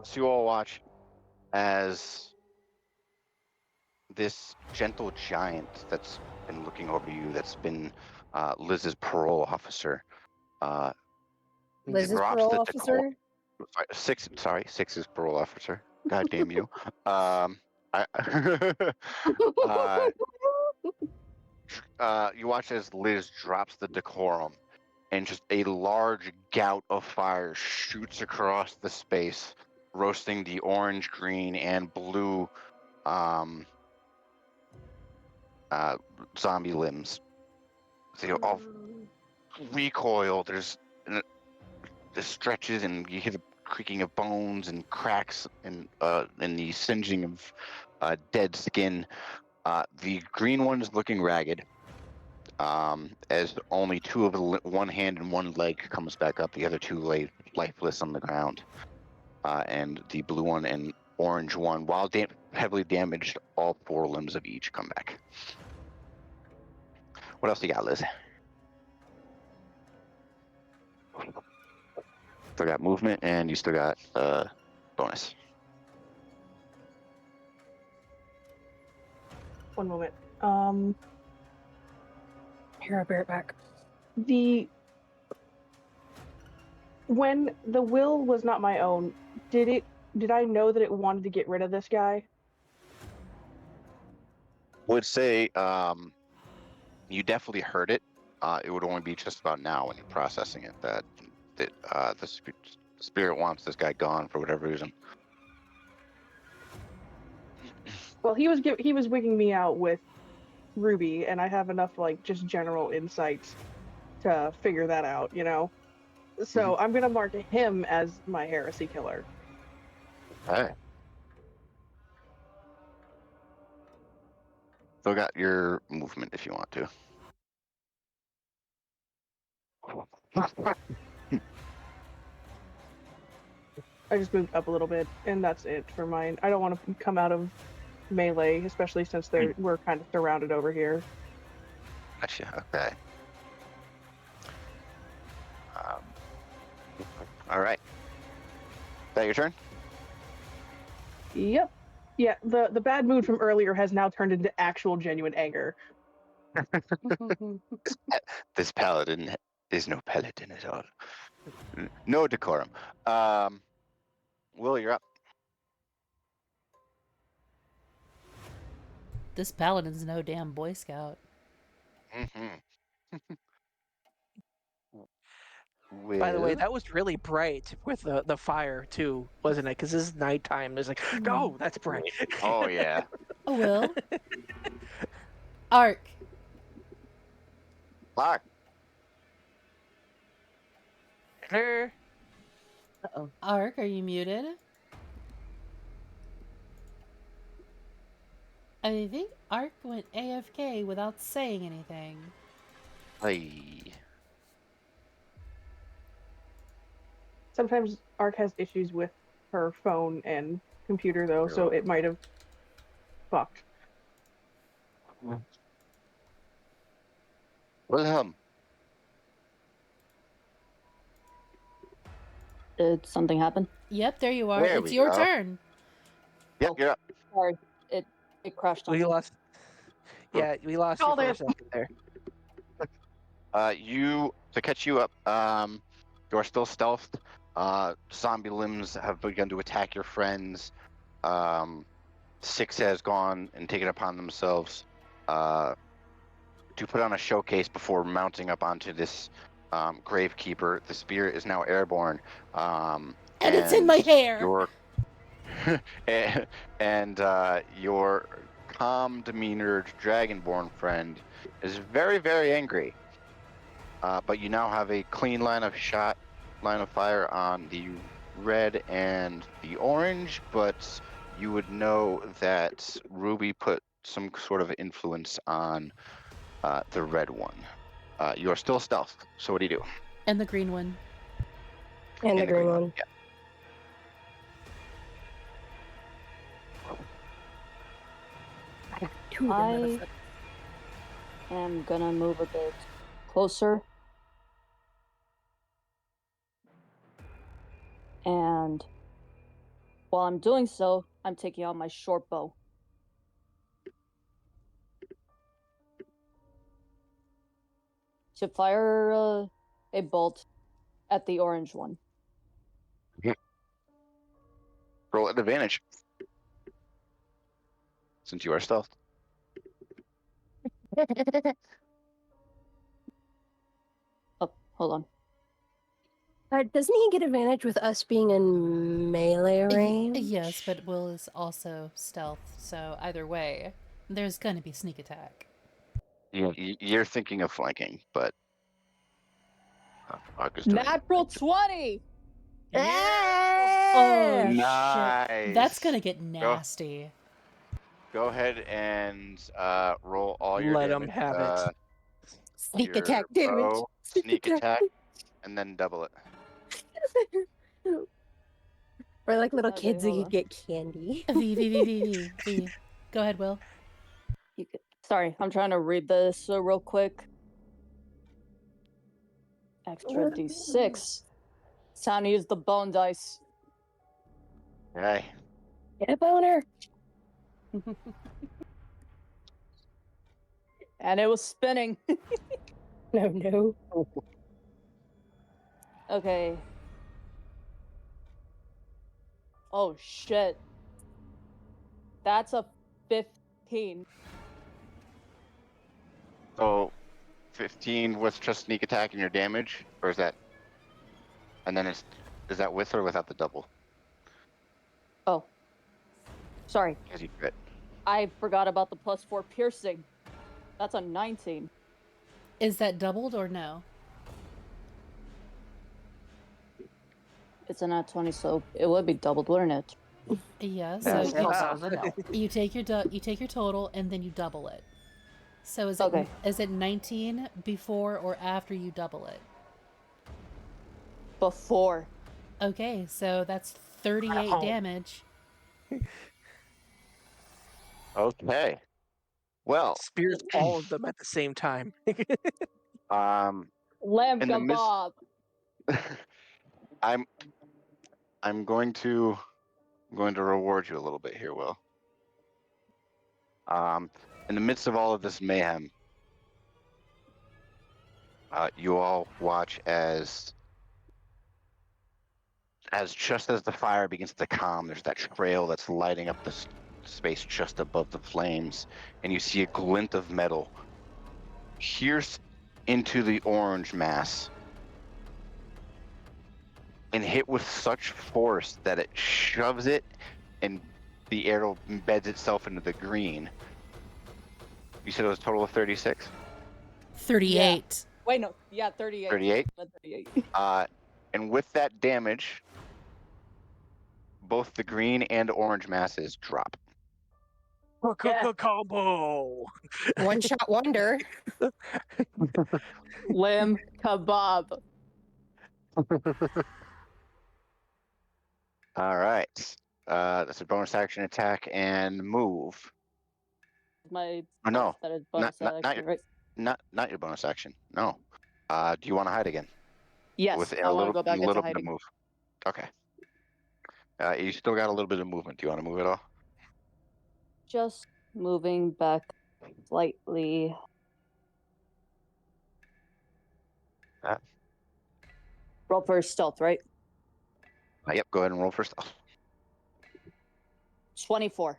So you all watch as this gentle giant that's and looking over you. That's been Liz's parole officer. Liz's drops parole the officer. Six's parole officer. God damn you. I, you watch as Liz drops the decorum, and just a large gout of fire shoots across the space, roasting the orange, green, and blue zombie limbs. So you all recoil. There's stretches, and you hear the creaking of bones and cracks, and the singeing of dead skin. The green one is looking ragged, as only two of one hand and one leg comes back up. The other two lay lifeless on the ground. And the blue one and orange one, while heavily damaged, all four limbs of each come back. What else you got, Liz? Still got movement, and you still got bonus. One moment. Here, I'll bear it back. When the will was not my own, did I know that it wanted to get rid of this guy? Would say you definitely heard it. It would only be just about now when you're processing it that the spirit wants this guy gone for whatever reason. Well, he was wigging me out with Ruby, and I have enough like just general insights to figure that out, you know. So I'm gonna mark him as my heresy killer. Okay. Still got your movement if you want to. I just moved up a little bit, and that's it for mine. I don't want to come out of melee, especially since we're kind of surrounded over here. Gotcha. Okay. All right. Is that your turn? Yep. Yeah, the bad mood from earlier has now turned into actual genuine anger. This paladin is no paladin at all. No decorum. Will, you're up. This paladin's no damn Boy Scout. By the way, that was really bright with the fire too, wasn't it? Because this is nighttime. It's like, no, that's bright. Oh yeah. Oh, Will. Ark. Clark. Uh-oh. Ark, are you muted? I think Ark went AFK without saying anything. Hey. Sometimes Ark has issues with her phone and computer, though, so it might have fucked. Wilhelm. Did something happen? Yep, there you are. There It's we your go. turn. Yep, you're up. Sorry, it crashed on We me. lost. Yeah, we lost you Called for a it. second there. To catch you up, you are still stealthed. Zombie limbs have begun to attack your friends. Six has gone and taken upon themselves to put on a showcase before mounting up onto this gravekeeper. The spirit is now airborne. And it's in my hair. Your calm demeanored dragonborn friend is very, very angry. But you now have a clean line of fire on the red and the orange, but you would know that Ruby put some sort of influence on the red one. You are still stealth, so what do you do? And the green one. And the green one. Yeah. Two of them, I motherfucker. am gonna move a bit closer. And while I'm doing so, I'm taking out my short bow. to fire a bolt at the orange one. Roll at advantage. Since you are stealth. Oh, hold on. Doesn't he get advantage with us being in melee range? Yes, but Will is also stealth, so either way, there's gonna be sneak attack. You're thinking of flanking, but Hawk is doing Natural 20! Oh, Nice. shit. That's gonna get nasty. Go ahead and roll all your Let 'em damage. have it. Sneak your attack damage. bow, sneak attack, and then double it. We're like little Okay, kids that hold could on. get candy. V. Go ahead, Will. Sorry, I'm trying to read this real quick. Extra d6. It's time to use the bone dice. Okay. Get a boner. And it was spinning. No. Okay. Oh, shit. That's a 15. So 15 with just sneak attack and your damage, or is that? And then is that with or without the double? Oh. Sorry. Because you crit. I forgot about the +4 piercing. That's a 19. Is that doubled or no? It's a nat 20, so it would be doubled, wouldn't it? Yeah, So so still goes a no. you take your total and then you double it. So is it Okay. is it 19 before or after you double it? Before. Okay, so that's 38 Ow. damage. Okay. Well, Spears all of them at the same time. Lamb In the midst- kebab. I'm going to reward you a little bit here, Will. In the midst of all of this mayhem, you all watch as just as the fire begins to calm, there's that trail that's lighting up the space just above the flames, and you see a glint of metal pierce into the orange mass and hit with such force that it shoves it, and the arrow embeds itself into the green. You said it was a total of 36? 38. Wait, no. Yeah, 38. 38? 38. And with that damage, both the green and orange masses drop. Combo. One shot wonder. Lamb kebab. All right. That's a bonus action attack and move. My Oh, no. that is bonus Not action, right? Not your bonus action. No. Do you want to hide again? Yes, With I want to go back a into little bit of hiding. move. Okay. You still got a little bit of movement. Do you want to move at all? Just moving back slightly. Roll for stealth, right? Yep. Go ahead and roll for stealth. 24.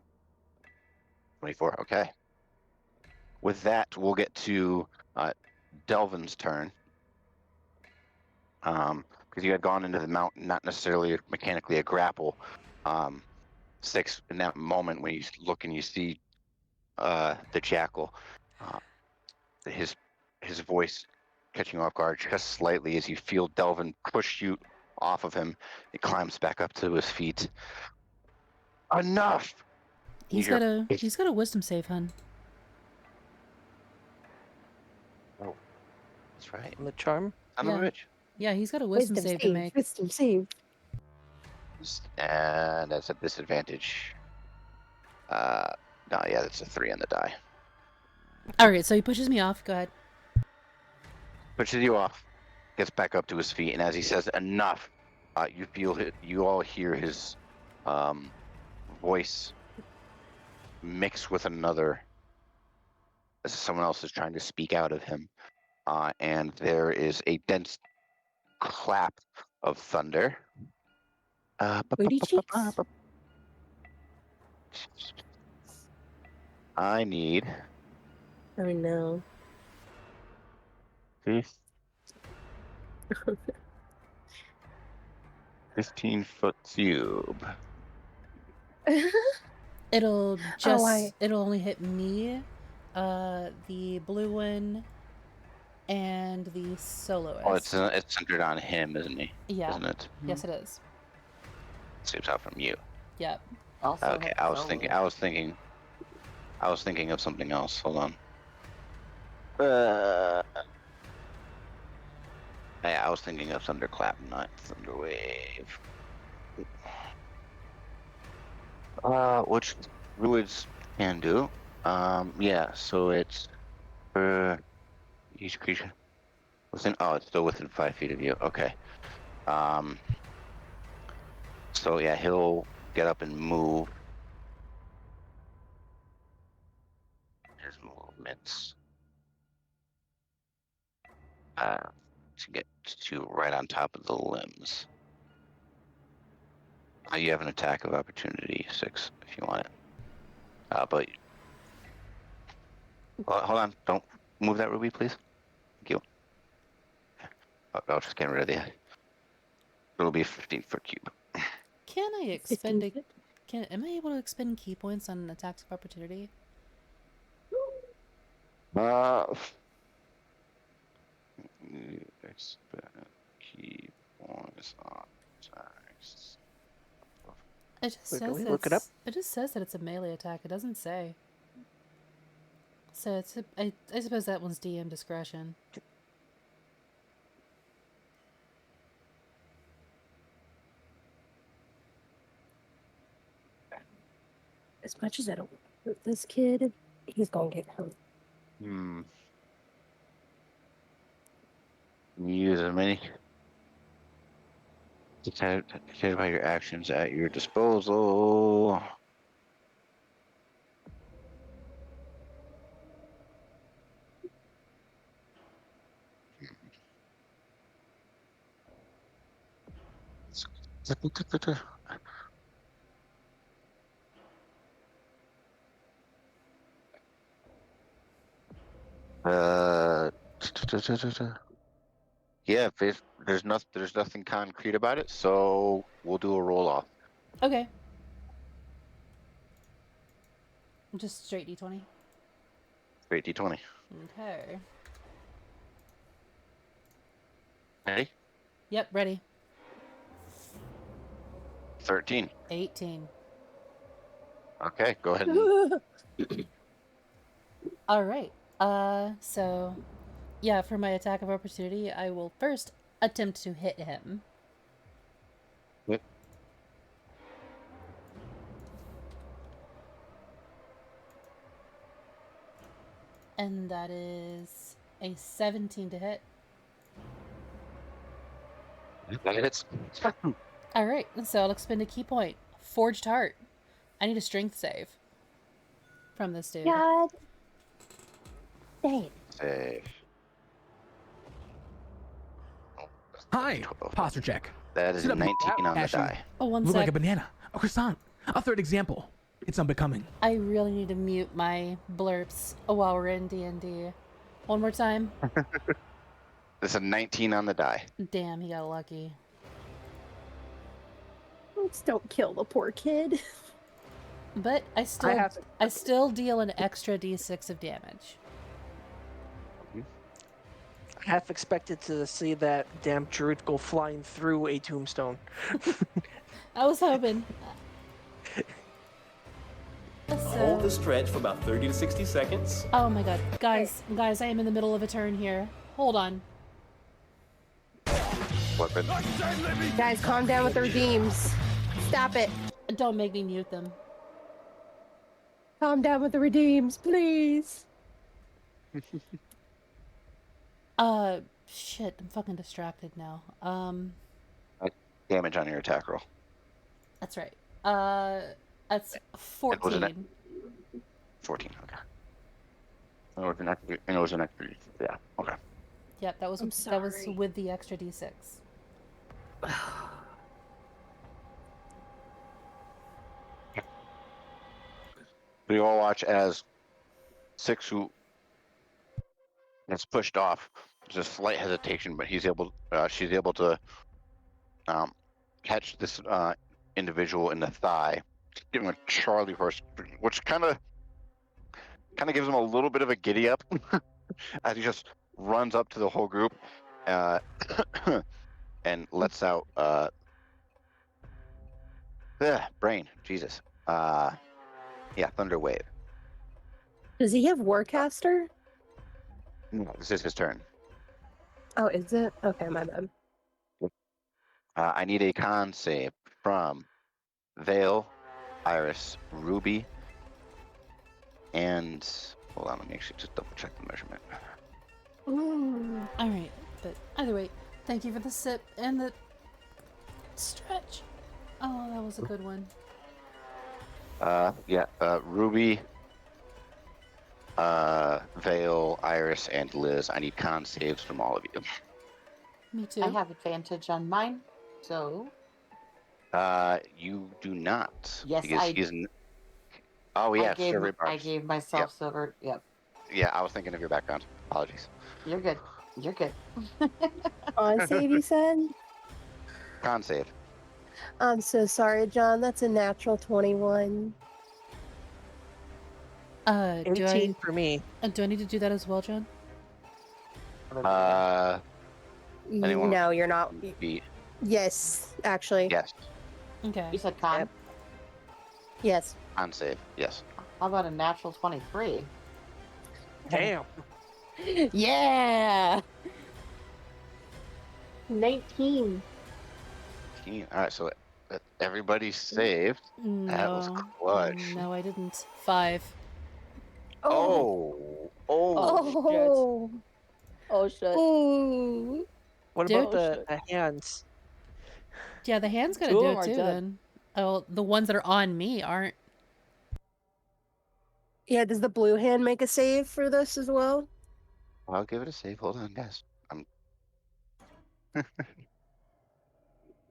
24. Okay. With that, we'll get to Delvin's turn. Because you had gone into the mountain, not necessarily mechanically a grapple. Six, in that moment when you look and you see the jackal, his voice catching you off guard just slightly as you feel Delvin push you off of him. He climbs back up to his feet. Enough! He's got a wisdom save, hun. Oh, that's right. On the charm. Son of a bitch. Yeah, he's got a wisdom save to make. Wisdom save. And that's a disadvantage. No, yeah, that's a 3 on the die. All right, so he pushes me off. Go ahead. Pushes you off, gets back up to his feet, and as he says enough, you all hear his voice mix with another as someone else is trying to speak out of him. and there is a dense clap of thunder. Booty cheeks. I need Oh no. 15-foot cube. It'll I- it'll only hit me, the blue one, and the soloist. Oh, it's centered on him, isn't he? Yeah. Isn't it? Yes, it is. Seems out from you. Yep. Also Okay, hit I was solo. thinking of something else. Hold on. Yeah, I was thinking of Thunderclap, not Thunderwave. Which druids can do. Yeah, so it's for each creature within. Oh, it's still within 5 feet of you. Okay. So yeah, he'll get up and move. His movements. To get to right on top of the limbs. You have an attack of opportunity 6 if you want it. But hold on, don't move that ruby, please. Thank you. I'll just get rid of the. It'll be a 15-foot cube. Can I expend am I able to expend key points on attacks of opportunity? Expend key points on attacks. It just Wait, can says we look it up? it just says that it's a melee attack. It doesn't say. So I suppose that one's DM discretion. As much as I don't hurt this kid, he's gonna get hurt. Use as many. Decide about your actions at your disposal. Yeah, there's nothing concrete about it, so we'll do a roll off. Okay. Just straight D20. Straight D20. Okay. Ready? Yep, ready. 13. 18. Okay, go ahead. All right. So, yeah, for my attack of opportunity, I will first attempt to hit him. Yep. And that is a 17 to hit. That hits. All right, so I'll expend a key point. Forged Heart. I need a strength save from this dude. God. Dang it. Save. Hi, posture check. That is Sit a up, 19 on the Ashy. die. Oh, one Look sec. like a banana, a croissant, a third example. It's unbecoming. I really need to mute my blurps while we're in D&D. One more time. That's a 19 on the die. Damn, he got lucky. Let's don't kill the poor kid. But I still deal an extra D6 of damage. Half expected to see that damn druid go flying through a tombstone. I was hoping. Hold the stretch for about 30 to 60 seconds. Oh my god. Guys, I am in the middle of a turn here. Hold on. Weapon. Guys, calm down with the redeems. Stop it. Don't make me mute them. Calm down with the redeems, please. Shit, I'm fucking distracted now. Damage on your attack roll. That's right. That's 14. 14, okay. And it was an extra, yeah, okay. Yep, that was I'm that was sorry. with the extra d6. We all watch as Sixu gets pushed off. There's a slight hesitation, but she's able to catch this individual in the thigh, give him a Charlie horse, which kind of gives him a little bit of a giddy up as he just runs up to the whole group and lets out brain. Jesus. Thunder wave. Does he have Warcaster? No, this is his turn. Oh, is it? Okay, my bad. I need a con save from Vale, Iris, Ruby, and hold on, let me actually just double check the measurement. All right, but either way, thank you for the sip and the stretch. Oh, that was a good one. Ruby, Vale, Iris, and Liz. I need con saves from all of you. Me too. I have advantage on mine, so You do not. Yes, because I- he's. Oh yeah, silver I bars. gave myself silver. Yep, Yeah, I was thinking of your background. Apologies. you're good. You're good. On save, you said? Con save. I'm so sorry, John. That's a natural 21. Do 18 for me. I need to do that as well, John? Anyone No, you're not. beat? Yes, actually. Yes. Okay. You said con. Yep. Yes. Con save. Yes. How about a natural 23? Damn. Yeah. 19. All right, so everybody saved. That was No. clutch. No, I didn't. 5. Oh. Oh. Oh shit. Ooh. What Dude. about the hands? Yeah, the hand's gonna Two of do them it are too. dead. Then. Oh, the ones that are on me aren't. Yeah, does the blue hand make a save for this as well? I'll give it a save. Hold on, guys.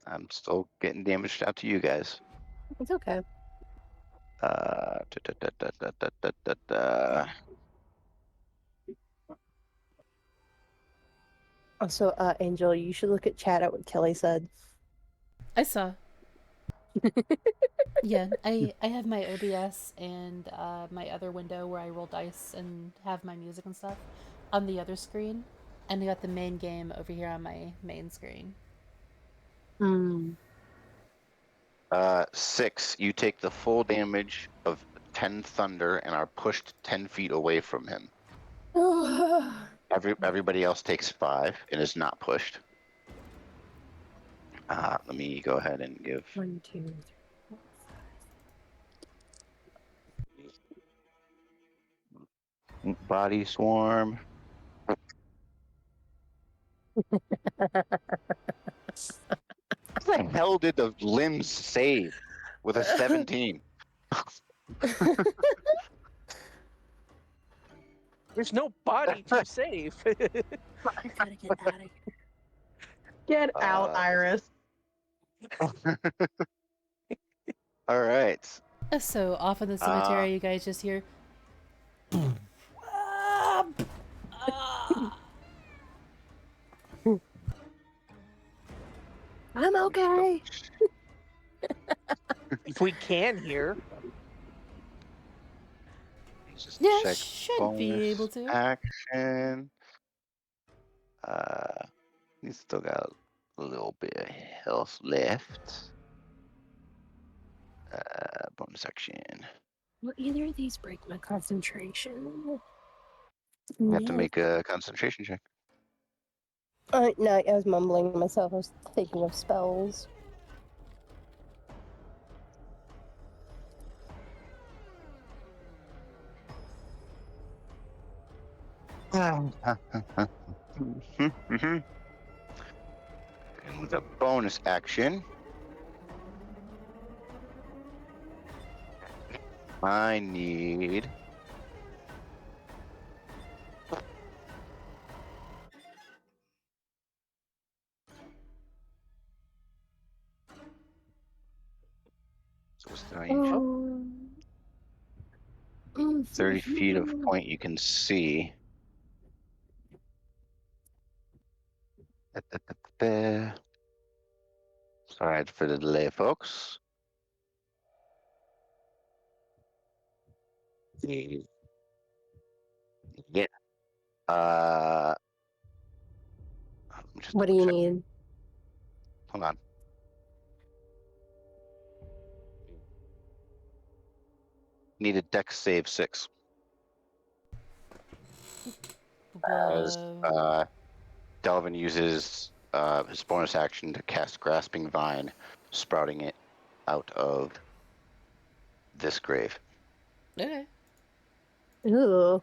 I'm still getting damaged out to you guys. It's okay. Da, da, da, da, da, da, da, da, da. Also, Angel, you should look at chat at what Kelly said. I saw. Yeah, I have my OBS and my other window where I roll dice and have my music and stuff on the other screen, and I got the main game over here on my main screen. 6. You take the full damage of 10 thunder and are pushed 10 feet away from him. Everybody else takes 5 and is not pushed. Let me go ahead and give 1, 2, 3, 4, 5. body swarm. How the hell did the limbs save with a 17? There's no body to save. I gotta get out of here. Get out, Uh, Iris. All right. So off in the cemetery, you guys just hear. I'm okay. If we can hear. Just Yeah, check should be bonus able to. action. He's still got a little bit of health left. Bonus action. Will either of these break my concentration? You have to make a concentration check. No, I was mumbling to myself. I was thinking of spells. And with a bonus action, I need Oh. 30 feet of point you can see. Sorry for the delay, folks. Yeah. Just What do you check. need? Hold on. Need a dex save 6. As Whoa. Delvin uses his bonus action to cast Grasping Vine, sprouting it out of this grave. Okay. Ooh.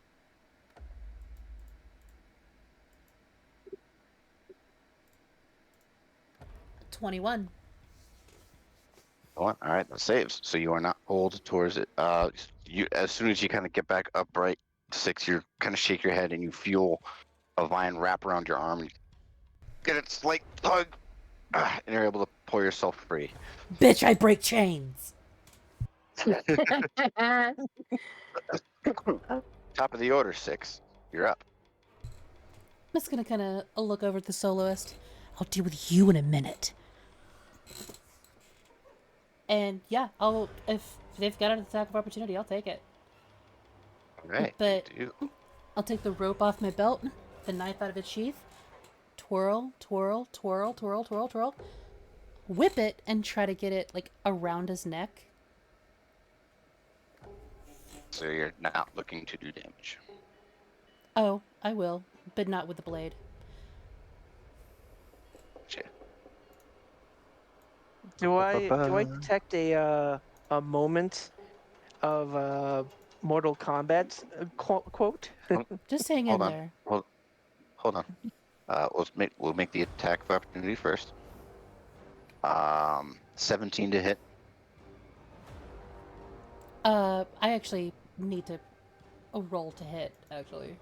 $21. All right, that saves. So you are not pulled towards it. You, as soon as you kind of get back upright, 6, you kind of shake your head and you feel a vine wrap around your arm. Get a slight tug, and you're able to pull yourself free. Bitch, I break chains. Top of the order, 6. You're up. I'm just gonna kind of look over at the soloist. I'll deal with you in a minute. And yeah, if they've got an attack of opportunity, I'll take it. All right. But you do. I'll take the rope off my belt, the knife out of its sheath, twirl, twirl, twirl, twirl, twirl, twirl, whip it, and try to get it like around his neck. So you're not looking to do damage. Oh, I will, but not with the blade. Gotcha. Do I detect a moment of Mortal Kombat quote? Just hang Hold in on. there. Hold on. We'll make the attack of opportunity first. 17 to hit. I actually need to roll to hit, actually.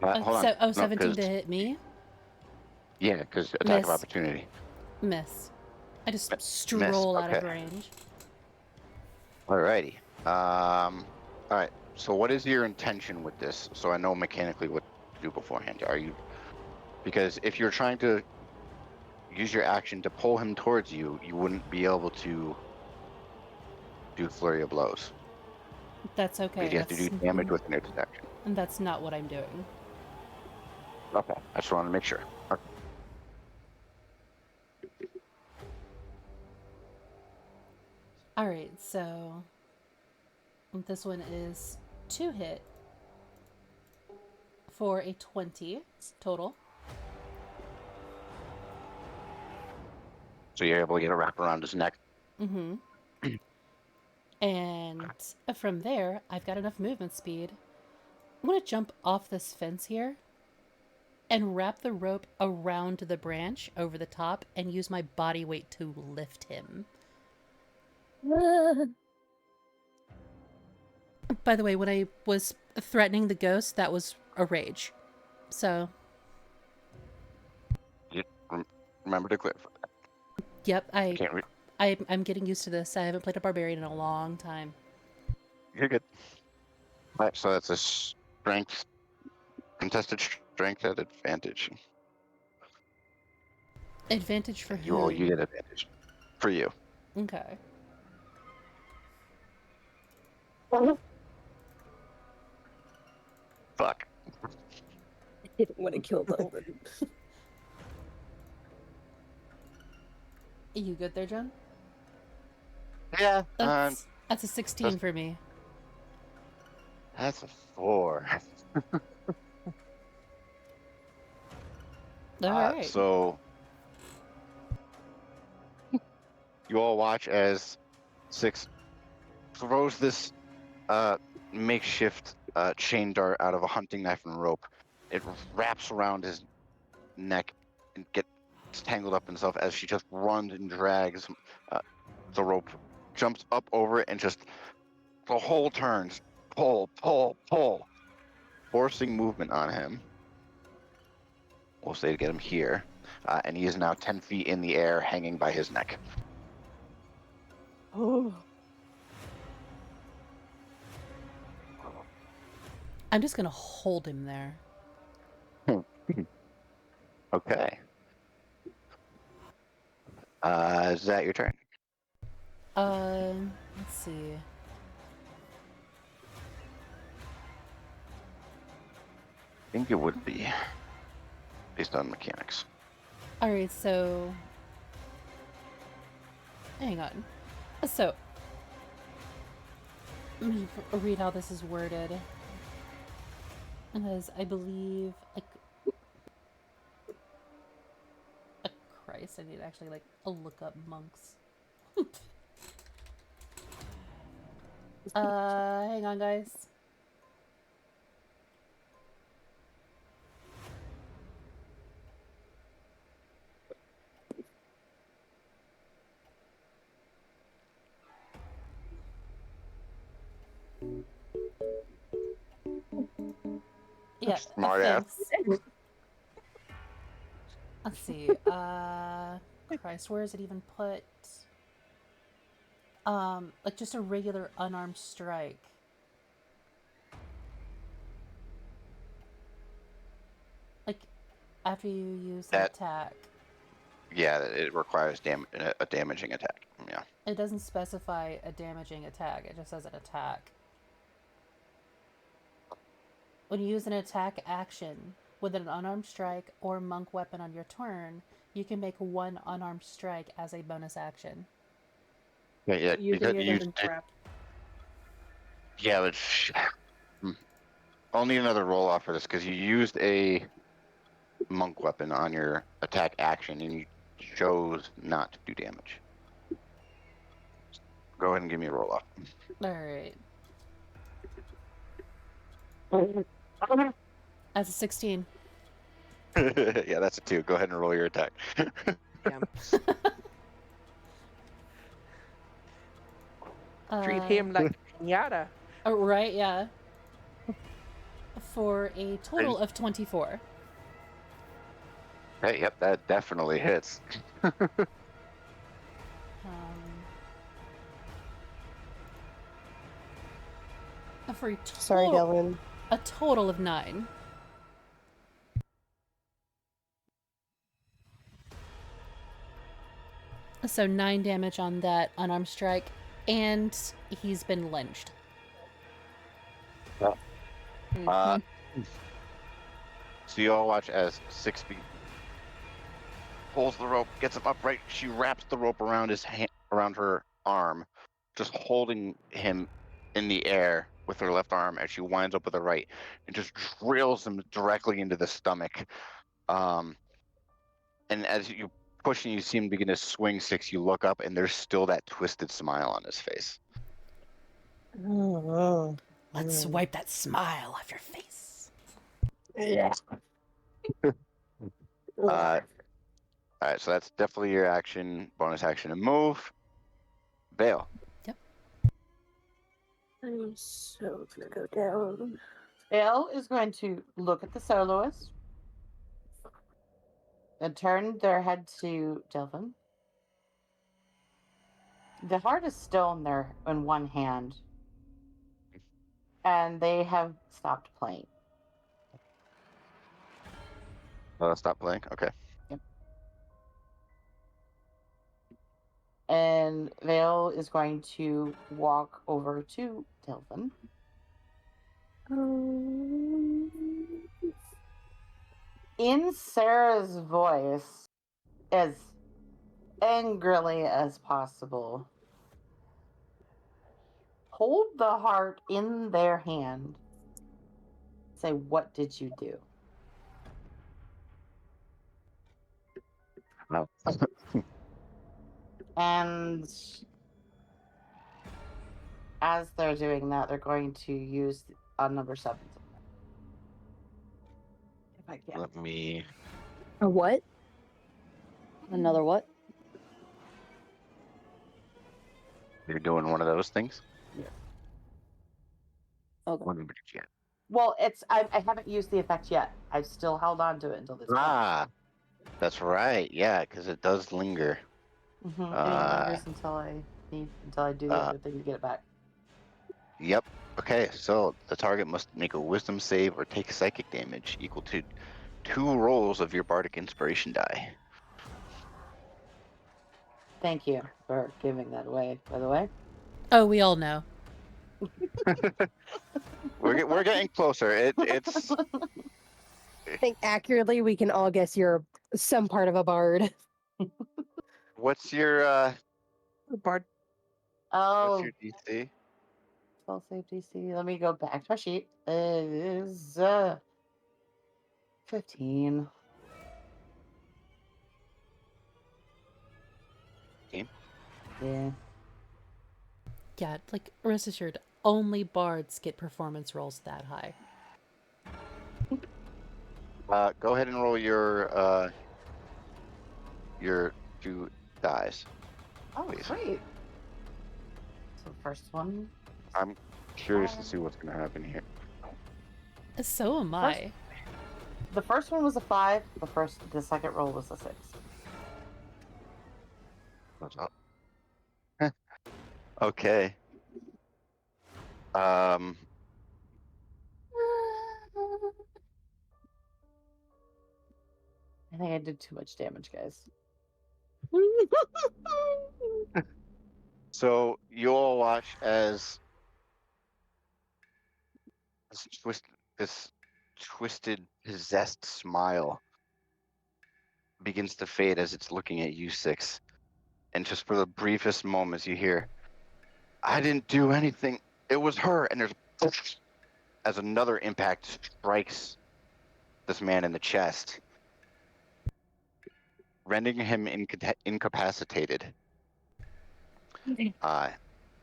Hold on. No, 17 to hit me? Yeah, because attack Miss. of opportunity. Miss. I just Miss, stroll out of okay. range. Alrighty. Alright. So what is your intention with this? So I know mechanically what to do beforehand. Are you... Because if you're trying to use your action to pull him towards you, you wouldn't be able to do flurry of blows. That's okay. Because you have to do damage with an action. And that's not what I'm doing. Okay. I just wanted to make sure. Okay. Alright, so this one is 2 hit for a 20 total. So you're able to get a wrap around his neck. Mm-hmm. And from there, I've got enough movement speed. I'm going to jump off this fence here and wrap the rope around the branch over the top and use my body weight to lift him. By the way, when I was threatening the ghost, that was a rage. So... Remember to clarify that. Yep, Can't I'm getting used to this. I haven't played a barbarian in a long time. You're good. Alright, so that's a strength, contested strength at advantage. Advantage for who? You get advantage. For you. Okay. Fuck. I didn't want to kill Logan. You good there, John? Yeah. That's a 16 for me. That's a 4. Alright. So you all watch as 6 throws this makeshift chain dart out of a hunting knife and rope. It wraps around his neck and gets tangled up in himself as she just runs and drags the rope, jumps up over it, and just the whole turns, pull, forcing movement on him. We'll say to get him here, and he is now 10 feet in the air, hanging by his neck. Oh. I'm just gonna hold him there. Okay. Is that your turn? Let's see. I think it would be based on mechanics. All right, so hang on. So let me read how this is worded, because I believe Christ, I need to actually look up monks. Hang on, guys. Yeah, Smart ass. thanks. Let's see. Christ, where is it even put? Like just a regular unarmed strike. Like after you use an attack. Yeah, it requires a damaging attack. Yeah. It doesn't specify a damaging attack. It just says an attack. When you use an attack action with an unarmed strike or monk weapon on your turn, you can make one unarmed strike as a bonus action. Yeah, Using it as a trap. Yeah, but I'll need another roll off for this because you used a monk weapon on your attack action and you chose not to do damage. Go ahead and give me a roll off. Alright. That's a 16. Yeah, that's a 2. Go ahead and roll your attack. Treat him like a pinata. Oh, right, yeah. For a total of 24. Hey, yep, that definitely hits. For a Sorry, Dylan. A total of 9. So 9 damage on that unarmed strike, and he's been lynched. So you all watch as 6B pulls the rope, gets him upright. She wraps the rope around around her arm, just holding him in the air with her left arm as she winds up with her right, and just drills him directly into the stomach. And as you push and you see him begin to swing 6, you look up and there's still that twisted smile on his face. Let's wipe that smile off your face. Yeah. All right, so that's definitely your action, bonus action, and move. Vale. Yep. I'm so gonna go down. Vale is going to look at the soloist and turn their head to Delvin. The heart is still in one hand, and they have stopped playing. Stop playing. Okay. Yep. And Vale is going to walk over to Delvin. In Sarah's voice, as angrily as possible, hold the heart in their hand. Say, what did you do? No. And as they're doing that, they're going to use number 7. If I can. Let me. A what? Another what? You're doing one of those things? Yeah. Okay. What number did you get? Well, I haven't used the effect yet. I've still held on to it until this Ah, that's right. Yeah, because it does linger. point. And it lingers until I. me until I do the other thing to get it back. Yep. Okay, so the target must make a wisdom save or take psychic damage equal to 2 rolls of your bardic inspiration die. Thank you for giving that away, by the way. Oh, we all know. We're getting closer. It's I think accurately we can all guess you're some part of a bard. what's your Bard. Oh, what's your DC? spell save DC. Let me go back to my sheet. It is 15. Game? Yeah. Yeah, like, rest assured, only bards get performance rolls that high. Go ahead and roll your 2 dice. Oh, Please. great. So the first one. I'm curious to see what's going to happen here. So am I. The first one was a 5. The second roll was a 6. What's up? Okay. I think I did too much damage, guys. So you all watch as this twisted, possessed smile begins to fade as it's looking at you 6. And just for the briefest moments you hear, "I didn't do anything. It was her." And there's as another impact strikes this man in the chest, rendering him incapacitated.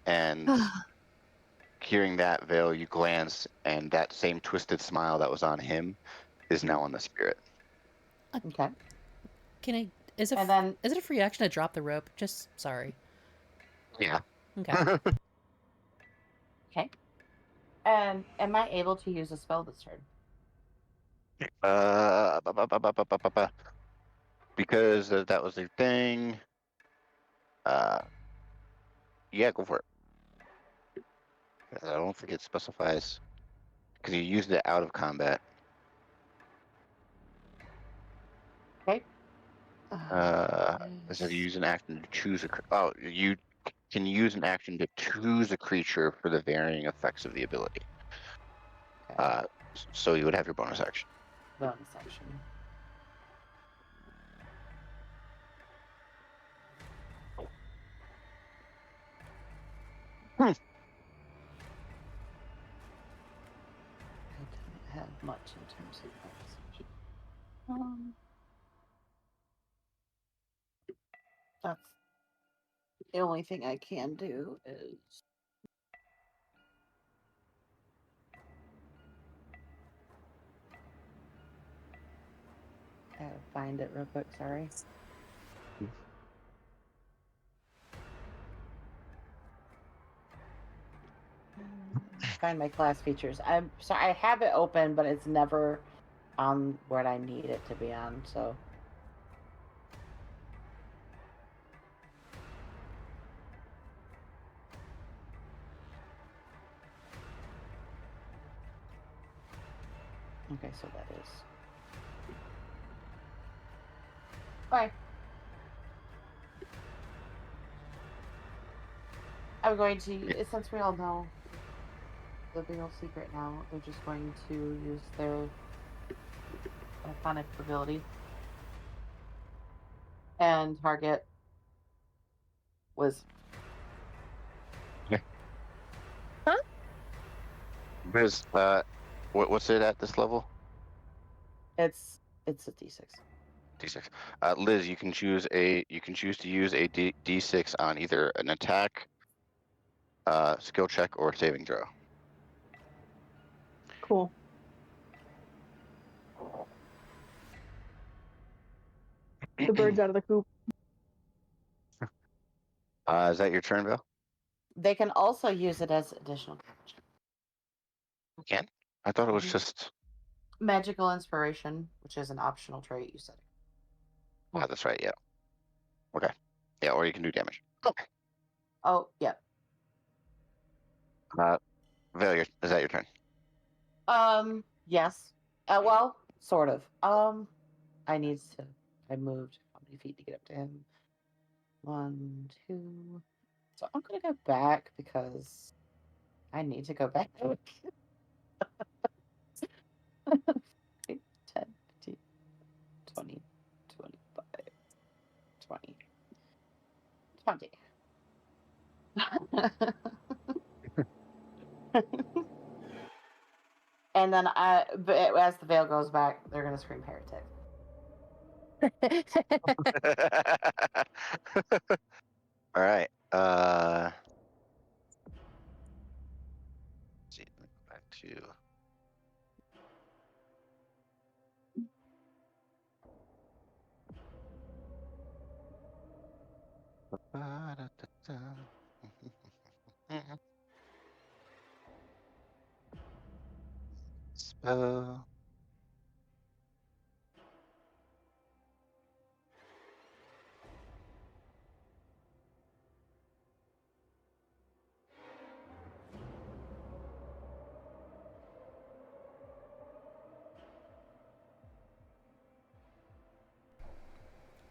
And hearing that, Vale, you glance, and that same twisted smile that was on him is now on the spirit. Okay. Can I? Is it a free action to drop the rope? Just sorry. Yeah. Okay. Okay. And am I able to use a spell this turn? Because that was the thing. Yeah, go for it. I don't think it specifies because you used it out of combat. Okay. It says you use an action to choose you can use an action to choose a creature for the varying effects of the ability. Okay. So you would have your bonus action. Bonus action. I don't have much in terms of bonus action. That's the only thing I can do is find it real quick. Sorry. Find my class features. I'm sorry. I have it open, but it's never on what I need it to be on. So. Okay, so that is. Bye. I'm going to, since we all know the big old secret now, they're just going to use their phonic ability and target was. Huh? Because what's it at this level? It's a D6. D6. Liz, you can choose to use a D6 on either an attack, skill check, or saving throw. Cool. The bird's out of the coop. Is that your turn, Bill? They can also use it as additional damage. You can? I thought it was just. Magical inspiration, which is an optional trait, you said. Oh, that's right. Yeah. Okay. Yeah, or you can do damage. Okay. Oh, yep. Vale, is that your turn? Yes. Well, sort of. I moved how many feet to get up to him? 1, 2. So I'm gonna go back because I need to go back. 10, 15, 20, 25, 20, 20. And then but as the veil goes back, they're gonna scream heretic. All right. Let's see. Let me go back to. Spell.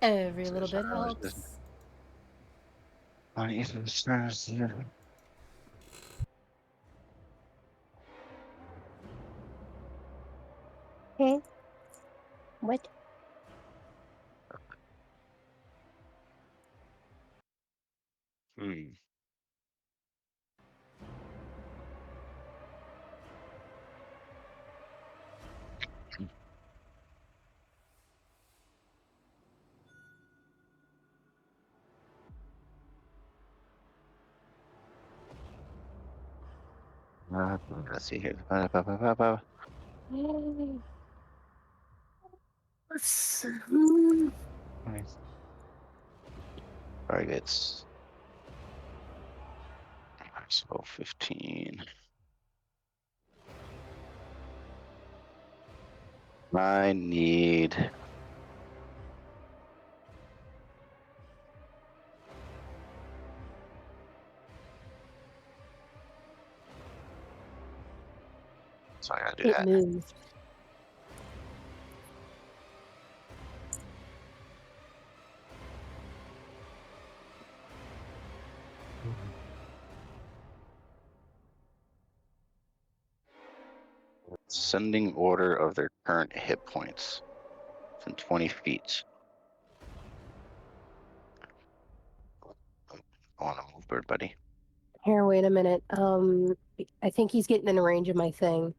Every So little bit there's helps. on either side here. Okay. What? Hmm. Let's see here. Targets. So 15. I need. So I gotta do It that. moved. Sending order of their current hit points. Within 20 feet. I want to move, bird buddy. Here, wait a minute. I think he's getting in range of my thing.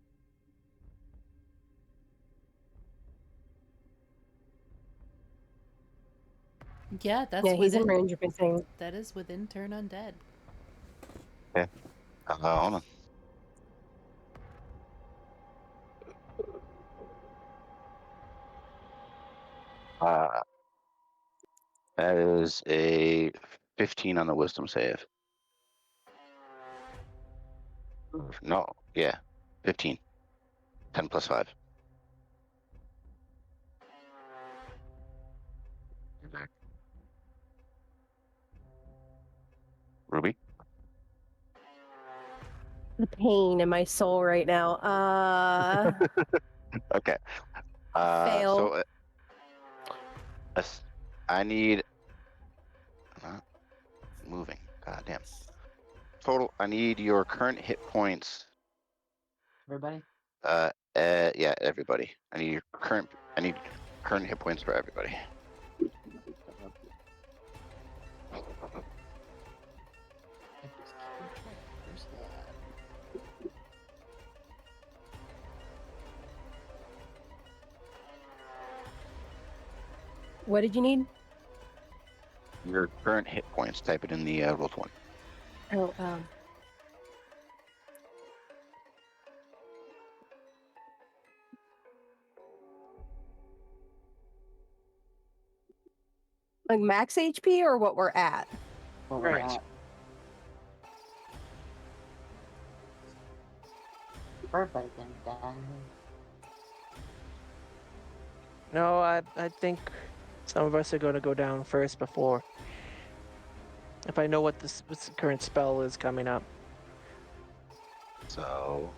Yeah, that's Yeah, he's in within. range of my thing. That is within turn undead. Okay. Hold on. That is a 15 on the wisdom save. No, yeah, 15. 10 plus 5. Ruby? The pain in my soul right now. Okay. Fail. So I need. Not moving. God damn. Total. I need your current hit points. Everybody. Yeah, everybody. I need current hit points for everybody. What did you need? Your current hit points. Type it in the Roll20. Oh, like max HP or what we're at? What we're Right. at. Everybody's gonna die. No, I think some of us are going to go down first before If I know what this current spell is coming up. So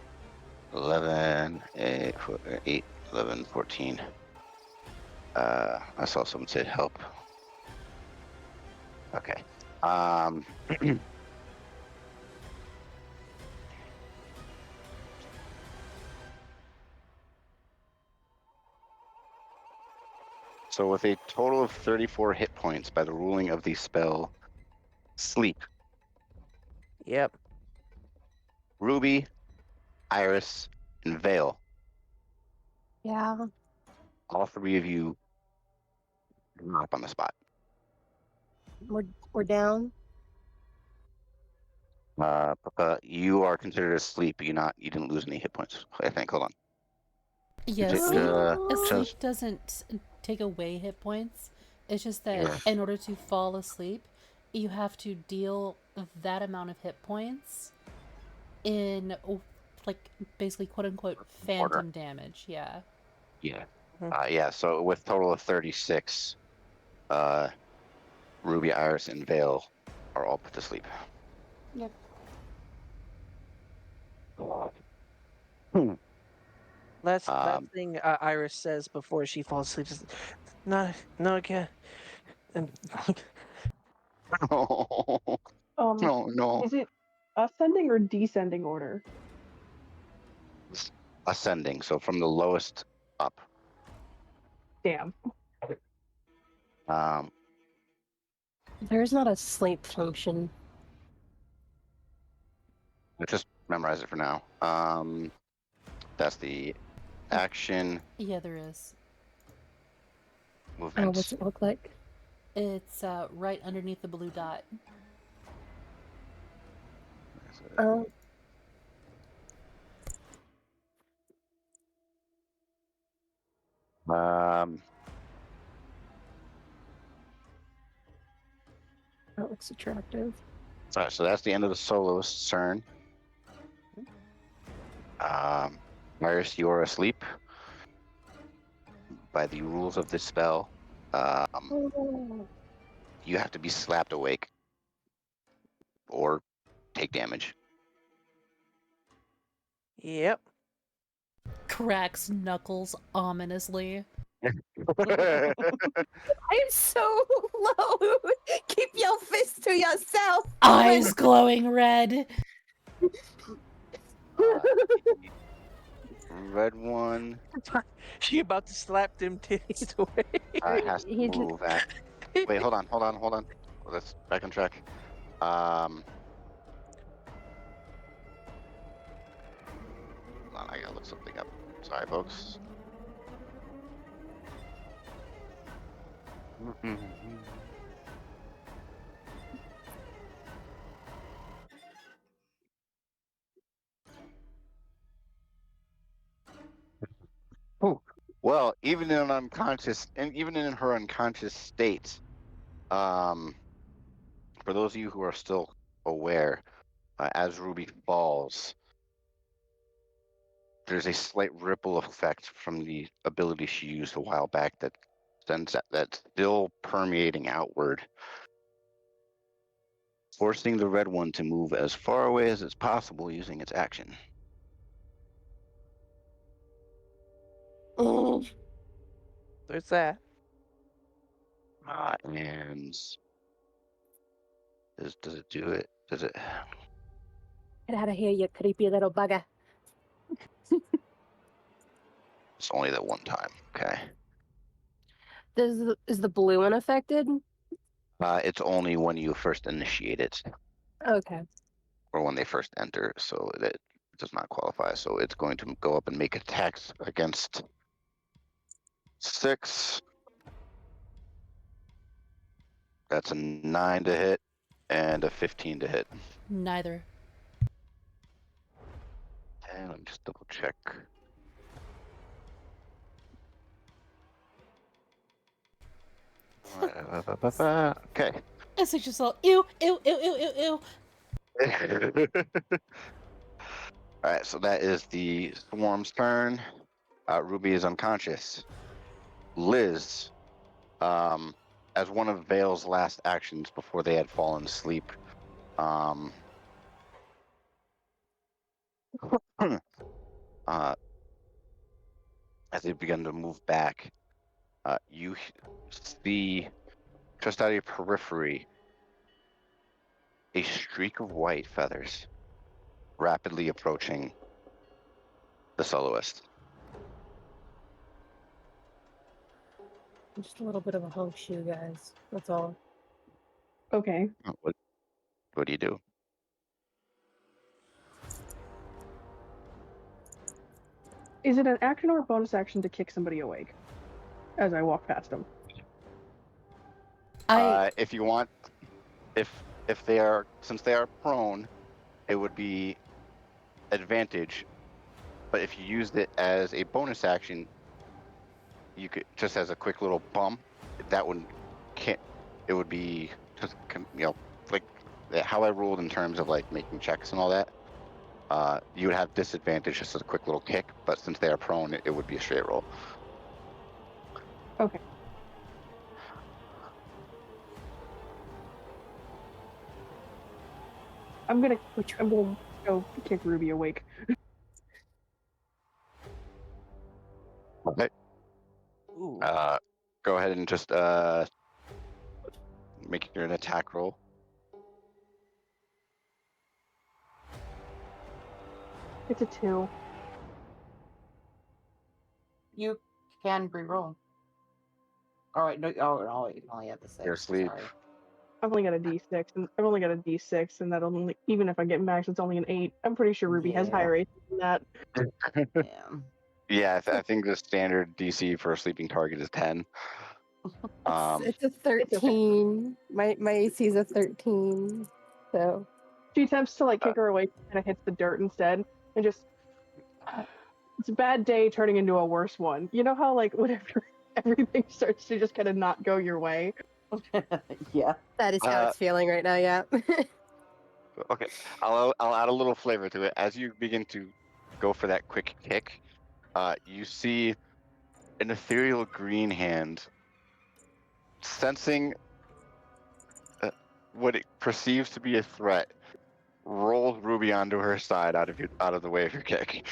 11, 8, 11, 14. I saw someone say help. Okay. So with a total of 34 hit points by the ruling of the spell Sleep, Yep. Ruby, Iris, and Vale, Yeah. all three of you drop on the spot. We're down. You are considered asleep, but you didn't lose any hit points, I think. Hold on. Yeah, Did- sleep, just- sleep doesn't take away hit points. It's just that Yeah. in order to fall asleep, you have to deal that amount of hit points in, like, basically quote unquote phantom damage. Yeah. Yeah. Mhm. Yeah, so with total of 36, Ruby, Iris, and Vale are all put to sleep. Yep. Last thing Iris says before she falls asleep is, "Not again." And No. Is it ascending or descending order? Ascending, so from the lowest up. Damn. There's not a sleep function. Just memorize it for now. That's the action, Yeah, there is. Oh, movements. what's it look like? It's right underneath the blue dot. Oh, that looks attractive. All right, so that's the end of the soloist's turn. Iris, you are asleep by the rules of this spell. Oh. You have to be slapped awake or take damage. Cracks knuckles ominously. I am so low. Keep your fist to yourself. Eyes glowing red. Red one she about to slap them titties away. has to move at. Wait, hold on. Let's back on track. Hold on, I gotta look something up. Sorry, folks. Well, even in her unconscious state, for those of you who are still aware, as Ruby falls, there's a slight ripple effect from the ability she used a while back that sends that's still permeating outward, forcing the red one to move as far away as it's possible using its action. Oh. There's that. And does it do it? Does it? Get out of here, you creepy little bugger. It's only that one time. Okay. Is the blue one affected? It's only when you first initiate it Okay. or when they first enter, so that does not qualify. So it's going to go up and make attacks against 6. That's a 9 to hit and a 15 to hit. Neither. And let me just double check. Okay. It's like just all ew, ew, ew, ew, ew, ew. All right, so that is the swarm's turn. Ruby is unconscious. Liz, as one of Vale's last actions before they had fallen asleep, as they begin to move back, you see just out of your periphery a streak of white feathers rapidly approaching the soloist. Just a little bit of a honk shoe, guys. That's all. Okay. What do you do? Is it an action or a bonus action to kick somebody awake as I walk past them? If you want, if they are, since they are prone, it would be advantage. But if you used it as a bonus action, you could just as a quick little bump. That would it would be just like how I ruled in terms of like making checks and all that. You would have disadvantage just as a quick little kick, but since they are prone, it would be a straight roll. Okay. I'm gonna go kick Ruby awake. Okay. Go ahead and just make your an attack roll. It's a 2. You can re-roll. All right, no, oh, you only have the 6. Your sleep. Sorry. I've only got a D6, and I've only got a D6, and that only, even if I get max, it's only an 8. I'm pretty sure Ruby has higher AC than that. Yeah. Yeah, I think the standard DC for a sleeping target is 10. It's a 13. My AC is a 13. So She attempts to like kick her away, and it hits the dirt instead, and just it's a bad day turning into a worse one. You know how like whenever everything starts to just kind of not go your way. Yeah. that is how it's feeling right now. Yeah. Okay, I'll add a little flavor to it. As you begin to go for that quick kick, you see an ethereal green hand sensing what it perceives to be a threat. Rolls Ruby onto her side out of the way of your kick.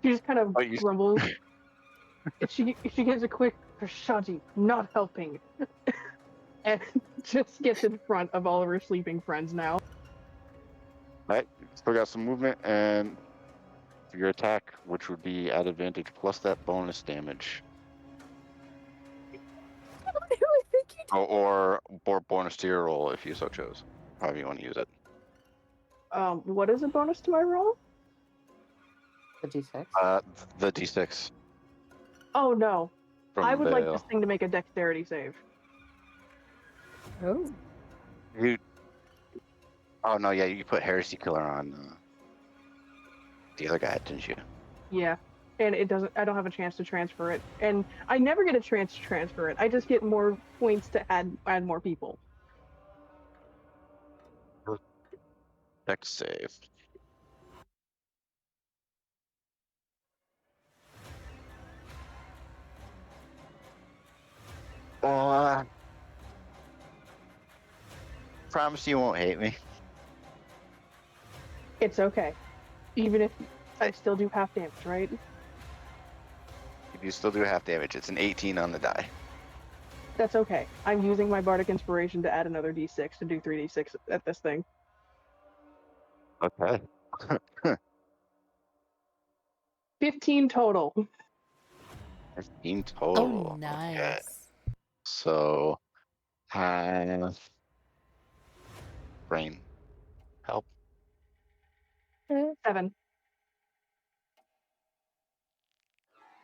She just kind of grumbles. she gives a quick Shadi, not helping, and just gets in front of all of her sleeping friends now. Right, still got some movement, and for your attack, which would be at advantage plus that bonus damage. Or bonus to your roll if you so chose. However you want to use it. What is a bonus to my roll? The D6. The D6. Oh no. I would like Vale. this thing to make a dexterity save. Oh. Oh no, yeah, you put Heresy Killer on the other guy, didn't you? Yeah. And it doesn't. I don't have a chance to transfer it, and I never get a chance to transfer it. I just get more points to add more people. Dex save. Promise you won't hate me. It's okay, even if I still do half damage, right? You still do half damage. It's an 18 on the die. That's okay. I'm using my Bardic Inspiration to add another D6 to do 3d6 at this thing. Okay. 15 total. 15 total. Oh, nice. Okay. So, have brain help. 7.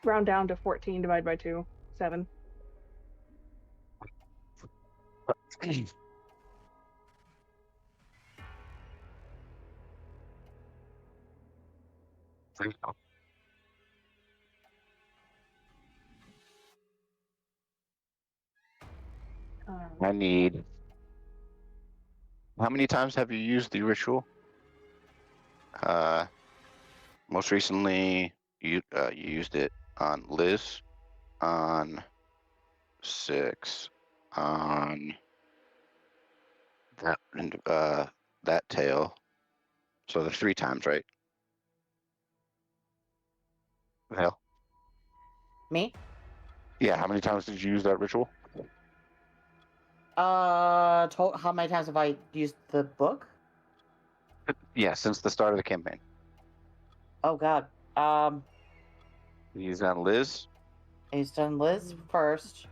Round down to 14, divide by 2. 7. I need. How many times have you used the ritual? Most recently, you used it on Liz, on 6 on that and that tail. So the 3 times, right? Hell. Me? Yeah, how many times did you use that ritual? How many times have I used the book? Yeah, since the start of the campaign. Oh God. You used it on Liz. I used it on Liz first.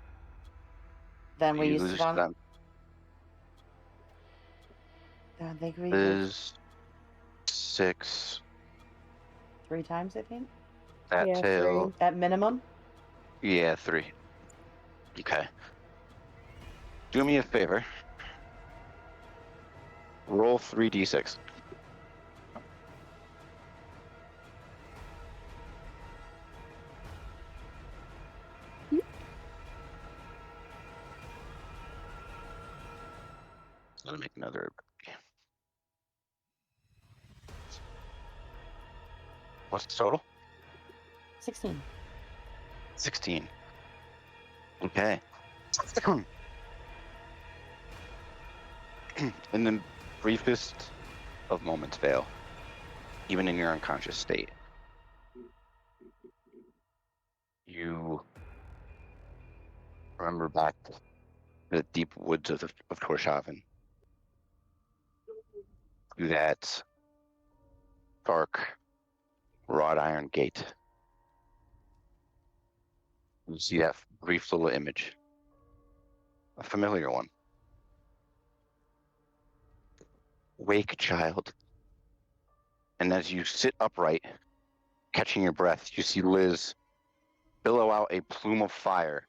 Then we You used used it on. on I think we Liz 6. 3 times, I think. That Yeah, tail. 3. At minimum. Yeah, 3. Okay. Do me a favor. Roll 3d6. Let me make another. What's the total? 16. 16. Okay. In the briefest of moments, Vale, even in your unconscious state, you remember back to the deep woods of Torshaven, to that dark wrought iron gate. You see that brief little image, a familiar one. Wake, child. And as you sit upright, catching your breath, you see Liz billow out a plume of fire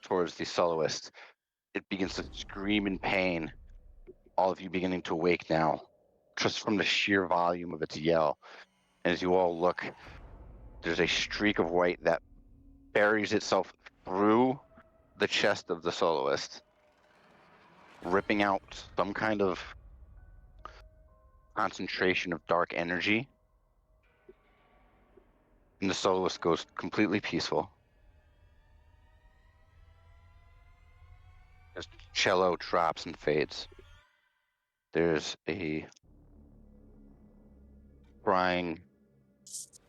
towards the soloist. It begins to scream in pain, all of you beginning to wake now, just from the sheer volume of its yell. And as you all look, there's a streak of white that buries itself through the chest of the soloist, ripping out some kind of concentration of dark energy. And the soloist goes completely peaceful. As cello drops and fades, there's a crying,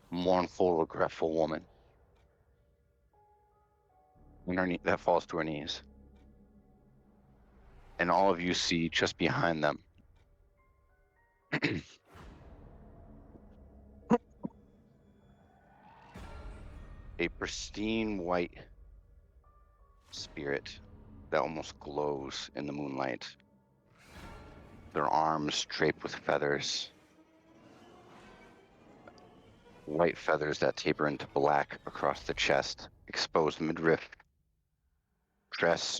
mournful, regretful woman that falls to her knees. And all of you see just behind them a pristine white spirit that almost glows in the moonlight. Their arms draped with feathers, white feathers that taper into black across the chest, exposed midriff, dress,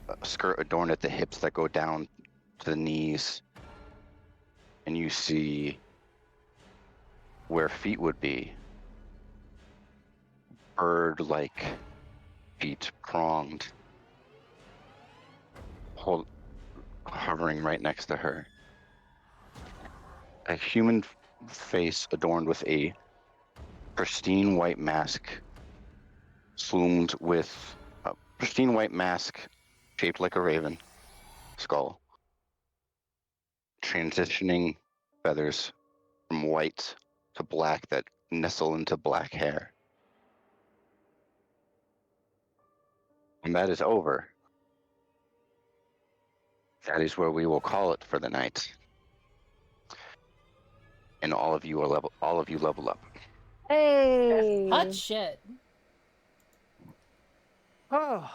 a skirt adorned at the hips that go down to the knees. And you see where feet would be, bird-like feet, pronged, hovering right next to her. A human face adorned with a pristine white mask, plumed with a pristine white mask shaped like a raven skull, transitioning feathers from white to black that nestle into black hair. And that is over. That is where we will call it for the night. And all of you level up. Hey. Hot shit. Oh,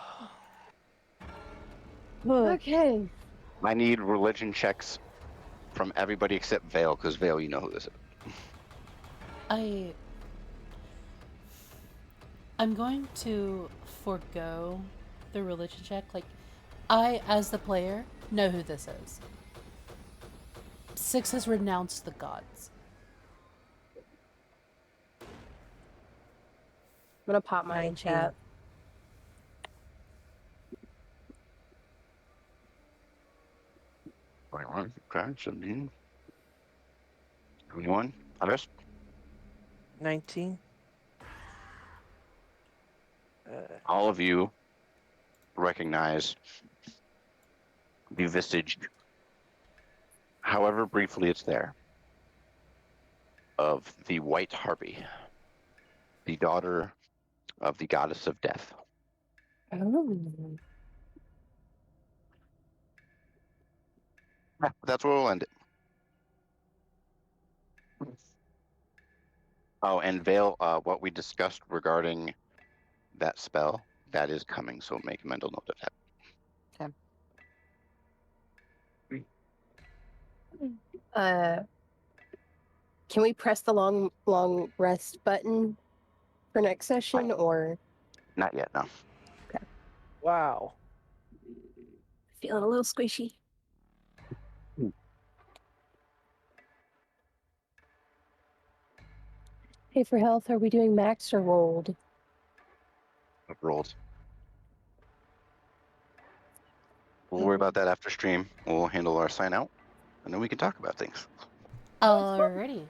Okay. I need religion checks from everybody except Vale, because Vale, you know who this is. I'm going to forego the religion check. Like, I, as the player, know who this is. 6 has renounced the gods. I'm gonna pop mine in 19. chat. Okay, 17. 21. Others? 19. All of you recognize the visage, however briefly it's there, of the White Harpy, the daughter of the goddess of death. Oh. That's where we'll end it. Oh, and Vale, what we discussed regarding that spell, that is coming, so make a mental note of that. Can we press the long rest button for next session, or Not yet, no. Wow. feeling a little squishy? Hey, for health, are we doing max or rolled? I've rolled. We'll worry about that after stream. We'll handle our sign out, and then we can talk about things. Alrighty.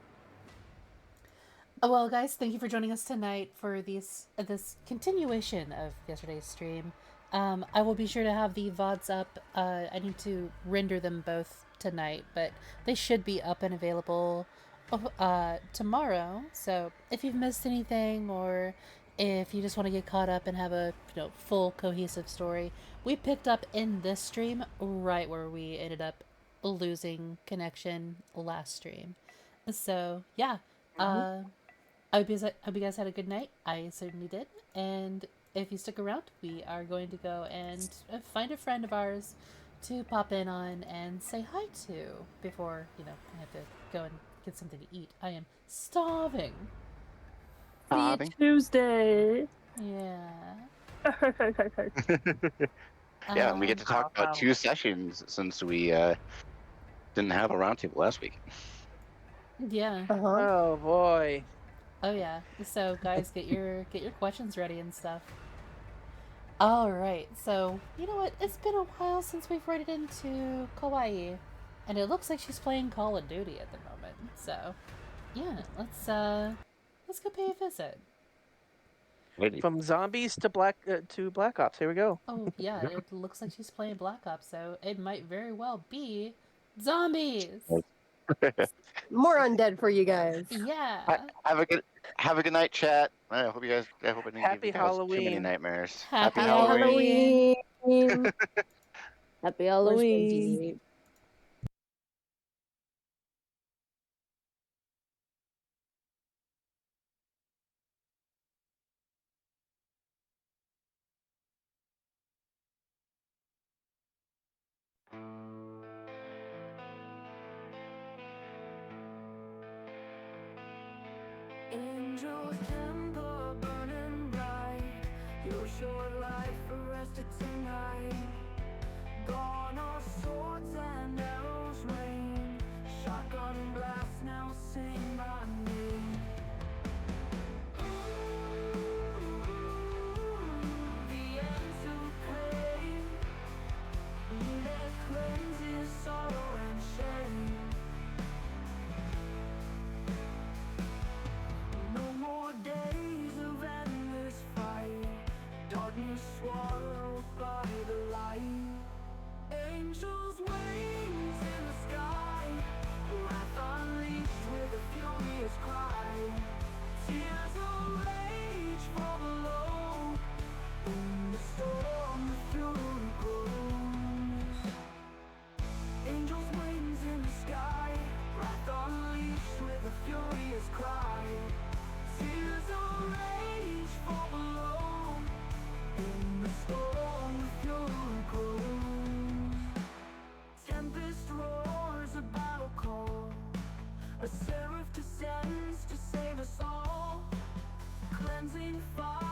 Well, guys, thank you for joining us tonight for this continuation of yesterday's stream. I will be sure to have the VODs up. I need to render them both tonight, but they should be up and available tomorrow. So if you've missed anything, or if you just want to get caught up and have a full cohesive story, we picked up in this stream right where we ended up losing connection last stream. So yeah. I hope you guys had a good night. I certainly did. And if you stick around, we are going to go and find a friend of ours to pop in on and say hi to before, I have to go and get something to eat. I am starving. See you Tuesday. Yeah. Yeah, and we get to talk about 2 sessions since we didn't have a roundtable last week. Yeah. Oh boy. Oh yeah. So guys, get your questions ready and stuff. All right. So you know what? It's been a while since we've raided into Kauai, and it looks like she's playing Call of Duty at the moment. So yeah, let's go pay a visit. From zombies to Black Ops. Here we go. Oh yeah, it looks like she's playing Black Ops, so it might very well be zombies. More undead for you guys. Yeah. Have a good night, chat. I hope I didn't give Happy you guys too many Halloween. nightmares. Happy Halloween. Happy Halloween. Angels temple burning bright, your short life arrested tonight. Gone are swords and arrows rain, shotgun blast now sing my name. The end to pain, that cleanses sorrow and shame. No more days of endless fight, darkness swallowed by the light. Angels' wings in the sky, wrath unleashed with a furious cry. Tears of rage fall below, in the storm the fury grows. Angels' wings in the sky, wrath unleashed with a furious cry. Tears of rage fall below, in the storm the fury grows. Tempest roars a battle call, a seraph descends to save us all. Cleansing fire